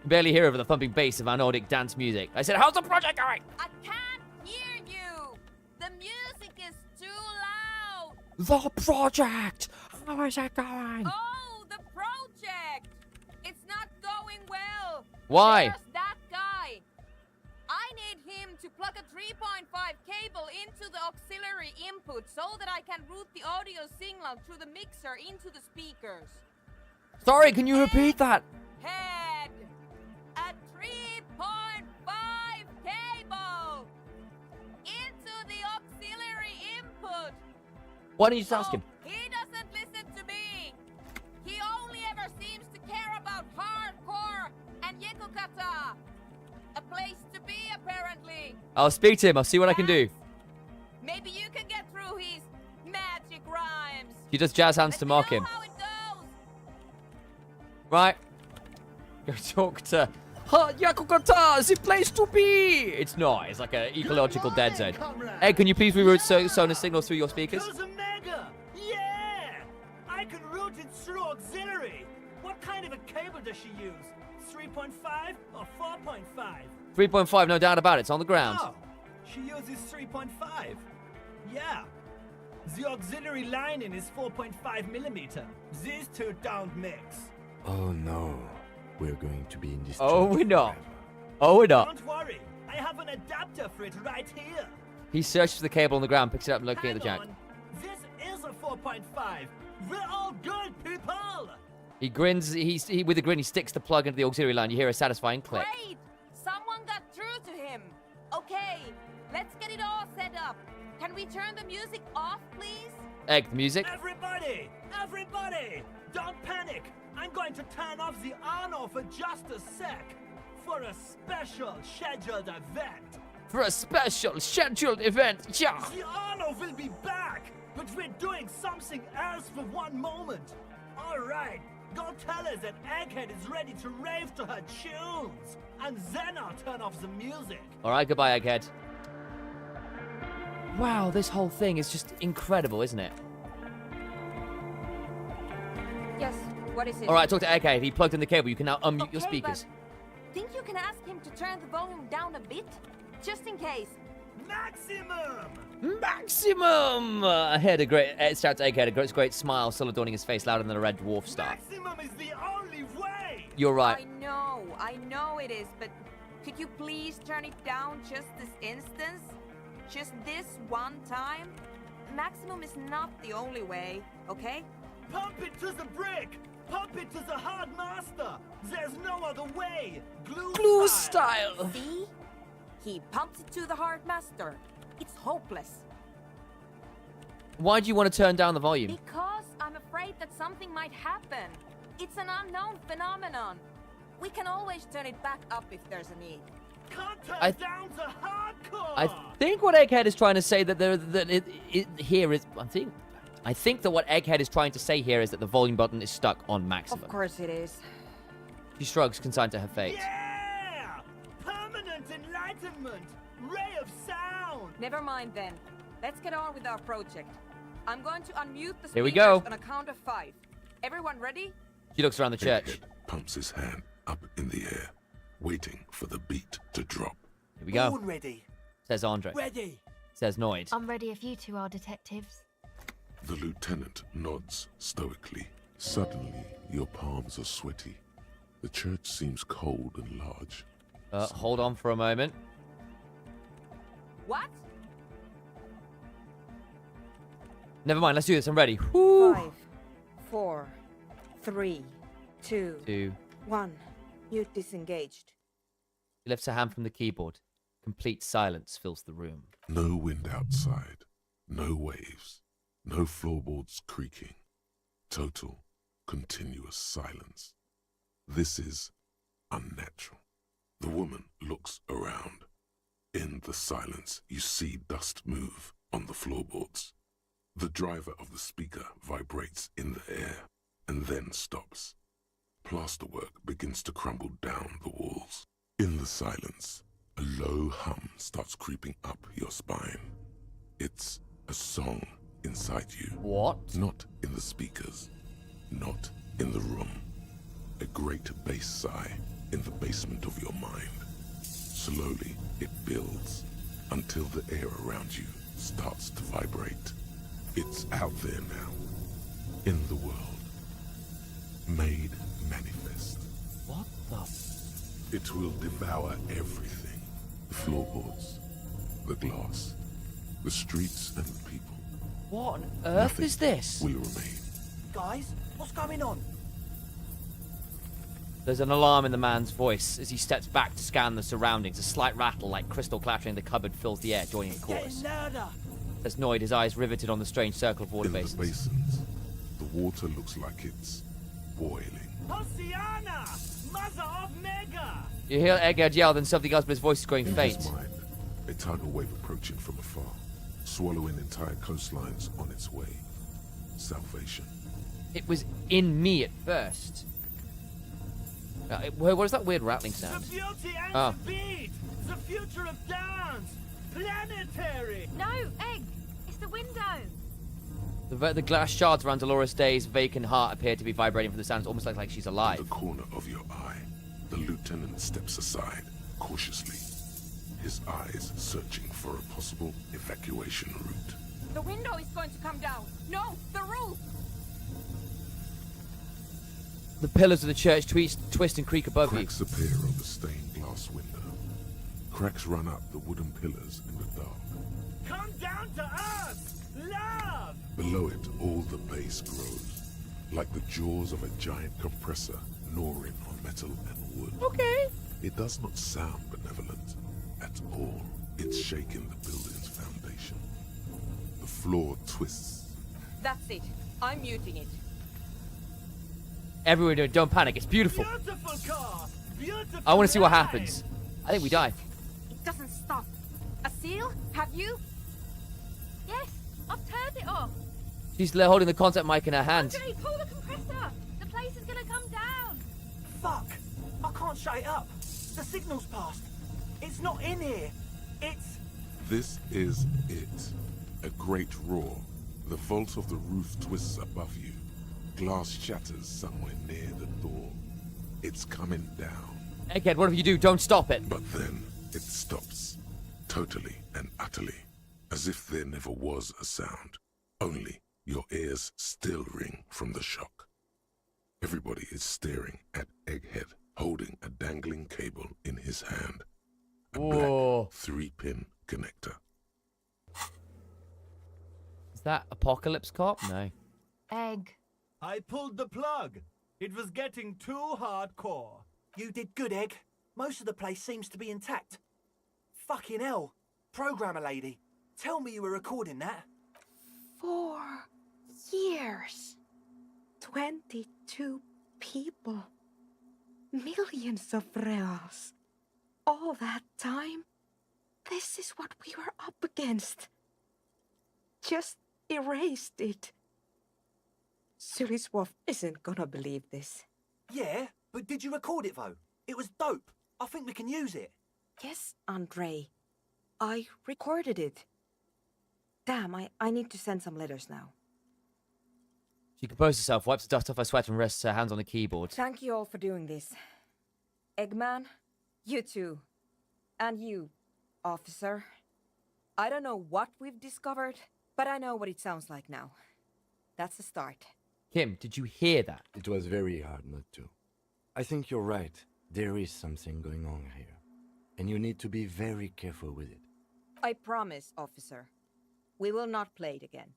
Barely hear over the thumping bass of our Nordic dance music. I said, how's the project going? I can't hear you. The music is too loud. The project! How is it going? Oh, the project. It's not going well. Why? There's that guy. I need him to plug a 3.5 cable into the auxiliary input so that I can route the audio signal through the mixer into the speakers. Sorry, can you repeat that? Head. A 3.5 cable into the auxiliary input. Why don't you just ask him? He doesn't listen to me. He only ever seems to care about hardcore and Yekukata. A place to be, apparently. I'll speak to him. I'll see what I can do. Maybe you can get through his magic rhymes. She does jazz hands to mock him. How it goes. Right. Go talk to... Yakukata, the place to be! It's not. It's like an ecological dead zone. Hey, can you please reroute sonar signals through your speakers? To the mega! Yeah! I can route it through auxiliary. What kind of a cable does she use? 3.5 or 4.5? 3.5, no doubt about it. It's on the ground. Oh, she uses 3.5. Yeah. The auxiliary lining is 4.5 millimeter. These two don't mix. Oh no. We're going to be in this. Oh, we're not. Oh, we're not. Don't worry. I have an adapter for it right here. He searches for the cable on the ground, picks it up, and looking at the Hang jack. on. This is a 4.5. We're all good, people. He grins. He with a grin, he sticks the plug into the auxiliary line. You hear a satisfying click. Great! Someone got through to him. Okay, let's get it all set up. Can we turn the music off, please? Egg, the music. Everybody, don't panic. I'm going to turn off the Arno for just a sec. For a special scheduled event. For a special scheduled event. Yeah. The Arno will be back, but we're doing something else for one moment. All right, go tell her that Egghead is ready to rave to her tunes, and then I'll turn off the music. All right, goodbye, Egghead. Wow, this whole thing is just incredible, isn't it? Yes, what is it? All right, talk to Egghead. He plugged in the cable. You can now unmute your Okay, speakers. but think you can ask him to turn the volume down a bit? Just in case. Maximum! Maximum! Ahead, shouts Egghead, a great smile still adorning his face, louder than a red dwarf star. Maximum is the only way! You're right. I know it is, but could you please turn it down just this instance? Just this one time? Maximum is not the only way, okay? Pump it to the brick! Pump it to the hard master! There's no other way! Glue style! See? He pumps it to the hard master. It's hopeless. Why do you want to turn down the volume? Because I'm afraid that something might happen. It's an unknown phenomenon. We can always turn it back up if there's a need. Can't turn down the hardcore! I think what Egghead is trying to say I think that what Egghead is trying to say here is that the volume button is stuck on maximum. Of course it is. She shrugs, consigned to her fate. Yeah! Permanent enlightenment! Ray of sound! Never mind then. Let's get on with our project. I'm going to unmute the speakers Here we go. on a count of 5. Everyone ready? She looks around the church. Egghead pumps his hand up in the air, waiting for the beat to drop. Here we go. Born ready. Says Andre. Ready. Says Noid. I'm ready if you two are detectives. The lieutenant nods stoically. Suddenly, your palms are sweaty. The church seems cold and large. Hold on for a moment. What? Never mind, let's do this. I'm ready. Woo! 5, 4, 3, 2, 2. 1. Mute disengaged. She lifts her hand from the keyboard. Complete silence fills the room. No wind outside. No waves. No floorboards creaking. Total, continuous silence. This is unnatural. The woman looks around. In the silence, you see dust move on the floorboards. The driver of the speaker vibrates in the air and then stops. Plasterwork begins to crumble down the walls. In the silence, a low hum starts creeping up your spine. It's a song inside you. What? Not in the speakers. Not in the room. A great bass sigh in the basement of your mind. Slowly, it builds until the air around you starts to vibrate. It's out there now, in the world, made manifest. What the? It will devour everything. The floorboards, the glass, the streets and the people. What on earth Nothing is this? will remain. Guys, what's going on? There's an alarm in the man's voice as he steps back to scan the surroundings. A slight rattle like crystal clattering in the cupboard fills the air, joining the chorus. Getting louder. As Noid, his eyes riveted on the strange circle of water In the basins. basins, the water looks like it's boiling. Oceana! Mother of Mega! You hear Egghead yell, then something else, but his voice is growing In faint. his mind, a tidal wave approaching from afar, swallowing entire coastlines on its way. Salvation. It was in me at first. What is that weird rattling sound? The beauty and Oh. the beat! The future of dance! Planetary! No, Egg! It's the window! The glass shards around Dolores Day's vacant heart appear to be vibrating from the sound. It's almost like she's In alive. the corner of your eye, the lieutenant steps aside, cautiously, his eyes searching for a possible evacuation route. The window is going to come down. No, the roof! The pillars of the church twist and creak above you. Cracks appear on the stained glass window. Cracks run up the wooden pillars in the dark. Come down to earth! Love! Below it, all the base grows, like the jaws of a giant compressor gnawing on metal and wood. Okay. It does not sound benevolent at all. It's shaking the building's foundation. The floor twists. That's it. I'm muting it. Everyone, don't panic. It's beautiful. Beautiful car! Beautiful I want to see what ride. happens. I think we die. It doesn't stop. A seal? Have you? Yes, I've turned it off. She's holding the contact mic in her hand. Andre, pull the compressor. The place is gonna come down. Fuck! I can't shut it up. The signal's passed. It's not in here. It's... This is it. A great roar. The vault of the roof twists above you. Glass shatters somewhere near the door. It's coming down. Egghead, whatever you do, don't stop it. But then it stops. Totally and utterly. As if there never was a sound. Only your ears still ring from the shock. Everybody is staring at Egghead, holding a dangling cable in his hand. A Whoa. black 3-pin connector. Is that Apocalypse Cop? No. Egg. I pulled the plug. It was getting too hardcore. You did good, Egg. Most of the place seems to be intact. Fucking hell. Programmer lady, tell me you were recording that. 4 years. 22 people. Millions of reals. All that time? This is what we were up against. Just erased it. Suliswolf isn't gonna believe this. Yeah, but did you record it though? It was dope. I think we can use it. Yes, Andre. I recorded it. Damn, I need to send some letters now. She composes herself, wipes the dust off her sweat, and rests her hands on the keyboard. Thank you all for doing this. Eggman, you too. And you, officer. I don't know what we've discovered, but I know what it sounds like now. That's a start. Kim, did you hear that? It was very hard not to. I think you're right. There is something going on here. And you need to be very careful with it. I promise, officer. We will not play it again.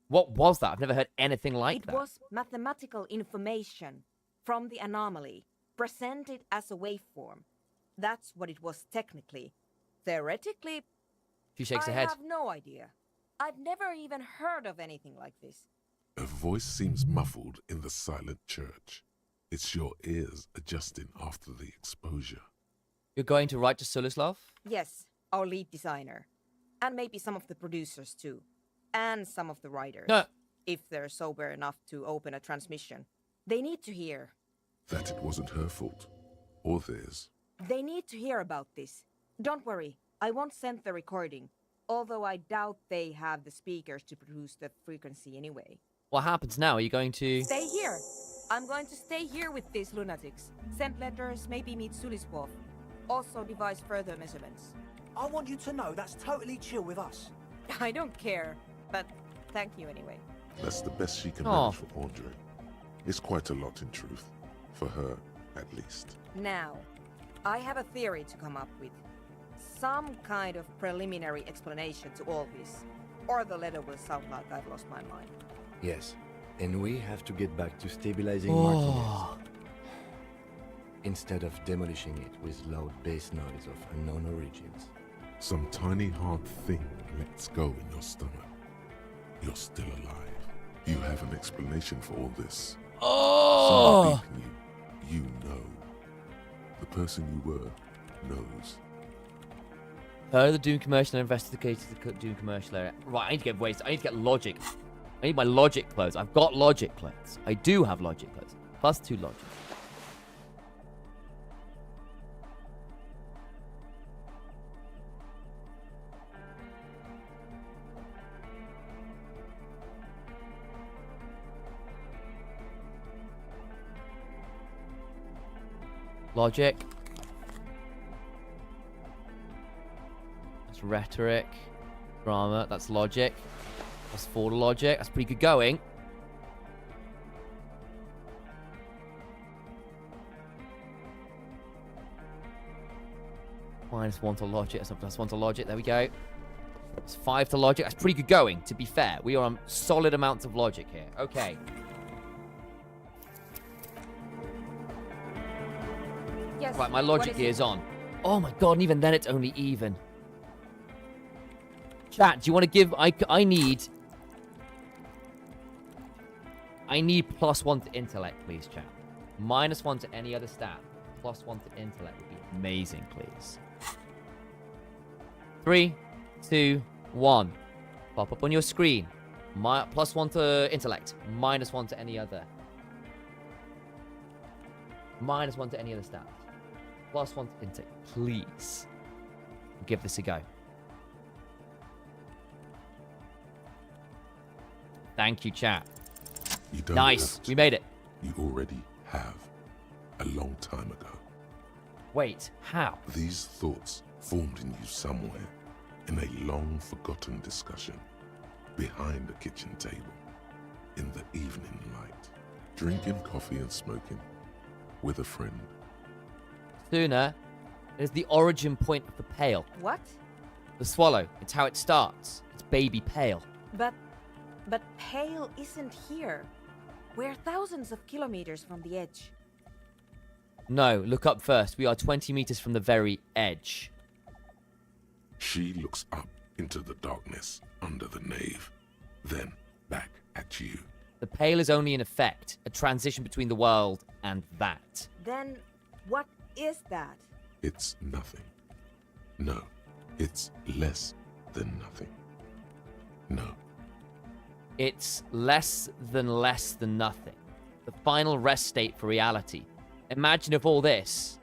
What was that? I've never heard anything like It that. was mathematical information from the anomaly, presented as a waveform. That's what it was technically. Theoretically, She shakes her I head. have no idea. I've never even heard of anything like this. A voice seems muffled in the silent church. It's your ears adjusting after the exposure. You're going to write to Sulislav? Yes, our lead designer. And maybe some of the producers too. And some of the writers. No. If they're sober enough to open a transmission. They need to hear. That it wasn't her fault. Or theirs. They need to hear about this. Don't worry, I won't send the recording. Although I doubt they have the speakers to produce the frequency anyway. What happens now? Are you going to... Stay here. I'm going to stay here with these lunatics. Send letters, maybe meet Suliswolf. Also devise further measurements. I want you to know that's totally chill with us. I don't care, but thank you anyway. That's the best she can Aw. manage for Andre. It's quite a lot in truth. For her, at least. Now, I have a theory to come up with. Some kind of preliminary explanation to all this. Or the letter will sound like I've lost my mind. Yes. And we have to get back to stabilizing Oh. Martinez. Instead of demolishing it with loud bass noise of unknown origins. Some tiny hard thing lets go in your stomach. You're still alive. You have an explanation for all this. Oh! Someone beeping you. You know. The person you were knows. Heard the Doom commercial and investigated the Doom commercial area. Right, I need to get waste. I need to get logic. I need my logic clothes. I've got logic clothes. I do have logic clothes. Plus 2 logic. Logic. That's rhetoric. Drama. That's logic. That's 4 to logic. That's pretty good going. -1 to logic. That's a +1 to logic. There we go. It's 5 to logic. That's pretty good going, to be fair. We are on solid amounts of logic here. Okay. Yes. Right, my logic gear's on. Oh my god, and even then it's only even. Chat, do you want to give... I need +1 to intellect, please, chat. -1 to any other stat. +1 to intellect would be amazing, please. 3, 2, 1. Pop up on your screen. +1 to intellect. -1 to any other. -1 to any other stat. +1 to intellect. Please. Give this a go. Thank you, chat. You don't Nice. have to. We made it. You already have. A long time ago. Wait, how? These thoughts formed in you somewhere, in a long-forgotten discussion, behind a kitchen table, in the evening light, drinking coffee and smoking, with a friend. Sooner, it is the origin point of the pale. What? The swallow. It's how it starts. It's baby pale. But Pale isn't here. We're thousands of kilometers from the edge. No, look up first. We are 20 meters from the very edge. She looks up into the darkness under the nave, then back at you. The pale is only an effect, a transition between the world and that. Then what is that? It's nothing. No, it's less than nothing. No. It's less than nothing. The final rest state for reality. Imagine if all this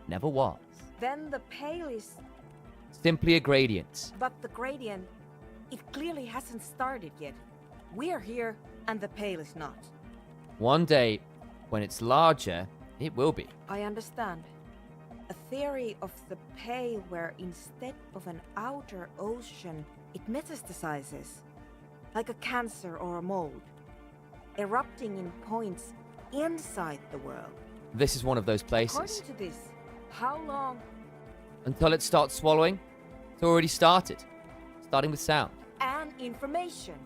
never was. Then the Pale is... Simply a gradient. But the gradient, it clearly hasn't started yet. We're here, and the Pale is not. One day, when it's larger, it will be. I understand. A theory of the Pale where instead of an outer ocean, it metastasizes. Like a cancer or a mold. Erupting in points inside the world. This is one of those places. According to this, how long? Until it starts swallowing, it's already started. Starting with sound. And information.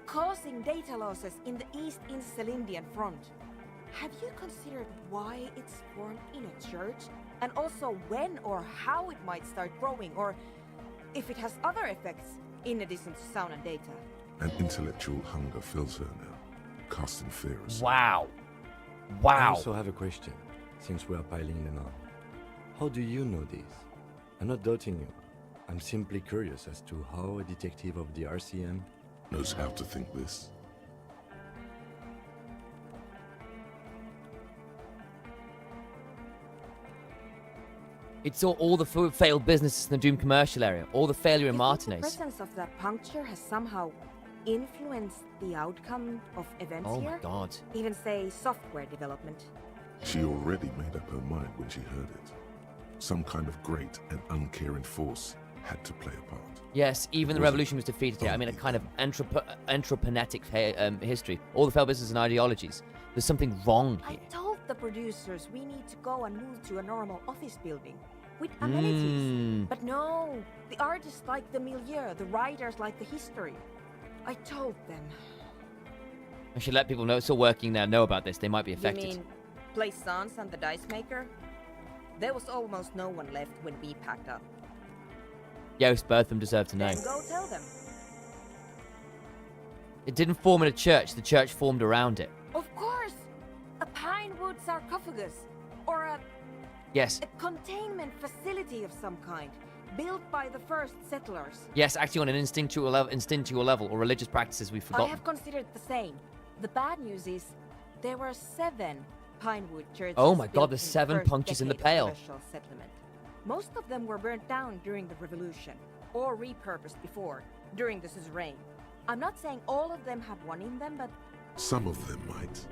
Causing data losses in the East Insulindian front. Have you considered why it's formed in a church? And also when or how it might start growing, or if it has other effects in addition to sound and data? An intellectual hunger fills her now, casting fear aside. Wow. I Wow. also have a question, since we are piling them on. How do you know this? I'm not doubting you. I'm simply curious as to how a detective of the RCM knows how to think this. It's all the failed businesses in the Doom commercial area. All the failure in You think Martinez. the presence of that puncture has somehow influenced the outcome of events Oh here? my god. Even say software development. She already made up her mind when she heard it. Some kind of great and uncaring force had to play a part. Yes, even the Was it revolution was defeated here. I mean, a kind of entreprenetic history. All the failed businesses and ideologies. There's something wrong I here. told the producers we need to go and move to a normal office building with amenities. Mm. But no, the artists like the milieu, the writers like the history. I told them. I should let people know still working there know about this. They might be affected. You mean Plaisance and the Dice Maker? There was almost no one left when we packed up. Yes, both of them deserve to know. Then go tell them. It didn't form in a church. The church formed around it. Of course! A pine wood sarcophagus. Or a Yes. containment facility of some kind. Built by the first settlers. Yes, acting on an instinctual level or religious practices we've I forgotten. have considered the same. The bad news is there were 7 pinewood churches. Oh my god, built there's in the 7 first punches in the decade of pale. commercial settlement. Most of them were burnt down during the revolution, or repurposed before, during the suzerain. I'm not saying all of them have one in them, but Some of them might.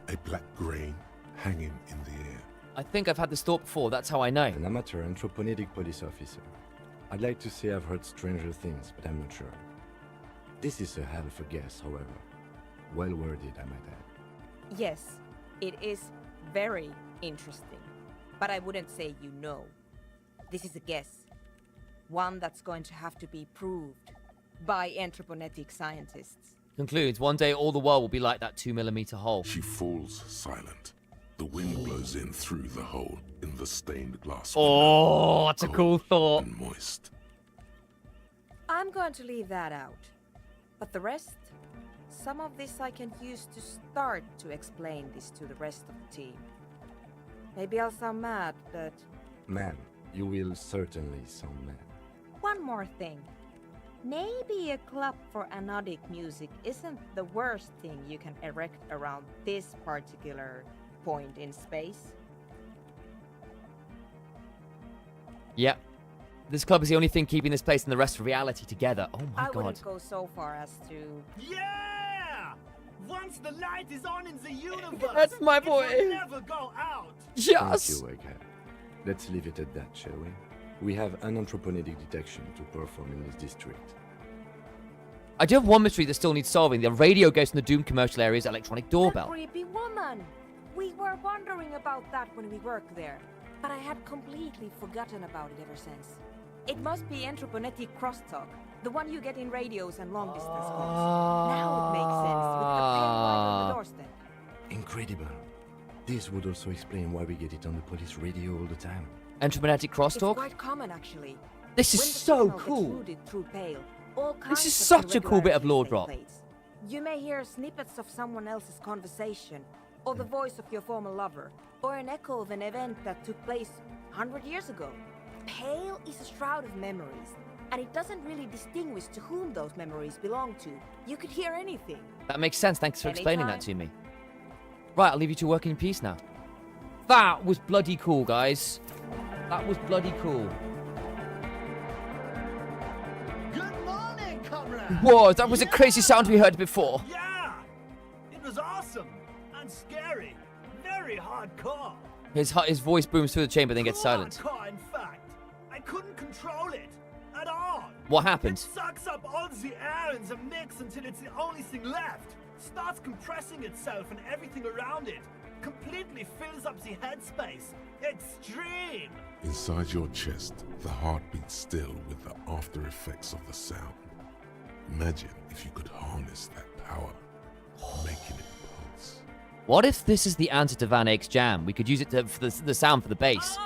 A black grain hanging in the air. I think I've had this thought before. That's how I know. an amateur anthropomedic police officer. I'd like to say I've heard stranger things, but I'm not sure. This is a hell of a guess, however. Well worded, I might add. yes, it is very interesting. But I wouldn't say you know. This is a guess. One that's going to have to be proved by anthroponetic scientists. Concludes, one day all the world will be like that 2mm hole. She falls silent. The wind blows in through the hole in the stained glass Oh, window, that's a cool thought. and moist. I'm going to leave that out. But the rest? Some of this I can use to start to explain this to the rest of the team. Maybe I'll sound mad, but... Man, you will certainly sound mad. One more thing. Maybe a club for anodic music isn't the worst thing you can erect around this particular point in space. Yep. This club is the only thing keeping this place and the rest of reality together. Oh my I god. wouldn't go so far as to... Yeah! Once the light is on in the universe, That's my boy. it will never go out. Yes! Thank you, Egghead. Let's leave it at that, shall we? We have an anthroponetic detection to perform in this district. I do have one mystery that still needs solving. The radio ghost in the Doom commercial area's electronic The doorbell. creepy woman! We were wondering about that when we worked there, but I had completely forgotten about it ever since. It must be anthroponetic crosstalk, the one you get in radios and long-distance calls. Now it makes sense, with the pale light on the doorstep. Incredible. This would also explain why we get it on the police radio all the time. Anthroponetic It's crosstalk? quite common, actually. This is When the so signal gets cool. routed through pale, all This kinds is of such a cool bit of irregularities lore take drop. place. You may hear snippets of someone else's conversation, or the voice of your former lover, or an echo of an event that took place 100 years ago. Pale is a shroud of memories, and it doesn't really distinguish to whom those memories belong to. You could hear anything. That makes sense. Thanks for explaining that Anytime. to me. Right, I'll leave you to work in peace now. That was bloody cool, guys. That was bloody cool. Good morning, comrade. Whoa, that was a crazy sound we heard before. Yeah, it was awesome and scary, very hardcore. His voice booms through the chamber, then gets Too silent. hardcore, in fact, I couldn't control it at all. What It happened? sucks up all the air in the mix until it's the only thing left. Starts compressing itself and everything around it. Completely fills up the headspace. Extreme. Inside your chest, the heart beats still with the after effects of the sound. Imagine if you could harness that power, making it pulse. What if this is the answer to Van Eyck's jam? We could use it for the sound for the bass.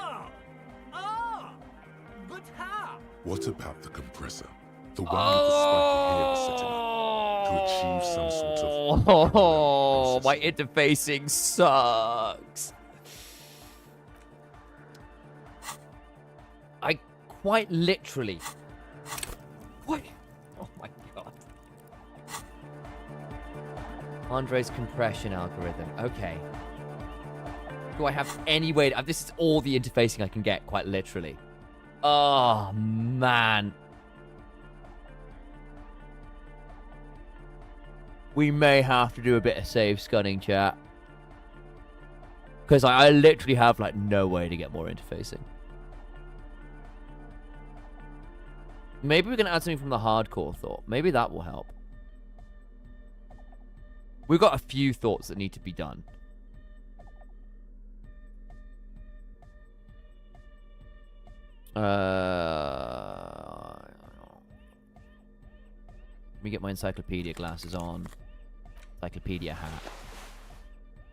But how? What about the compressor? The one with the spiky hair setting up to achieve some sort of... Oh, my interfacing sucks. I quite literally... What? Oh my god. Andre's compression algorithm. Okay. Do I have any way to... This is all the interfacing I can get, quite literally. Oh, man. We may have to do a bit of save scanning, chat. Because I literally have, like, no way to get more interfacing. Maybe we can add something from the hardcore thought. Maybe that will help. We've got a few thoughts that need to be done. Let me get my encyclopedia glasses on. Encyclopedia hat.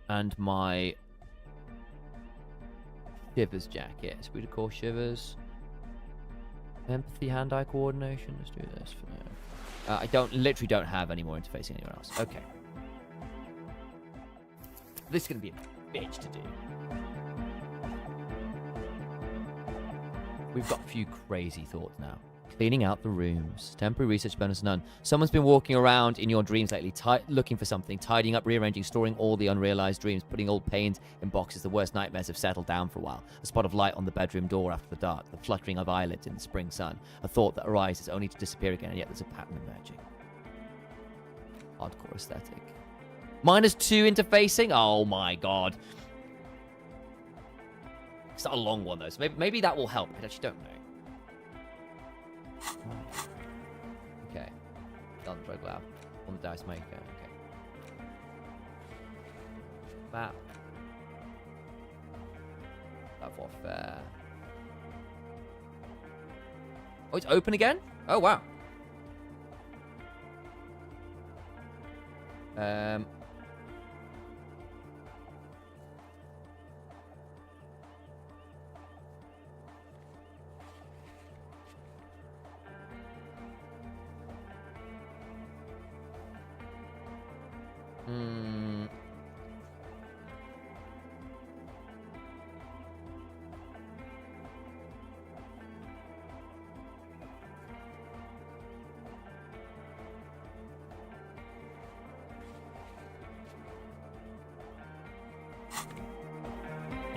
And my Shivers jacket. So we'd call Shivers. Empathy, hand-eye coordination. Let's do this for now. I literally don't have any more interfacing anywhere else. Okay. This is going to be a bitch to do. We've got a few crazy thoughts now. Cleaning out the rooms. Temporary research bonus none. Someone's been walking around in your dreams lately, looking for something, tidying up, rearranging, storing all the unrealized dreams, putting old pains in boxes. The worst nightmares have settled down for a while. A spot of light on the bedroom door after the dark. The fluttering of eyelids in the spring sun. A thought that arises only to disappear again, and yet there's a pattern emerging. Hardcore aesthetic. -2 interfacing? Oh my god. It's not a long one though, so maybe that will help. I actually don't know. Okay. Done drug lab. On the dice maker. Okay. Map. Savoir faire. Oh, it's open again? Oh, wow.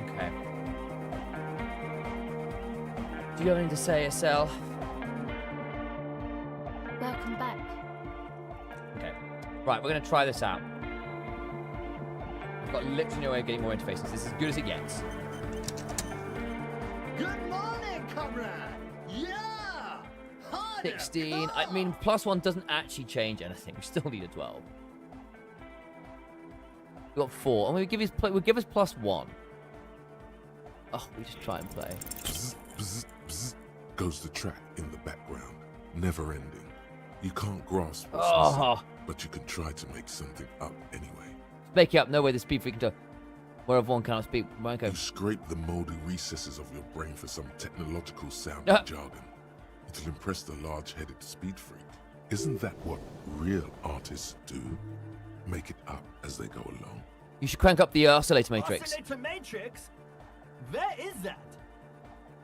Okay. Do you have anything to say, Estelle? Welcome back. Okay. Right, we're going to try this out. I've got literally no way of getting more interfaces. This is as good as it gets. Good morning, comrade. Yeah. Harder, 16. come I mean, +1 doesn't actually change anything. We still need a 12. We got 4. And we'll give us +1. Oh, we just try and play. Bzz, bzz, bzz, goes the track in the background, never ending. You can't grasp what's missing, but you can try to make something up anyway. Make it up. No way the speed freaking to. Whereof one cannot speak. Okay. You scrape the moldy recesses of your brain for some technological sound jargon. It'll impress the large-headed speed freak. Isn't that what real artists do? Make it up as they go along. You should crank up the oscillator matrix. Oscillator matrix? Where is that?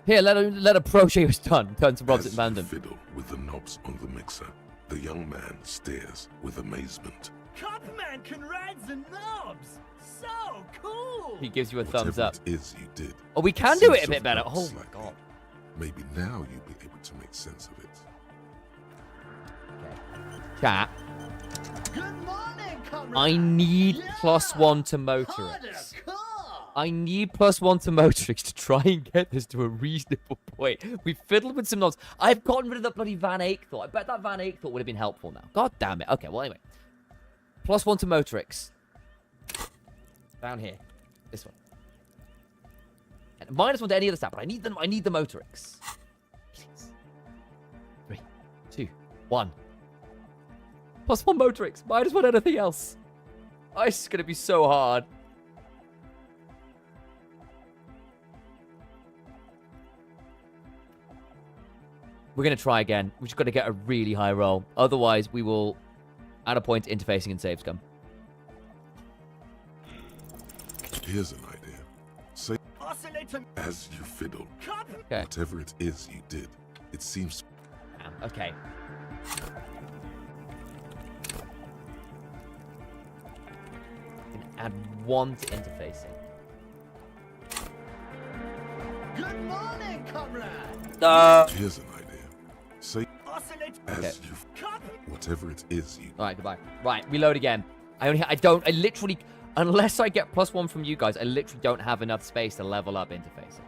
Here, let a pro show you his done. Turn to Rods at As random. you fiddle with the knobs on the mixer, the young man stares with amazement. Copman can ride the knobs! So cool! He gives you a Whatever thumbs up. it is you did. Oh, we can do it a seems bit to better. have Oh my slightly. god. Maybe now you'll be able to make sense of it. Chat. Good morning, comrade. I need Yeah. +1 to Harder, Motorix. come. I need +1 to Motorix to try and get this to a reasonable point. We fiddled with some nods. I've gotten rid of that bloody Van Eyck thought. I bet that Van Eyck thought would have been helpful now. God damn it. Okay, well, anyway. +1 to Motorix. Down here. This one. And -1 to any other stat, but I need them. I need the Motorix. Please. 3, 2, 1. +1 Motorix. -1 anything else. Oh, this is going to be so hard. We're going to try again. We've just got to get a really high roll. Otherwise, we will add a point to interfacing and save scum. Here's an idea. Say Oscillator... as you fiddle, Copman... Okay. whatever it is you did, it seems Okay. We can add 1 to interfacing. Good morning, comrade. Here's an idea. Say Oscillator... as Okay. you Copman... whatever it is you Alright, goodbye. Right, reload again. I literally, unless I get +1 from you guys, I literally don't have enough space to level up interfacing.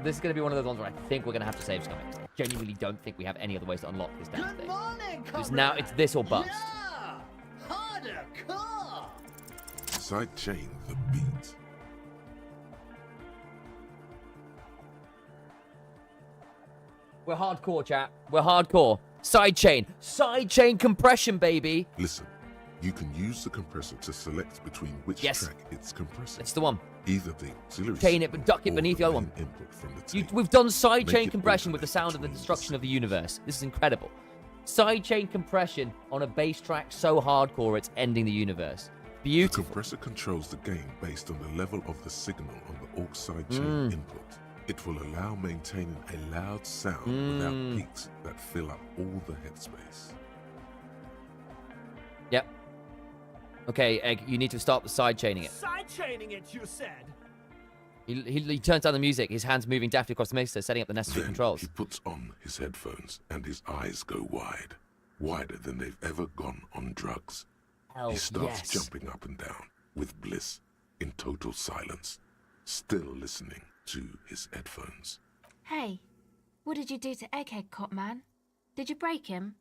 This is going to be one of those ones where I think we're going to have to save scum. I genuinely don't think we have any other ways to unlock this damn Good thing. morning, Because comrade. now it's this or bust. Yeah. Harder, come. sidechain the beat. We're hardcore, chat. We're hardcore. Sidechain. Sidechain compression, baby. Listen, you can use the compressor to select between which Yes. track it's compressing. It's the one. Either the auxiliary Chain it, signal but duck it or beneath the other one. main input from the tape. We've done Make sidechain it compression with the alternate sound of the between the destruction of the universe. This is incredible. Sidechain compression on a bass track so hardcore it's ending the universe. The Beautiful. compressor controls the gain based on the level of the signal on the aux sidechain input. It will allow maintaining a loud sound without peaks that fill up all the headspace. Yep. Okay, Egg, you need to start sidechaining it. Sidechaining it, you said? He turns down the music, his hands moving deftly across the mixer, setting up the necessary Then controls. he puts on his headphones and his eyes go wide. Wider than they've ever gone on drugs. Hell, He starts yes. jumping up and down with bliss in total silence, still listening to his headphones. Hey, what did you do to Egghead, Cop Man? Did you break him?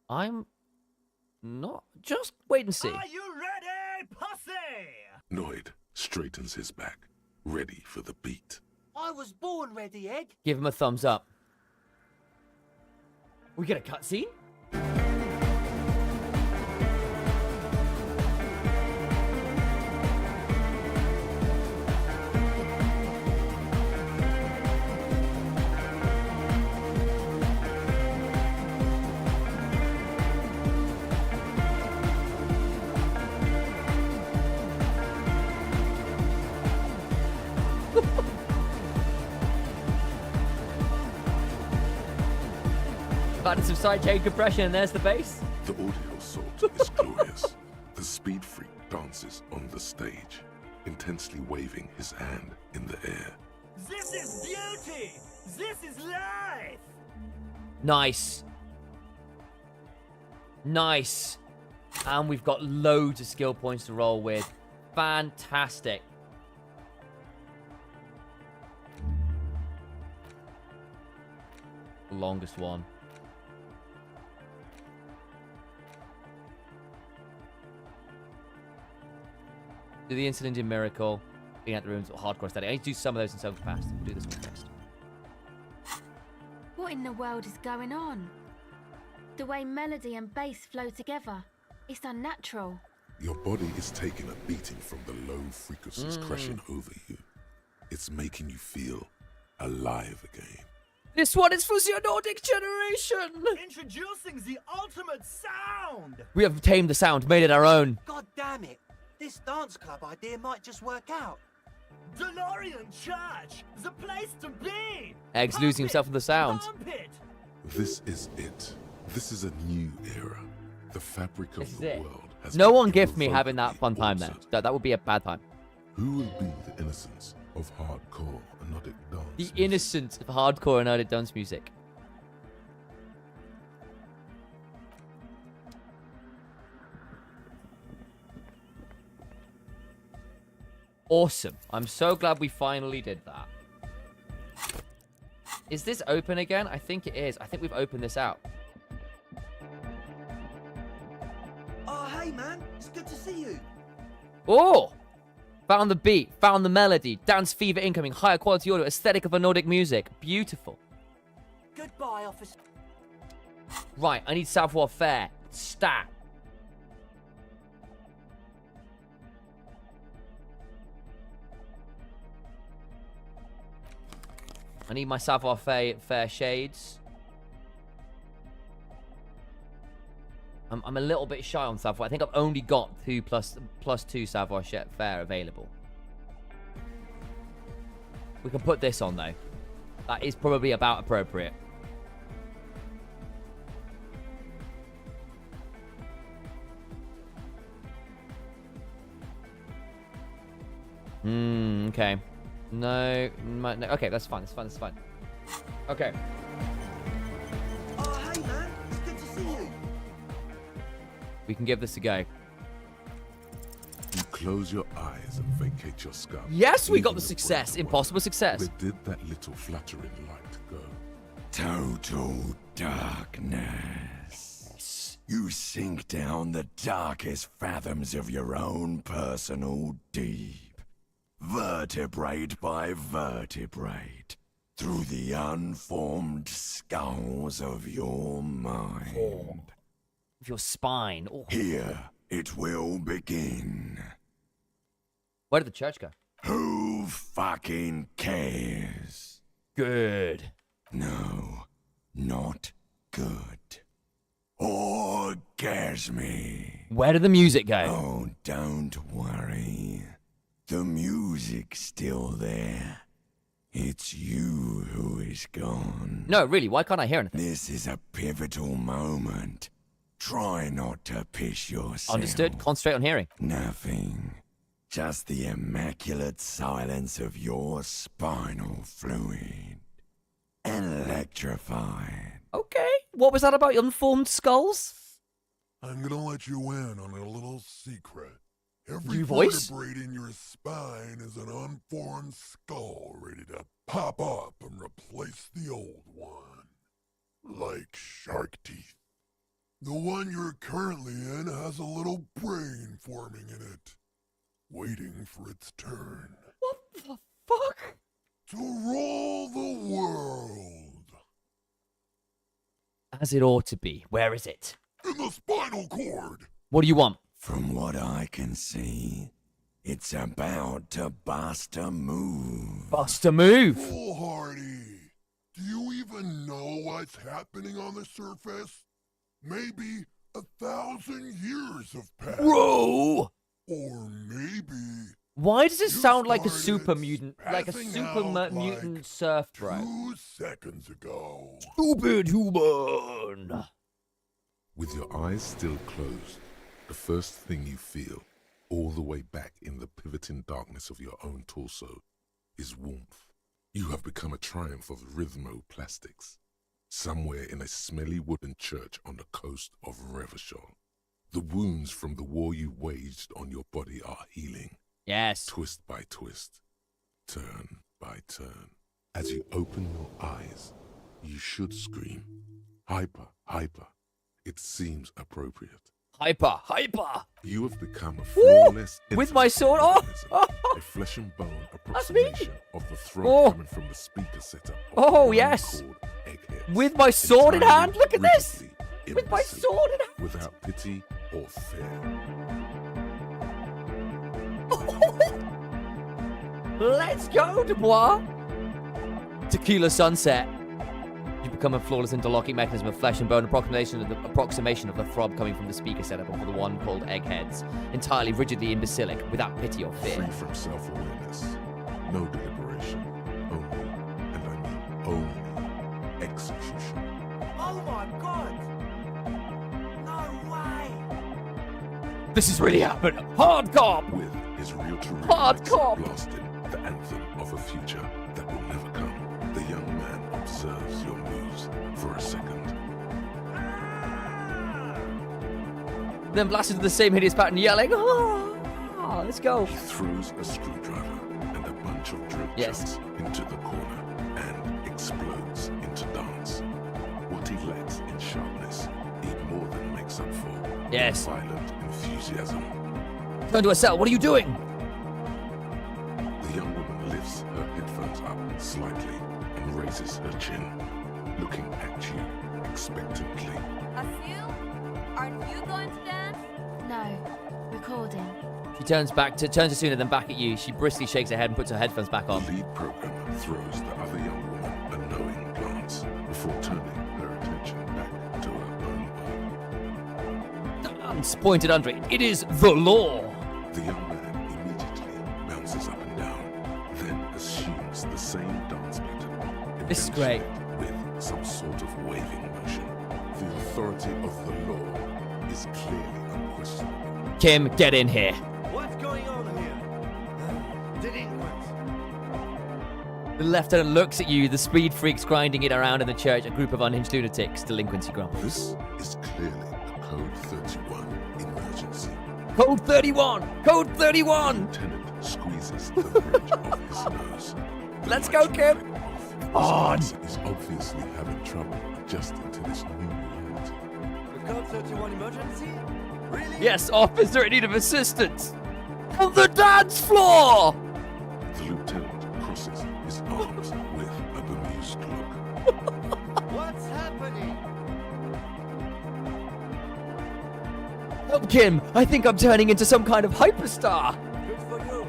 I'm not. Just wait and see. Are you ready, pussy? Noid straightens his back, ready for the beat. I was born ready, Egg. Give him a thumbs up. We get a cutscene? Added some sidechain compression, and there's the bass. The audio assault is glorious. The speed freak dances on the stage, intensely waving his hand in the air. This is beauty! This is life! Nice. Nice. And we've got loads of skill points to roll with. Fantastic. The longest one. Do the incident in Miracle. Being at the rooms or hardcore study. I need to do some of those in so fast. We'll do this one first. What in the world is going on? The way melody and bass flow together. It's unnatural. Your body is taking a beating from the low frequencies crashing over you. It's making you feel alive again. This one is for the Nordic generation. Introducing the ultimate sound! We have tamed the sound, made it our own. God damn it. This dance club idea might just work out. DeLorean Church! The place to be! Egg's Pump losing himself it, in the sound. pump it. This is it. This is a new era. The fabric This of is the it. world has No been one gift me having that irrevocably fun time there. altered. That would be a bad time. Who will be the innocence of hardcore anodic dance? The music? innocence of hardcore and early dance music. Awesome. I'm so glad we finally did that. Is this open again? I think it is. I think we've opened this out. Oh, hey, man. It's good to see you. Oh! Found the beat, found the melody, dance fever incoming, higher quality audio, aesthetic of a Nordic music. Beautiful. Goodbye, officer. Right, I need savoir faire. Stat. I need my savoir faire shades. I'm a little bit shy on savoir. I think I've only got plus 2 savoir faire available. We can put this on though. That is probably about appropriate. Okay. No, okay, that's fine, that's fine. Okay. Oh, hey, man. It's good to see you. We can give this a go. You close your eyes and vacate your skull. Yes, we got leaving the your success. brain Impossible wonder success. Where did that little fluttering light go? Total darkness. You sink down the darkest fathoms of your own personal deep, vertebrate by vertebrate, through the unformed skulls of your mind. Your spine. Oh. Here it will begin. Where did the church go? Who fucking cares? Good. No, not good. Orgasme. Where did the music go? Oh, don't worry. The music's still there. It's you who is gone. No, really, why can't I hear anything? This is a pivotal moment. Try not to piss yourself. Understood. Concentrate on hearing. Nothing. Just the immaculate silence of your spinal fluid. Electrified. Okay. What was that about unformed skulls? I'm gonna let you in on a little secret. Every New voice? vertebrae in your spine is an unformed skull ready to pop up and replace the old one. Like shark teeth. The one you're currently in has a little brain forming in it, waiting for its turn. What the fuck? to rule the world. As it ought to be. Where is it? In the spinal cord. What do you want? From what I can see, it's about to bust a move. Bust a move. Foolhardy, do you even know what's happening on the surface? Maybe 1,000 years have passed. Bro! Or maybe... Why does it You sound like a started super mutant, like a passing super out mutant like surf bro? 2 seconds ago. Stupid human! With your eyes still closed, the first thing you feel, all the way back in the pivoting darkness of your own torso, is warmth. You have become a triumph of rhythmoplastics, somewhere in a smelly wooden church on the coast of Revachol. The wounds from the war you waged on your body are healing. Yes. Twist by twist, turn by turn. As you open your eyes, you should scream, hyper, hyper. It seems appropriate. Hyper, hyper! You have become a flawless With my sword? organism, Oh! a flesh and bone That's me! approximation of the throb Oh! coming from the speaker setup. Oh, yes! With my sword in hand? Look at this! With my sword in hand! Without pity or fear. Let's go, Dubois! Tequila Sunset. You become a flawless interlocking mechanism of flesh and bone, approximation of the throb coming from the speaker setup of the one called Eggheads, entirely rigidly imbecilic, without pity or fear. Free from self-awareness, no deliberation, only, and I mean only, execution. Oh my god! No way! This is really happening. Hard cop! With his real true Hard cop! blasting the anthem of a future that will never come, the young man observes your moves for a second. Then blasts into the same hideous pattern, yelling, "Ah, let's go!" He throws a screwdriver and a bunch of drill chucks into the corner and explodes into dance. What he lacks in sharpness, he more than makes up for. Yes. In violent enthusiasm. Turn to a cell. What are you doing? The young woman lifts her headphones up slightly and raises her chin, looking at you expectantly. Asil, aren't you going to dance? No, recording. She turns to Suna, then back at you. She briskly shakes her head and puts her headphones back on. The lead programmer throws the other young woman a knowing glance before turning her attention back to her own body. Dance pointed under it. It is the law. The young man immediately bounces up and down, then assumes the same dance pattern. This is great. With some sort of waving motion. The authority of the law is clearly unquestionable. Kim, get in here. What's going on here? Delinquents. The lieutenant looks at you, the speed freaks grinding it around in the church, a group of unhinged lunatics, delinquency grumbles. This is clearly a Code 31 emergency. Code 31! Code 31! Lieutenant squeezes the bridge of his nose. Let's go, Kim! On! Is obviously having trouble adjusting to this new reality. The Code 31 emergency? Really? Yes, officer in need of assistance! On the dance floor! The lieutenant crosses his arms with a bemused look. What's happening? Help, Kim! I think I'm turning into some kind of hyperstar! Good for you.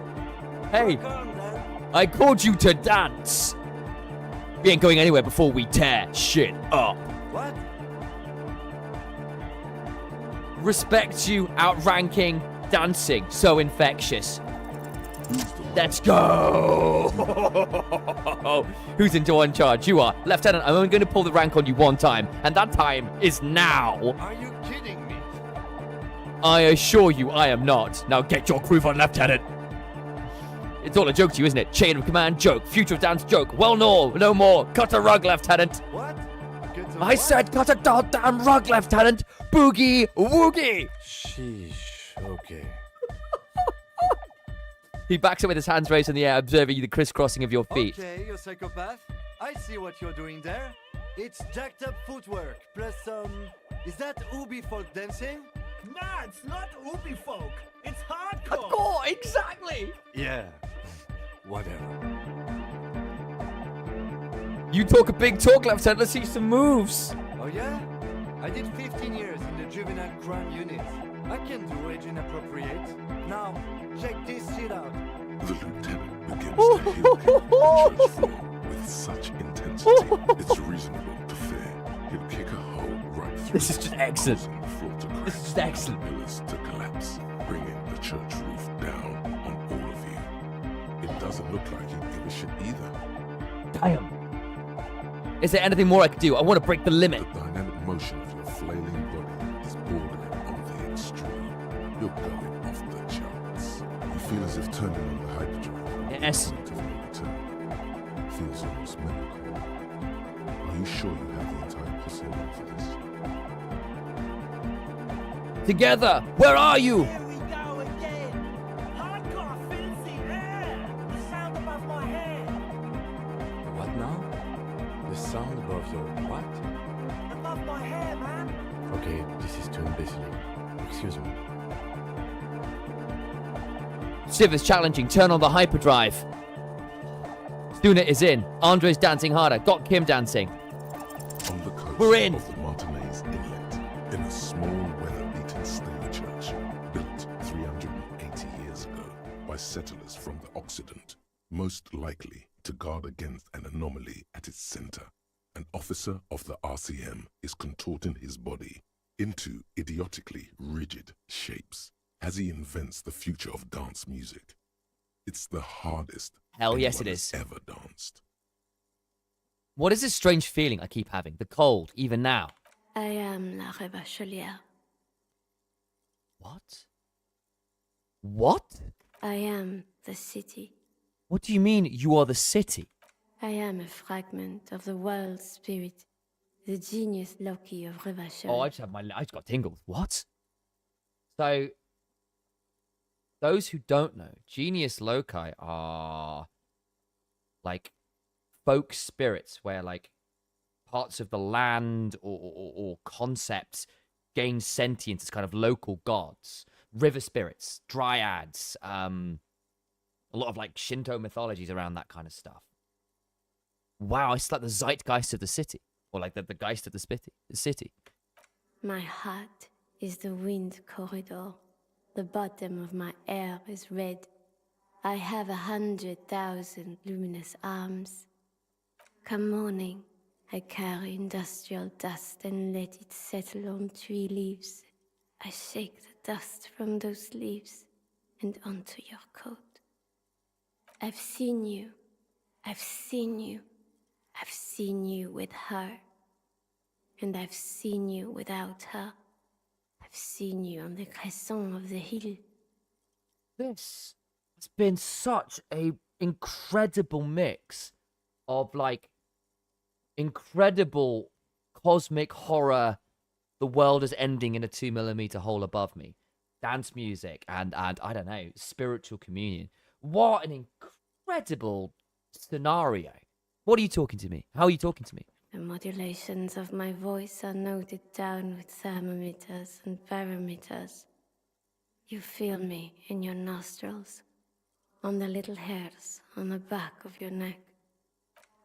Hey, Work on, then. I called you to dance! We ain't going anywhere before we tear shit up. What? Respect you, outranking, dancing, so infectious. Let's go! Who's in charge? You are. Lieutenant, I'm only going to pull the rank on you one time, and that time is now. Are you kidding me? I assure you I am not. Now get your groove on, Lieutenant. It's all a joke to you, isn't it? Chain of command joke, future of dance joke. Well, no more. Cut a rug, Lieutenant. What? I said cut a goddamn rug, Lieutenant. Boogie woogie. Sheesh, okay. He backs up with his hands raised in the air, observing the crisscrossing of your feet. Okay, you psychopath. I see what you're doing there. It's jacked up footwork, plus some... Is that Ubi folk dancing? Nah, it's not Ubi folk. It's hardcore. Hardcore, exactly. Yeah, whatever. You talk a big talk, Lieutenant. Let's see some moves. Oh yeah? I did 15 years in the juvenile crime unit. I can do age inappropriate. Now, check this shit out. The lieutenant begins to heal the church floor with such intensity, it's reasonable to fear he'll kick a hole right through. This is just excellent. causing the floor to crack This is just excellent. and the pillars to collapse, bringing the church roof down on all of you. It doesn't look like he'd give a shit either. Damn. Is there anything more I could do? I want to break the limit. The dynamic motion of your flailing body is bordering on the extreme. You're going off the charts. You feel as if turning on the hyperdrive. Yes. Point of no return. Feels almost miracle. Are you sure you have the entire posse along for this? Together. Where are you? Here we go again. Hardcore filthy air. The sound above my head. What now? The sound above your what? Above my hair, man. Okay, this is too imbecile. Excuse me. Civ is challenging. Turn on the hyperdrive. Stuna is in. Andre's dancing harder. Got Kim dancing. On the coast We're in. of the Martinez Inlet, in a small weather-beaten stone church built 380 years ago by settlers from the Occident, most likely to guard against an anomaly at its center. An officer of the RCM is contorting his body into idiotically rigid shapes as he invents the future of dance music. It's the hardest Hell yes, anyone it has is. ever danced. What is this strange feeling I keep having? The cold, even now. I am la Revacholière. What? What? I am the city. What do you mean you are the city? I am a fragment of the world spirit, the genius Loki of Revachol. Oh, I just got tingles. What? So, those who don't know, genius loci are like folk spirits where like parts of the land or concepts gain sentience as kind of local gods. River spirits, dryads, a lot of like Shinto mythologies around that kind of stuff. Wow, it's like the zeitgeist of the city, or like the geist of the city. My heart is the wind corridor. The bottom of my air is red. I have 100,000 luminous arms. Come morning, I carry industrial dust and let it settle on tree leaves. I shake the dust from those leaves and onto your coat. I've seen you. I've seen you. I've seen you with her. And I've seen you without her. I've seen you on the crescent of the hill. This has been such a incredible mix of like incredible cosmic horror. The world is ending in a 2mm hole above me. Dance music and I don't know, spiritual communion. What an incredible scenario. What are you talking to me? How are you talking to me? The modulations of my voice are noted down with thermometers and barometers. You feel me in your nostrils, on the little hairs on the back of your neck.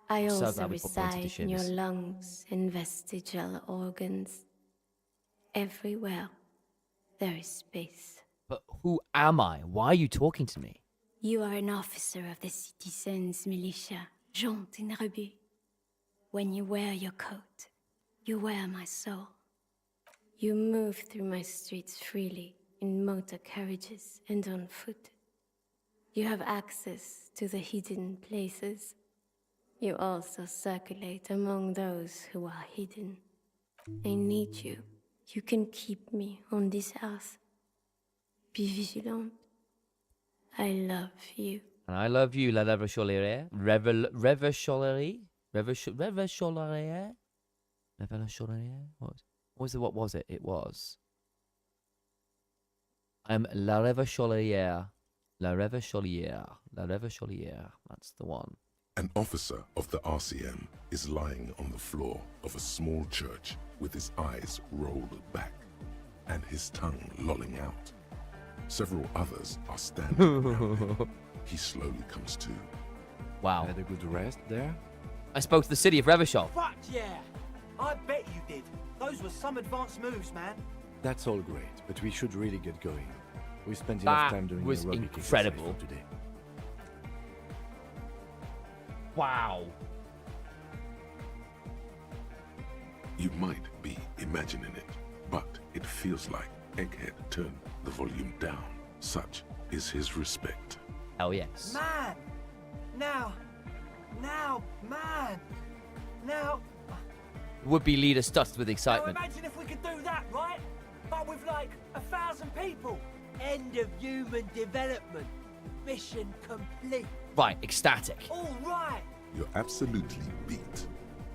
I So also glad we put points into reside in your shivers. lungs and vestigial organs. Everywhere there is space. But who am I? Why are you talking to me? You are an officer of the citizens' militia, Jaunt in Rebut. When you wear your coat, you wear my soul. You move through my streets freely, in motor carriages and on foot. You have access to the hidden places. You also circulate among those who are hidden. I need you. You can keep me on this earth. Be vigilant. I love you. And I love you, La Revacholière. Revacholière? Revacholière? Revacholière? What was it? It was. I'm La Revacholière. La Revacholière. La Revacholière. That's the one. An officer of the RCM is lying on the floor of a small church with his eyes rolled back and his tongue lolling out. Several others are standing around him. He slowly comes to. Wow. Had a good rest there? I spoke to the city of Revachol. Fuck yeah! I bet you did. Those were some advanced moves, man. That's all great, but we should really get going. We spent That enough time doing was aerobic incredible. exercise for today. Wow. You might be imagining it, but it feels like Egghead turned the volume down. Such is his respect. Hell yes. Man! Now, man! Now, Would-be leader stuttered with now excitement. imagine if we could do that, right? But with like 1,000 people. End of human development. Mission complete. Right, ecstatic. All right. You're absolutely beat.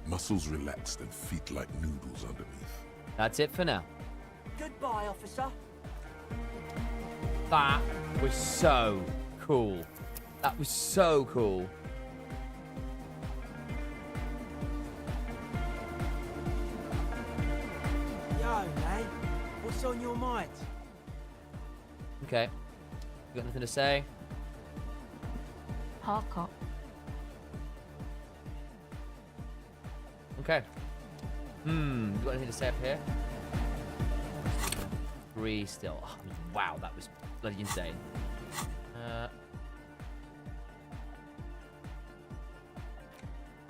Muscles relaxed and feet like noodles underneath. That's it for now. Goodbye, officer. That was so cool. That was so cool. Yo, mate. What's on your mind? Okay. You got nothing to say? Hardcore. Okay. You got anything to say up here? 3 still. Oh, wow, that was bloody insane.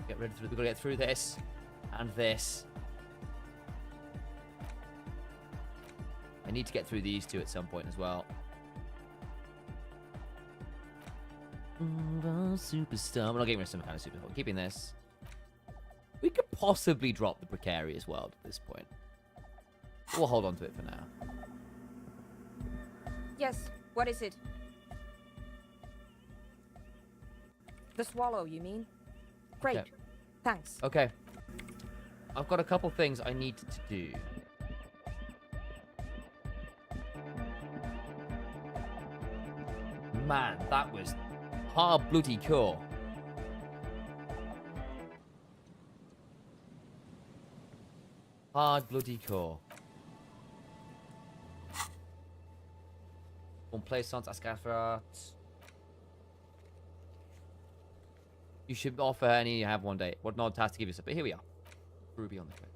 Get ready through. We've got to get through this and this. I need to get through these two at some point as well. Superstar. We're not getting rid of some kind of superstar. We're keeping this. We could possibly drop the precarious world at this point. We'll hold on to it for now. Yes, what is it? The swallow, you mean? Great. Yeah. Thanks. Okay. I've got a couple things I need to do. Man, that was hard bloody core. Hard bloody core. Complaisance, Ascafrat. You should offer any you have one day. What not task to give you some, but here we are. Ruby on the train.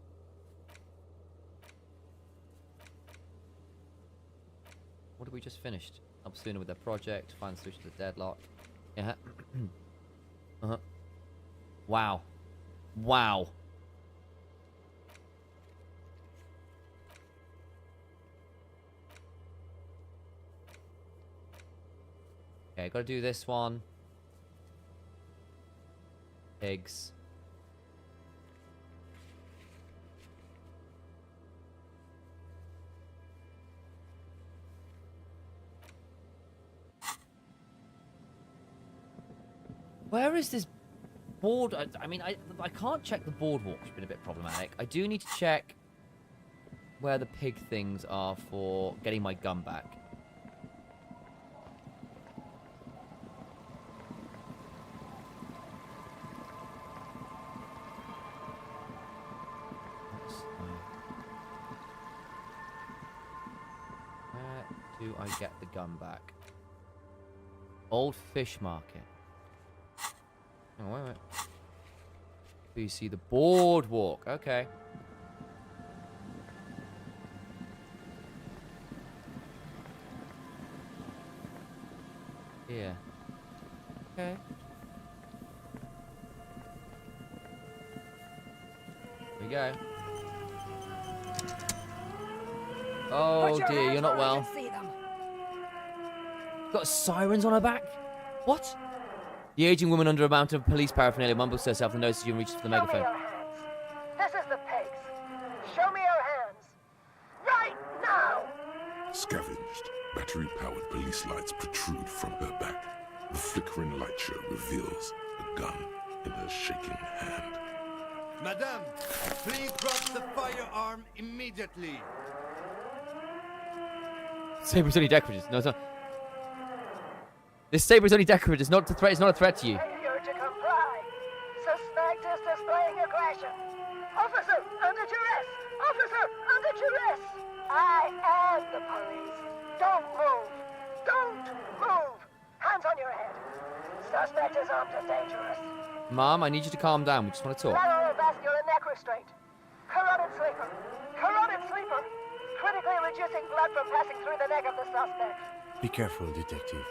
What have we just finished? Help sooner with their project. Find solution to the deadlock. Yeah. Wow. Wow. Okay, gotta do this one. Pigs. Where is this board? I mean, I can't check the boardwalk. It's been a bit problematic. I do need to check where the pig things are for getting my gun back. Where do I get the gun back? Old Fish Market. Oh, wait, wait. So you see the boardwalk. Okay. Yeah. Okay. Here we go. Oh dear, you're not well. Got sirens on her back? What? The aging woman under a mountain of police paraphernalia mumbles to herself and notices you and reaches for the megaphone. Show me your hands. This is the pigs. Show me your hands. Right now! Scavenged, battery-powered police lights protrude from her back. The flickering light show reveals a gun in her shaking hand. Madame, please drop the firearm immediately. Saber's only decorative. No, it's not. This saber is only decorative. It's not a threat. It's not a threat to you. Failure to comply. Suspect is displaying aggression. Officer, under duress! Officer, under duress! I am the police. Don't move. Don't move. Hands on your head. Suspect is armed and dangerous. Mom, I need you to calm down. We just want to talk. Lateral vascular neck restraint. Carotid sleeper. Carotid sleeper. Critically reducing blood from passing through the neck of the suspect. Be careful, detective.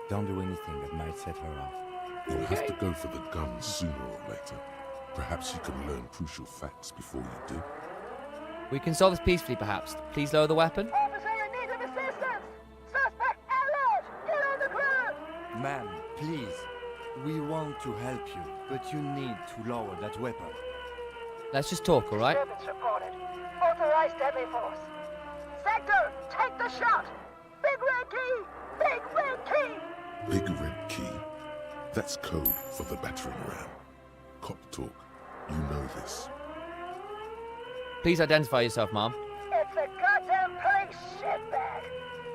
Don't do anything that might set her off. You'll have to go for the gun sooner or later. Perhaps you can learn crucial facts before you do. We can solve this peacefully, perhaps. Please lower the weapon. Officer in need of assistance! Suspect alert! Get on the ground! Ma'am, please. We want to help you, but you need to lower that weapon. Let's just talk, all right? Disturbance reported. Authorized deadly force. Sector, take the shot! Big red key! Big red key! Big red key. That's code for the battering ram. Cop talk. You know this. Please identify yourself, Mom. It's a goddamn police shitbag!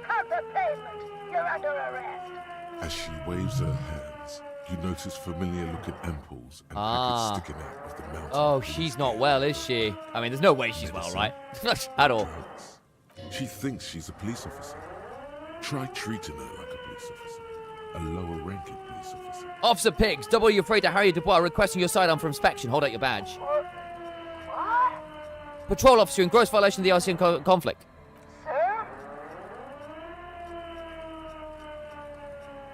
Hug the pavement! You're under arrest! As she waves her hands, you notice familiar-looking ampoules and packets sticking out of the mountain. Oh, she's not well, is she? I mean, there's no way she's well, right? At all. Drugs. She thinks she's a police officer. Try treating her like a police officer. A lower-ranking police officer. Officer Piggs, W. Freighter Harry Dubois requesting your sidearm for inspection. Hold out your badge. What? Patrol officer in gross violation of the Elysium conflict. Sir?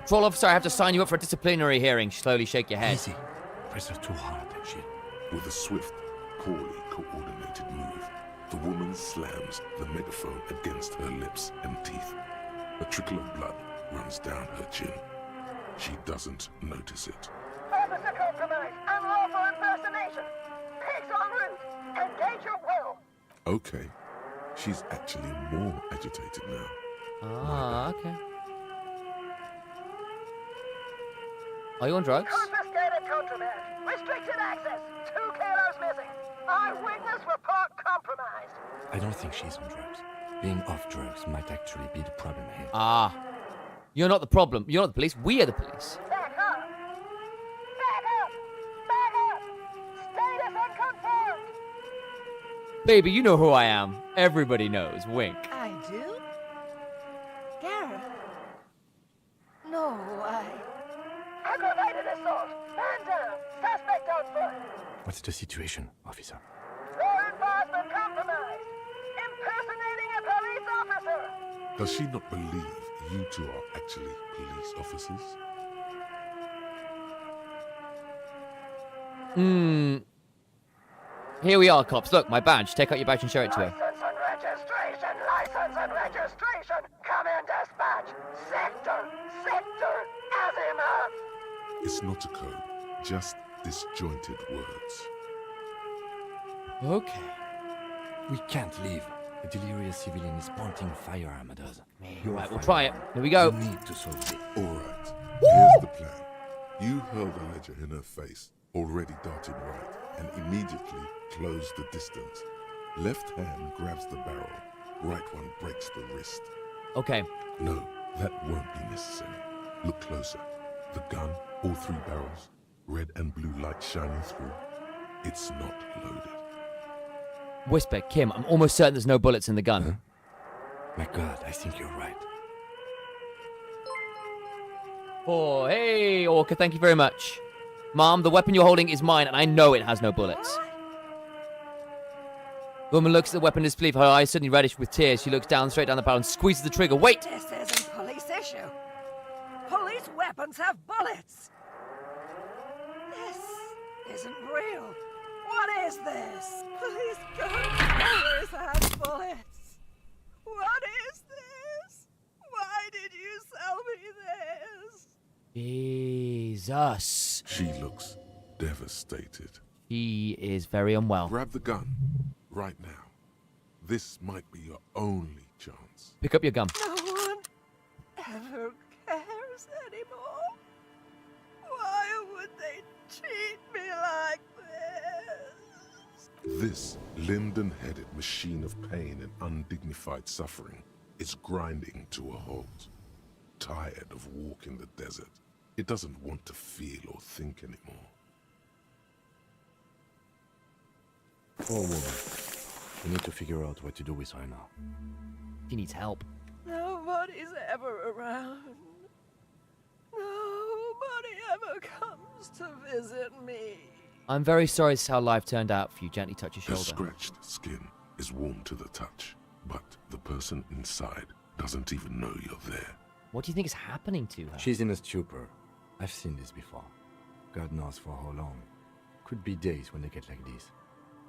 Patrol officer, I have to sign you up for a disciplinary hearing. Slowly shake your head. Easy. Press her too hard and shit. With a swift, poorly coordinated move, the woman slams the megaphone against her lips and teeth. A trickle of blood runs down her chin. She doesn't notice it. Officer compromise! Unlawful impersonation! Pigs en route! Engage your will! Okay. She's actually more agitated now. Ah, okay. Are you on drugs? Confiscated contraband! Restricted access! 2 kilos missing! Eyewitness report compromised! I don't think she's on drugs. Being off drugs might actually be the problem here. Ah. You're not the problem. You're not the police. We are the police. Back up! Back up! Back up! Status unconfirmed! Baby, you know who I am. Everybody knows. Wink. I do? Gareth? No, Aggravated assault! Man down! Suspect on foot! What's the situation, officer? Law enforcement compromised! Impersonating a police officer! Does she not believe you two are actually police officers? Here we are, cops. Look, my badge. Take out your badge and show it to her. License and registration! License and registration! Come in, dispatch! Sector! Azimuth! It's not a code, just disjointed words. Okay. We can't leave. A delirious civilian is pointing a firearm at us. Right, we'll try it. Here we go. We need to solve it. All right, here's the plan. You hurl the ledger in her face, already darting right, and immediately close the distance. Left hand grabs the barrel, right one breaks the wrist. Okay. No, that won't be necessary. Look closer. The gun, all 3 barrels, red and blue light shining through. It's not loaded. Whisper, Kim, I'm almost certain there's no bullets in the gun. Huh? My God, I think you're right. Oh, hey, Orca, thank you very much. Mom, the weapon you're holding is mine, and I know it has no bullets. The woman looks at the weapon in disbelief, her eyes suddenly reddish with tears. She looks down, straight down the barrel, and squeezes the trigger. Wait! this isn't police issue. Police weapons have bullets. This isn't real. What is this? Police guns always have bullets. What is this? Why did you sell me this? Jesus. She looks devastated. He is very unwell. Grab the gun, right now. This might be your only chance. Pick up your gun. No one ever cares anymore. Why would they treat me like this? This linden-headed machine of pain and undignified suffering is grinding to a halt. Tired of walking the desert, it doesn't want to feel or think anymore. Poor woman. We need to figure out what to do with her now. He needs help. Nobody's ever around. Nobody ever comes to visit me. I'm very sorry this is how life turned out for you. Gently touch your Her shoulder. scratched skin is warm to the touch, but the person inside doesn't even know you're there. What do you think is happening to her? She's in a stupor. I've seen this before. God knows for how long. Could be days when they get like this.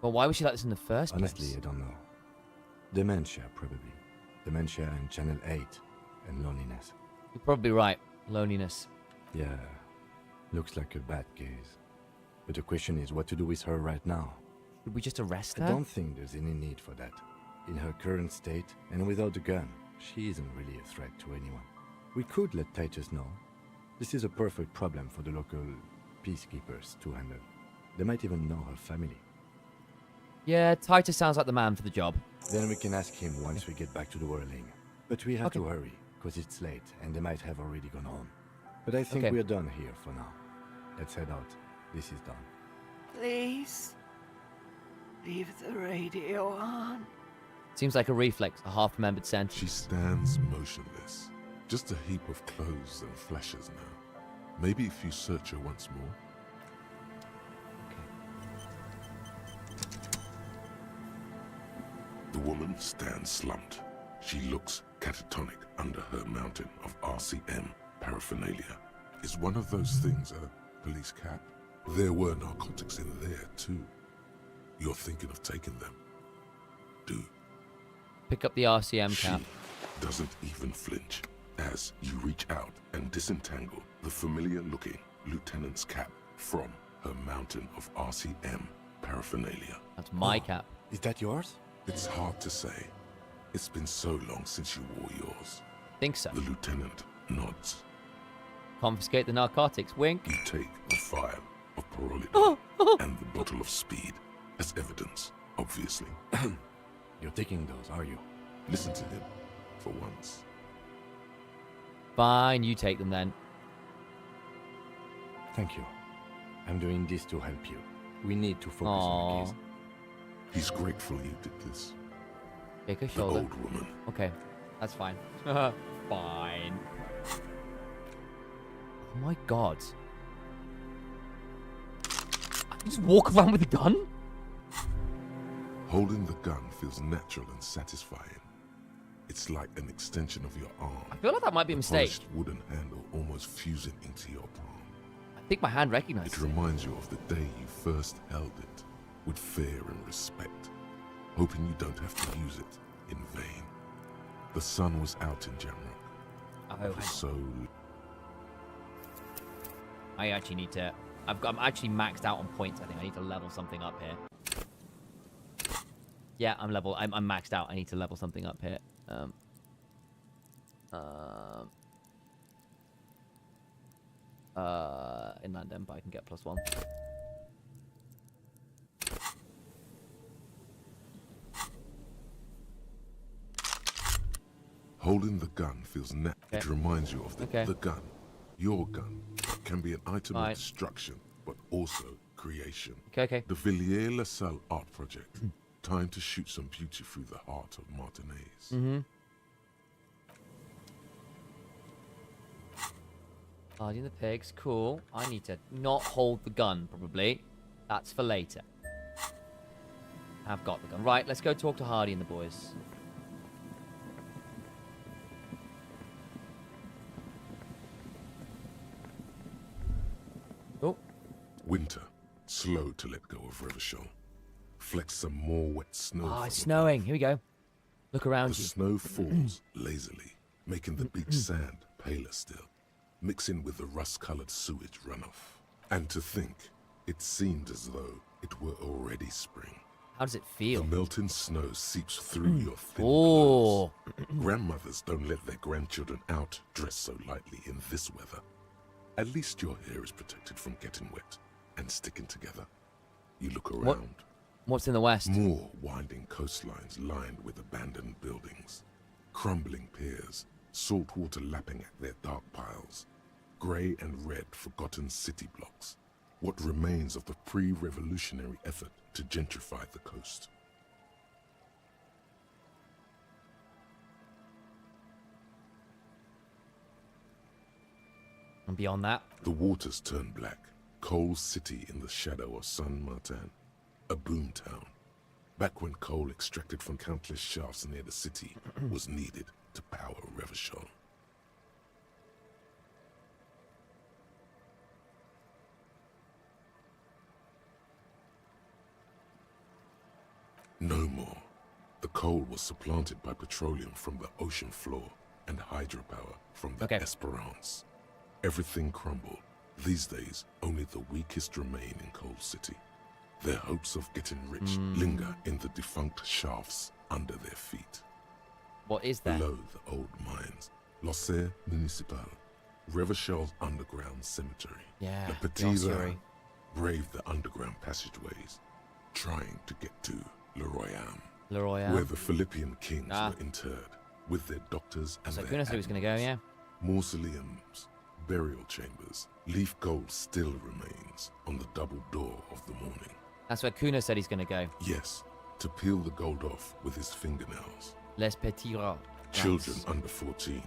Well, why was she like this in the first Honestly, place? I don't know. Dementia, probably. Dementia and Channel 8 and loneliness. You're probably right. Loneliness. Yeah, looks like a bad case. But the question is what to do with her right now. Should we just arrest her? I don't think there's any need for that. In her current state, and without the gun, she isn't really a threat to anyone. We could let Titus know. This is a perfect problem for the local peacekeepers to handle. They might even know her family. Yeah, Titus sounds like the man for the job. Then we can ask him once we get back to the whirling. But we have to hurry, because it's late, and they might have already gone home. But I think we're done here for now. Let's head out. This is done. Please, leave the radio on. Seems like a reflex, a half-remembered sentence. She stands motionless, just a heap of clothes and fleshes now. Maybe if you search her once more. The woman stands slumped. She looks catatonic under her mountain of RCM paraphernalia. Is one of those things a police cap? There were narcotics in there too. You're thinking of taking them? Do. Pick up the RCM cap. She doesn't even flinch as you reach out and disentangle the familiar-looking lieutenant's cap from her mountain of RCM paraphernalia. That's my cap. Is that yours? It's hard to say. It's been so long since you wore yours. Think so. The lieutenant nods. Confiscate the narcotics. Wink. You take the vial of pyrrolidine and the bottle of speed as evidence, obviously. You're taking those, are you? Listen to him, for once. Fine, you take them then. Thank you. I'm doing this to help you. We need to focus on the case. He's grateful you did this. Take her The shoulder. old woman. Okay, that's fine. Fine. Oh my god. I can just walk around with a gun? Holding the gun feels natural and satisfying. It's like an extension of your arm. I feel like that might be a mistake. Polished wooden handle almost fusing into your palm. I think my hand recognizes It reminds you of the day you first held it, with fear and respect, hoping you don't have to use it in vain. The sun was out in Jamrock. It was so... I actually need to... I'm actually maxed out on points, I think. I need to level something up here. Yeah, I'm maxed out. I need to level something up here. Inland Empire, I can get +1. Holding the gun feels It reminds you of the gun. Your gun can be an item of destruction, but also creation. Okay. The Villiers-LaSalle art project. Time to shoot some beauty through the heart of Martinez. Mm-hmm. Guarding the pigs, cool. I need to not hold the gun, probably. That's for later. I've got the gun. Right, let's go talk to Hardy and the boys. Oh. Winter, slow to let go of Revachol. Flex some more wet snow. Oh, it's snowing. Here we go. Look around the you. snow falls lazily, making the beach sand paler still, mixing with the rust-colored sewage runoff. And to think, it seemed as though it were already spring. How does it feel? The melting snow seeps through your thin clothes. Grandmothers don't let their grandchildren out dressed so lightly in this weather. At least your hair is protected from getting wet and sticking together. You look around. What's in the west? More winding coastlines lined with abandoned buildings. Crumbling piers, salt water lapping at their dark piles. Grey and red forgotten city blocks. What remains of the pre-revolutionary effort to gentrify the coast. And beyond that? The waters turn black. Coal City in the shadow of San Martin. A boom town. Back when coal extracted from countless shafts near the city was needed to power Revachol. No more. The coal was supplanted by petroleum from the ocean floor and hydropower from the Esperance. Everything crumbled. These days, only the weakest remain in Coal City. Their hopes of getting rich linger in the defunct shafts under their feet. What is that? Below the old mines, L'Océan Municipal, Revachol's underground cemetery. Yeah, Le Petit Rat braved the underground passageways, trying to get to Le Royaume, where the Philippian kings were interred, with their doctors and so their goodness, who was going to go, yeah. Mausoleums, burial chambers, leaf gold still remains on the double door of the morning. That's where Kuna said he's going to go. Yes, to peel the gold off with his fingernails. Les Petits Rats. Children under 14,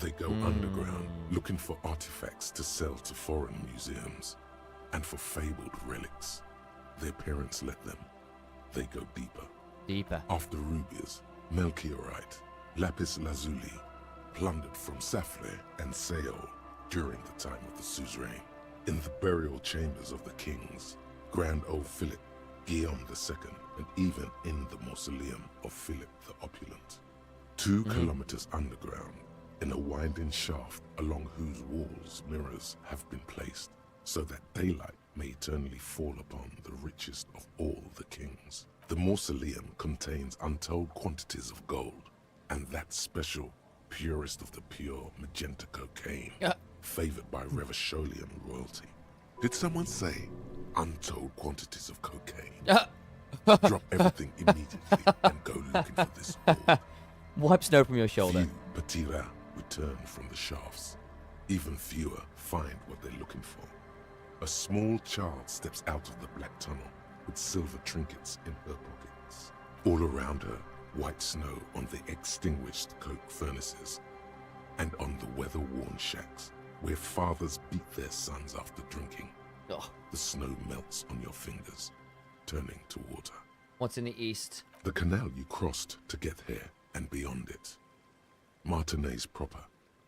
they go underground looking for artifacts to sell to foreign museums. And for fabled relics, their parents let them. They go deeper. Deeper. After rubies, Melchiorite, lapis lazuli, plundered from Safle and Seol during the time of the suzerain. In the burial chambers of the kings, Grand Old Philip, Guillaume II, and even in the mausoleum of Philip the Opulent. 2 kilometers underground, in a winding shaft along whose walls mirrors have been placed, so that daylight may eternally fall upon the richest of all the kings. The mausoleum contains untold quantities of gold, and that special, purest of the pure magenta cocaine, favored by Revacholian royalty. Did someone say untold quantities of cocaine? Drop everything immediately and go looking for this gold. Wipe snow from your shoulder. Few Petit Rats return from the shafts. Even fewer find what they're looking for. A small child steps out of the black tunnel with silver trinkets in her pockets. All around her, white snow on the extinguished coke furnaces and on the weather-worn shacks where fathers beat their sons after drinking. The snow melts on your fingers, turning to water. What's in the east? The canal you crossed to get here and beyond it. Martinez proper,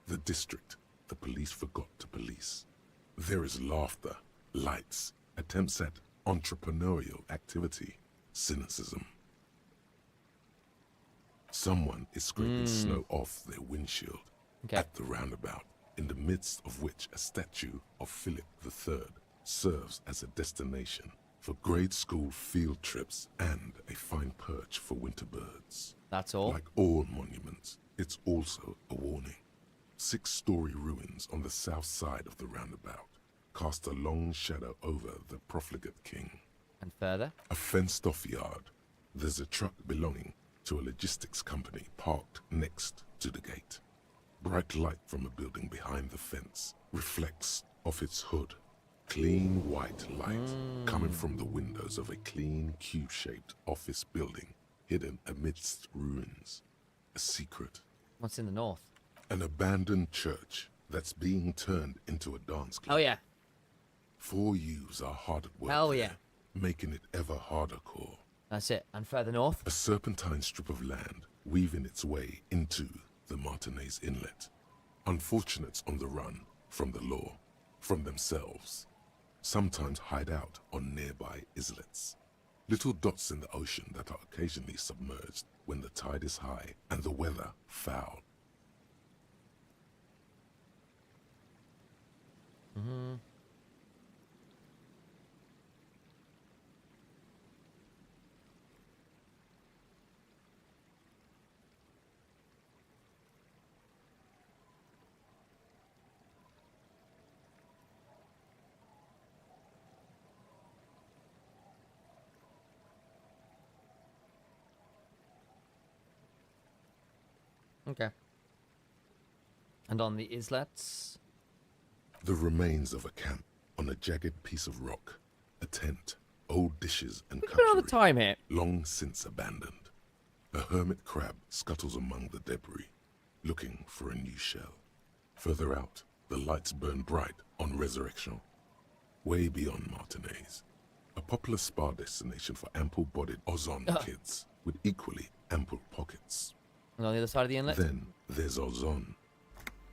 the district the police forgot to police. There is laughter, lights, attempts at entrepreneurial activity, cynicism. Someone is scraping snow off their windshield at the roundabout, in the midst of which a statue of Philip III serves as a destination for grade school field trips and a fine perch for winter birds. That's all? Like all monuments, it's also a warning. 6-story ruins on the south side of the roundabout cast a long shadow over the profligate king. And further? A fenced-off yard. There's a truck belonging to a logistics company parked next to the gate. Bright light from a building behind the fence reflects off its hood. Clean white light coming from the windows of a clean cube-shaped office building hidden amidst ruins. A secret. What's in the north? An abandoned church that's being turned into a dance club. Oh, yeah. 4 youths are hard at work Hell there, yeah. making it ever harder core. That's it. And further north? A serpentine strip of land weaving its way into the Martinez Inlet. Unfortunates on the run from the law, from themselves. Sometimes hide out on nearby islets. Little dots in the ocean that are occasionally submerged when the tide is high and the weather foul. Okay. And on the islets? The remains of a camp on a jagged piece of rock. A tent, old dishes and We've got all the cutlery, time here. long since abandoned. A hermit crab scuttles among the debris, looking for a new shell. Further out, the lights burn bright on Resurrection. Way beyond Martinez, a popular spa destination for ample-bodied Ozon kids with equally ample pockets. And on the other side of the inlet? Then there's Ozon,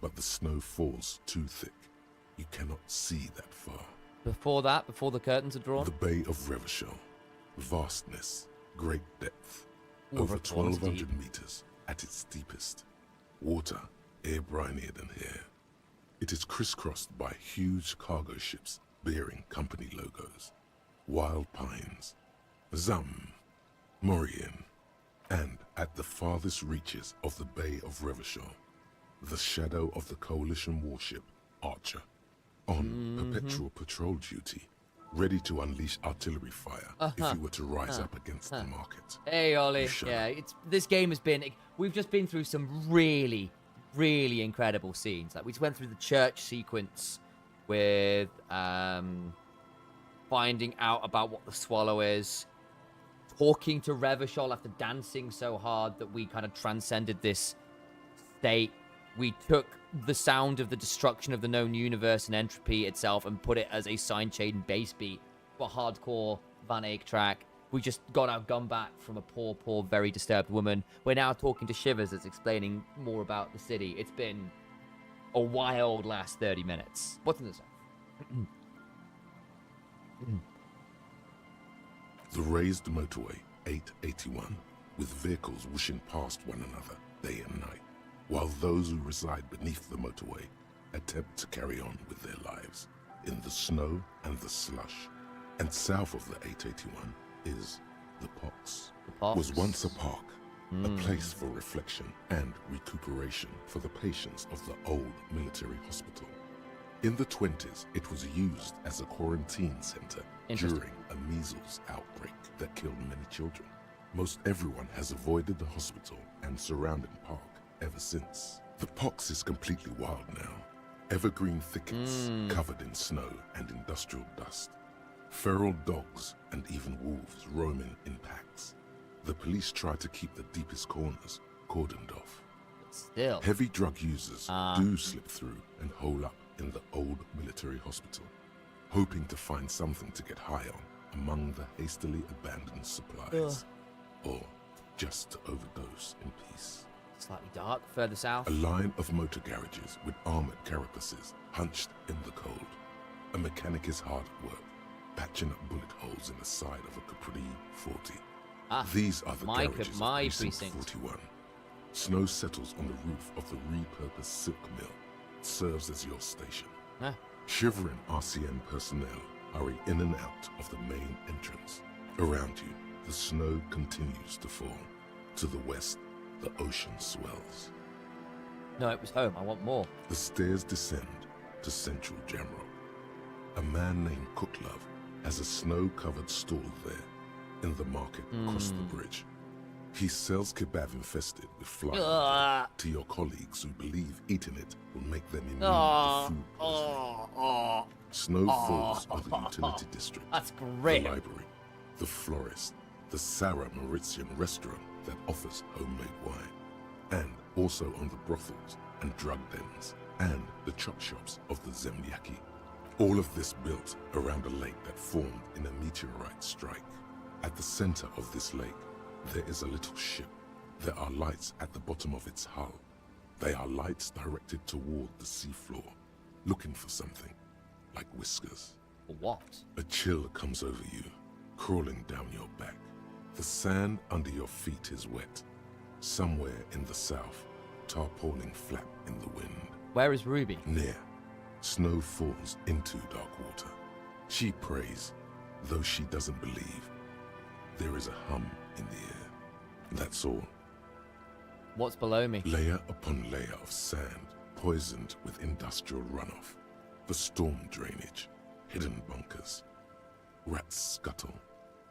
but the snow falls too thick. You cannot see that far. Before that, before the curtains are drawn? The Bay of Revachol. Vastness, great depth. Ooh, over that one's 1,200 deep. meters at its deepest. Water air brinier than here. It is crisscrossed by huge cargo ships bearing company logos. Wild pines, Zam, Morian, and at the farthest reaches of the Bay of Revachol, the shadow of the Coalition warship Archer, on perpetual patrol duty, ready to unleash artillery fire if you were to rise up against the market. Hey, Ollie. You shudder. Yeah, this game has been... We've just been through some really, really incredible scenes. Like, we just went through the church sequence with finding out about what the Swallow is, talking to Revachol after dancing so hard that we kind of transcended this state. We took the sound of the destruction of the known universe and entropy itself and put it as a sine chain bass beat for hardcore Van Eyck track. We just got our gun back from a poor, very disturbed woman. We're now talking to Shivers that's explaining more about the city. It's been a wild last 30 minutes. What's in this? The raised motorway 881, with vehicles whooshing past one another day and night, while those who reside beneath the motorway attempt to carry on with their lives in the snow and the slush. And south of the 881 is the Pox. The Pox was once a park, a place for reflection and recuperation for the patients of the old military hospital. In the 20s, it was used as a quarantine center during a measles outbreak that killed many children. Most everyone has avoided the hospital and surrounding park ever since. The Pox is completely wild now. Evergreen thickets covered in snow and industrial dust. Feral dogs and even wolves roaming in packs. The police try to keep the deepest corners cordoned off. Still. Heavy drug users do slip through and hole up in the old military hospital, hoping to find something to get high on among the hastily abandoned supplies. Or just to overdose in peace. Slightly dark, further south. A line of motor garages with armored carapaces hunched in the cold. A mechanic is hard at work, patching up bullet holes in the side of a Capri 40. These are the garages of Precinct 41. Snow settles on the roof of the repurposed silk mill. It serves as your station. Shivering RCM personnel hurry in and out of the main entrance. Around you, the snow continues to fall. To the west, the ocean swells. No, it was home. I want more. The stairs descend to Central Jamrock. A man named Cooklove has a snow-covered stall there in the market across the bridge. He sells kebab infested with flies to your colleagues who believe eating it will make them immune to food poisoning. Snow falls on the utility district. That's great. The library, the florist, the Sarah Mauritian restaurant that offers homemade wine, and also on the brothels and drug dens, and the chop shops of the Zemliaki. All of this built around a lake that formed in a meteorite strike. At the center of this lake, there is a little ship. There are lights at the bottom of its hull. They are lights directed toward the seafloor, looking for something, like whiskers. What? A chill comes over you, crawling down your back. The sand under your feet is wet. Somewhere in the south, tarpaulin flap in the wind. Where is Ruby? Near. Snow falls into dark water. She prays, though she doesn't believe. There is a hum in the air. That's all. What's below me? Layer upon layer of sand, poisoned with industrial runoff. The storm drainage, hidden bunkers. Rats scuttle.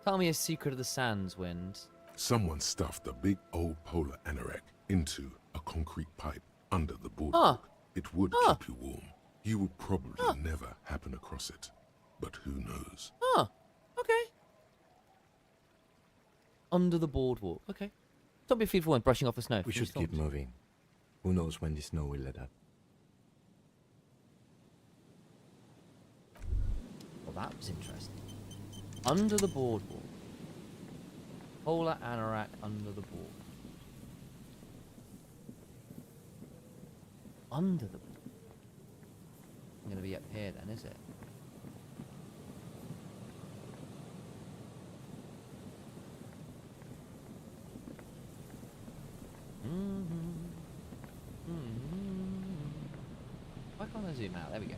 Tell me a secret of the sands, Wind. Someone stuffed a big old polar anorak into a concrete pipe under the boardwalk. It would keep you warm. You would probably never happen across it. But who knows? Okay. Under the boardwalk. Okay. Don't be fearful when brushing off the snow. We should keep moving. Who knows when the snow will let up. Well, that was interesting. Under the boardwalk. Polar anorak under the board. Under the board. I'm going to be up here then, is it? Why can't I zoom out? There we go.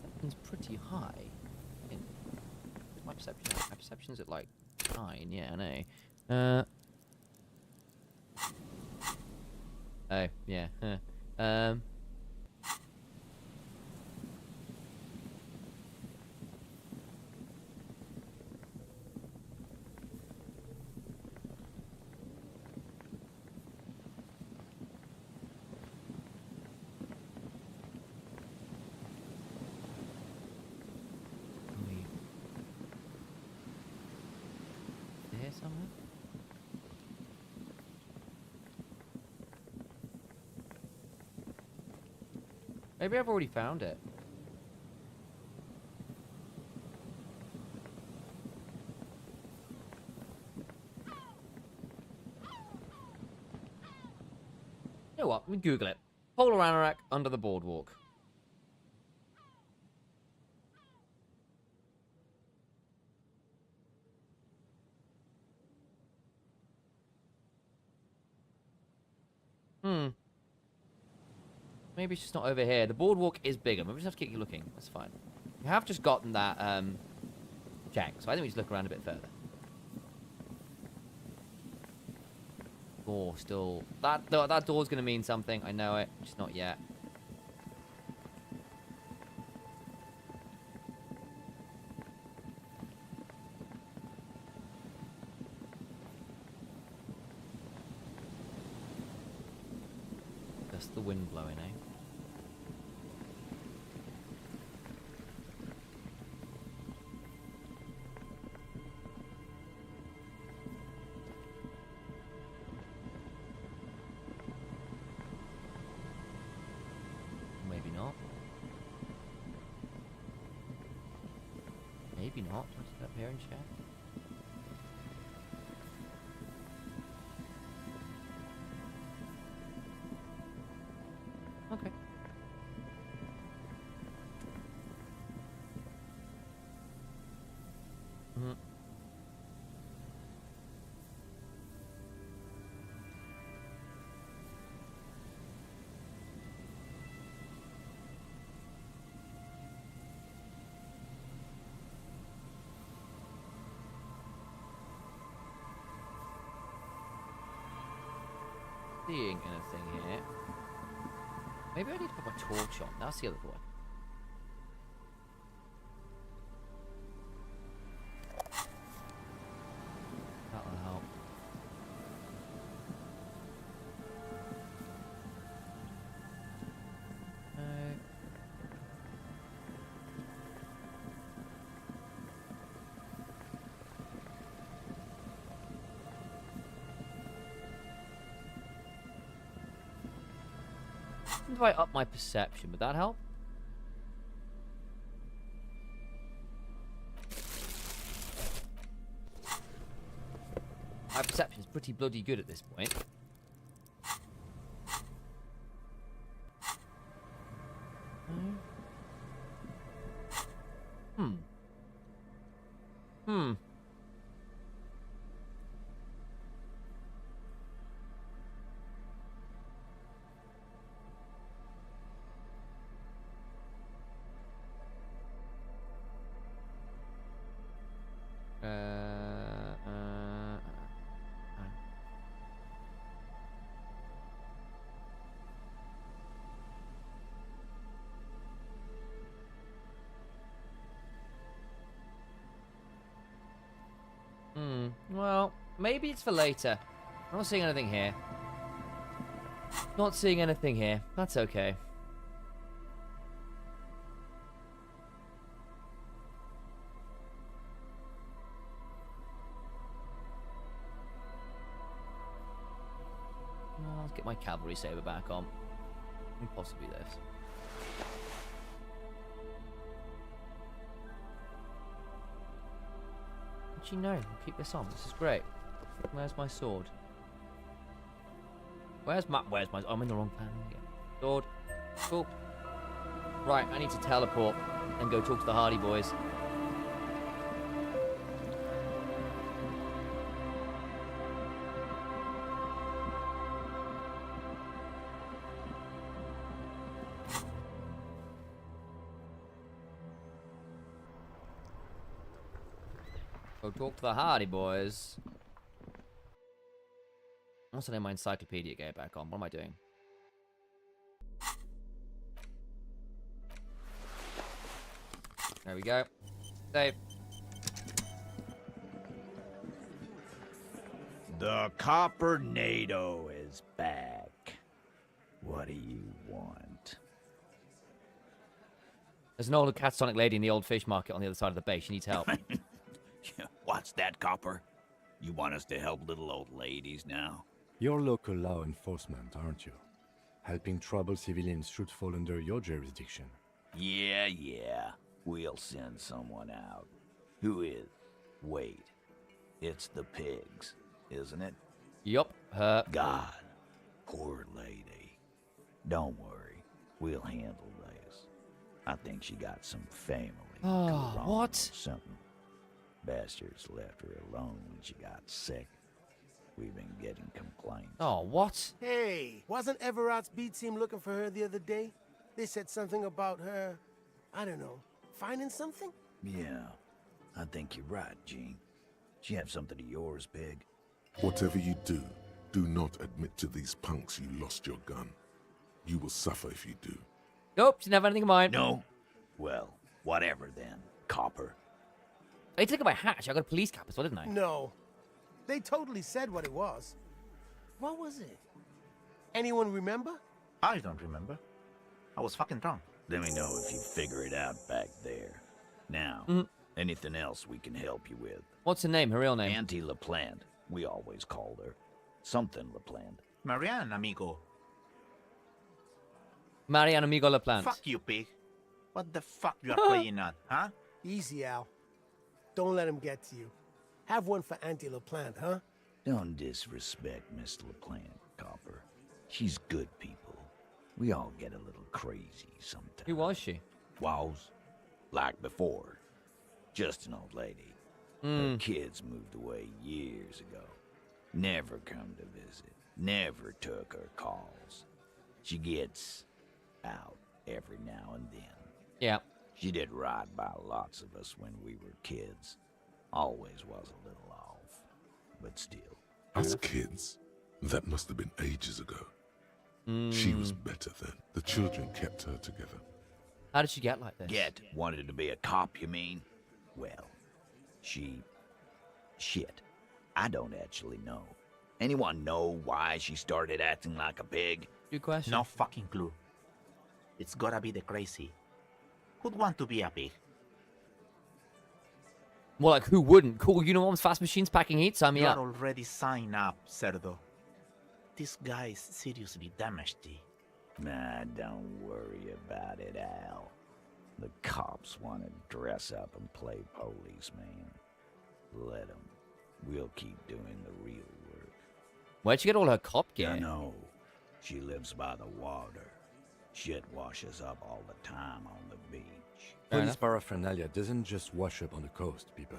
Perception's pretty high. My perception. My perception's at like 9. Yeah, I know. Oh yeah. Here somewhere? Maybe I've already found it. You know what? Let me Google it. Polar anorak under the boardwalk. Maybe it's just not over here. The boardwalk is bigger. Maybe we just have to keep looking. That's fine. We have just gotten that check, so I think we just look around a bit further. Door still. That door's going to mean something. I know it. Just not yet. Just the wind blowing, eh? Maybe not. Maybe not. Let's get up here and check. Okay. Seeing anything here? Maybe I need to put my torch on. That's the other one. That'll help. If I up my perception, would that help? My perception is pretty bloody good at this point. Well, maybe it's for later. I'm not seeing anything here. Not seeing anything here. That's okay. my cavalry saber back on. And possibly this. Actually, no. I'll keep this on. This is great. Where's my sword? Where's my... I'm in the wrong plan. Yeah. Sword. Cool. Right, I need to teleport and go talk to the Hardy Boys. Go talk to the Hardy Boys. I also need my encyclopedia get back on. What am I doing? There we go. Save. The Copper-nado is back. What do you want? There's an old catatonic lady in the old fish market on the other side of the bay. She needs help. What's that, Copper? You want us to help little old ladies now? You're local law enforcement, aren't you? Helping troubled civilians should fall under your jurisdiction. Yeah. We'll send someone out. Who is? Wait. It's the pigs, isn't it? Yup, her. God. Poor lady. Don't worry. We'll handle this. I think she got some family. Oh, what? Something. Bastards left her alone when she got sick. We've been getting complaints. Oh, what? Hey, wasn't Everard's B team looking for her the other day? They said something about her, I don't know, finding something? Yeah, I think you're right, Gene. She have something of yours, Pig? Whatever you do, do not admit to these punks you lost your gun. You will suffer if you do. Nope, she didn't have anything in mind. No? Well, whatever then, Copper. I need to look at my hatch. I got a police cap as well, didn't I? No. They totally said what it was. What was it? Anyone remember? I don't remember. I was fucking drunk. Let me know if you figure it out back there. Now, anything else we can help you with? What's her name? Her real name? Auntie LaPlante. We always called her. Something LaPlante. Marianne, amigo. Marianne Amigo LaPlante. Fuck you, pig. What the fuck you are playing at, huh? Easy, Al. Don't let him get to you. Have one for Auntie LaPlante, huh? Don't disrespect Miss LaPlante, Copper. She's good people. We all get a little crazy sometimes. Who was she? Was? Like before. Just an old lady. Her kids moved away years ago. Never come to visit. Never took her calls. She gets out every now and then. Yeah. She did right by lots of us when we were kids. Always was a little off, but still. As kids? That must have been ages ago. She was better then. The children kept her together. How did she get like this? Wanted to be a cop, you mean? Well, shit. I don't actually know. Anyone know why she started acting like a pig? Good question. No fucking clue. It's gotta be the crazy. Who'd want to be a pig? Well, like, who wouldn't? Cool uniforms, fast machines, packing heat, sign me You up. are already signed up, Cerdo. This guy is seriously damaged. Nah, don't worry about it, Al. The cops want to dress up and play policeman. Let them. We'll keep doing the real work. Where'd she get all her cop gear? You know, she lives by the water. Shit washes up all the time on the beach. Police paraphernalia doesn't just wash up on the coast, people.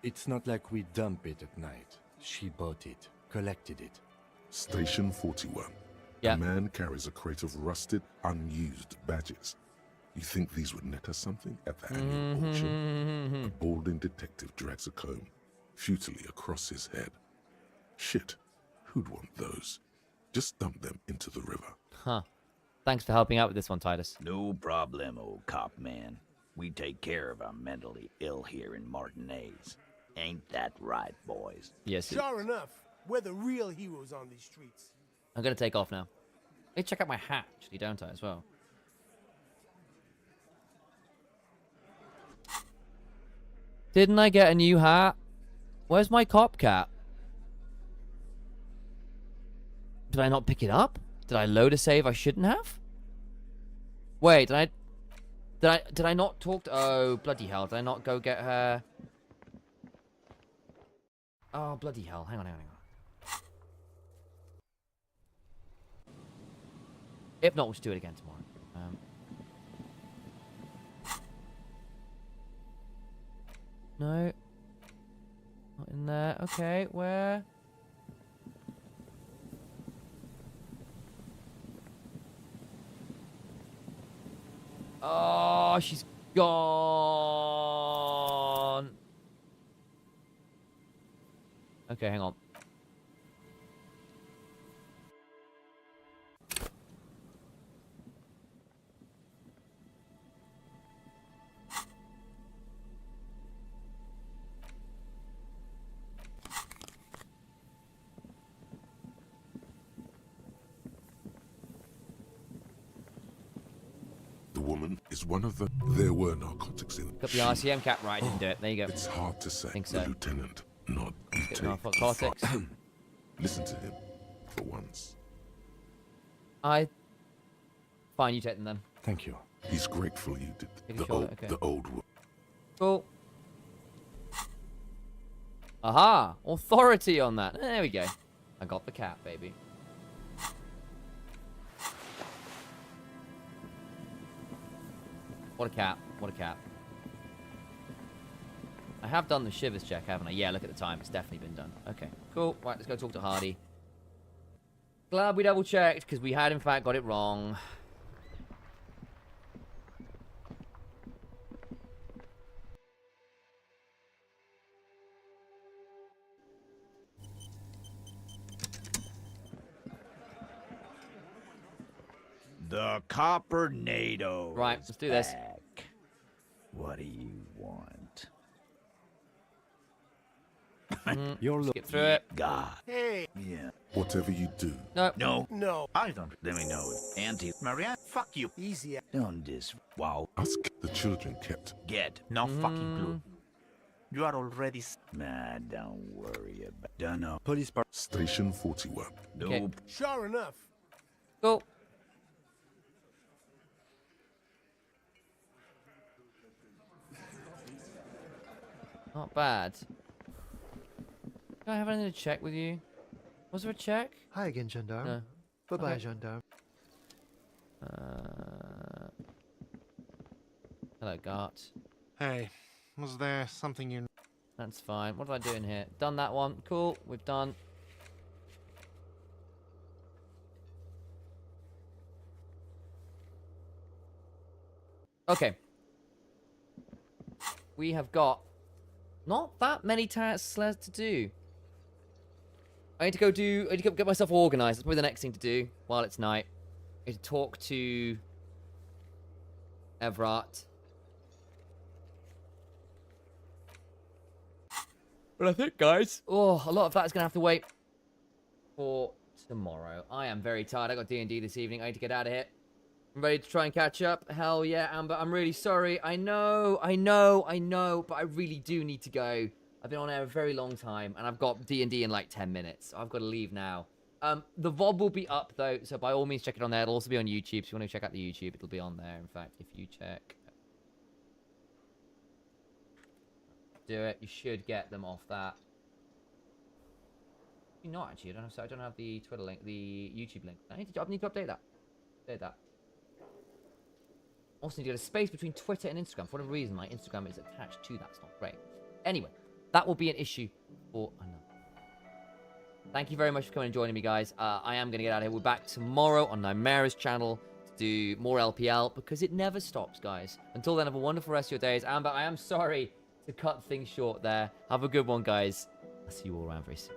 It's not like we dump it at night. She bought it, collected it. Station 41. Yeah. A man carries a crate of rusted, unused badges. You think these would net us something at the annual auction? A balding detective drags a comb futilely across his head. Shit, who'd want those? Just dump them into the river. Huh. Thanks for helping out with this one, Titus. No problem, old cop man. We take care of our mentally ill here in Martinez. Ain't that right, boys? Yes. Sure enough, we're the real heroes on these streets. I'm gonna take off now. Let me check out my hat, actually, don't I, as well? Didn't I get a new hat? Where's my cop cap? Did I not pick it up? Did I load a save I shouldn't have? Wait, did I not talk to... Oh, bloody hell. Did I not go get her? Oh, bloody hell. Hang on. If not, we'll just do it again tomorrow. No. Not in there. Okay, where? Oh, she's gone. Okay, hang on. The woman is one of the... There were narcotics in... Got the RCM cap right, didn't do it. There you go. It's hard to say. Think so. The lieutenant, not Get narcotics. Listen to him, for once. Fine, you take them then. Thank you. He's grateful you did Take a shoulder, okay. the old one. Cool. Aha! Authority on that. There we go. I got the cap, baby. What a cap. What a cap. I have done the shivers check, haven't I? Yeah, look at the time. It's definitely been done. Okay, cool. Right, let's go talk to Hardy. Glad we double checked, because we had, in fact, got it wrong. The Copper NATO. Right, let's do this. Back. What do you want? You're Skip through it. God. Hey. Yeah. Whatever you do, No. No. I don't. Let me know. Auntie Maria, fuck you. Easy. Don't wow. ask the children kept. Get. No fucking clue. You are already. Nah, don't worry about. Don't know. Police Station 41. Nope. Okay. Sure enough. Cool. Not bad. Do I have anything to check with you? Was there a check? Hi again, gendarme. No. Bye-bye, Okay. gendarme. Hello, Gart. Hey, was there something you... That's fine. What did I do in here? Done that one. Cool. We've done. Okay. We have got not that many tasks left to do. I need to go get myself organized. That's probably the next thing to do while it's night. I need to talk to Everett. But I think, guys, a lot of that's going to have to wait for tomorrow. I am very tired. I got D&D this evening. I need to get out of here. I'm ready to try and catch up. Hell yeah, Amber. I'm really sorry. I know. But I really do need to go. I've been on air a very long time, and I've got D&D in like 10 minutes. So I've got to leave now. The VOD will be up, though, so by all means, check it on there. It'll also be on YouTube. So if you want to check out the YouTube, it'll be on there. In fact, if you check... Do it. You should get them off that. Maybe not, actually. I don't have the Twitter link, the YouTube link. I need to update that. Update that. Also, need to get a space between Twitter and Instagram. For whatever reason, my Instagram is attached to that. It's not great. Anyway, that will be an issue for another. Thank you very much for coming and joining me, guys. I am going to get out of here. We're back tomorrow on Nymera's channel to do more LPL because it never stops, guys. Until then, have a wonderful rest of your days. Amber, I am sorry to cut things short there. Have a good one, guys. I'll see you all around very soon.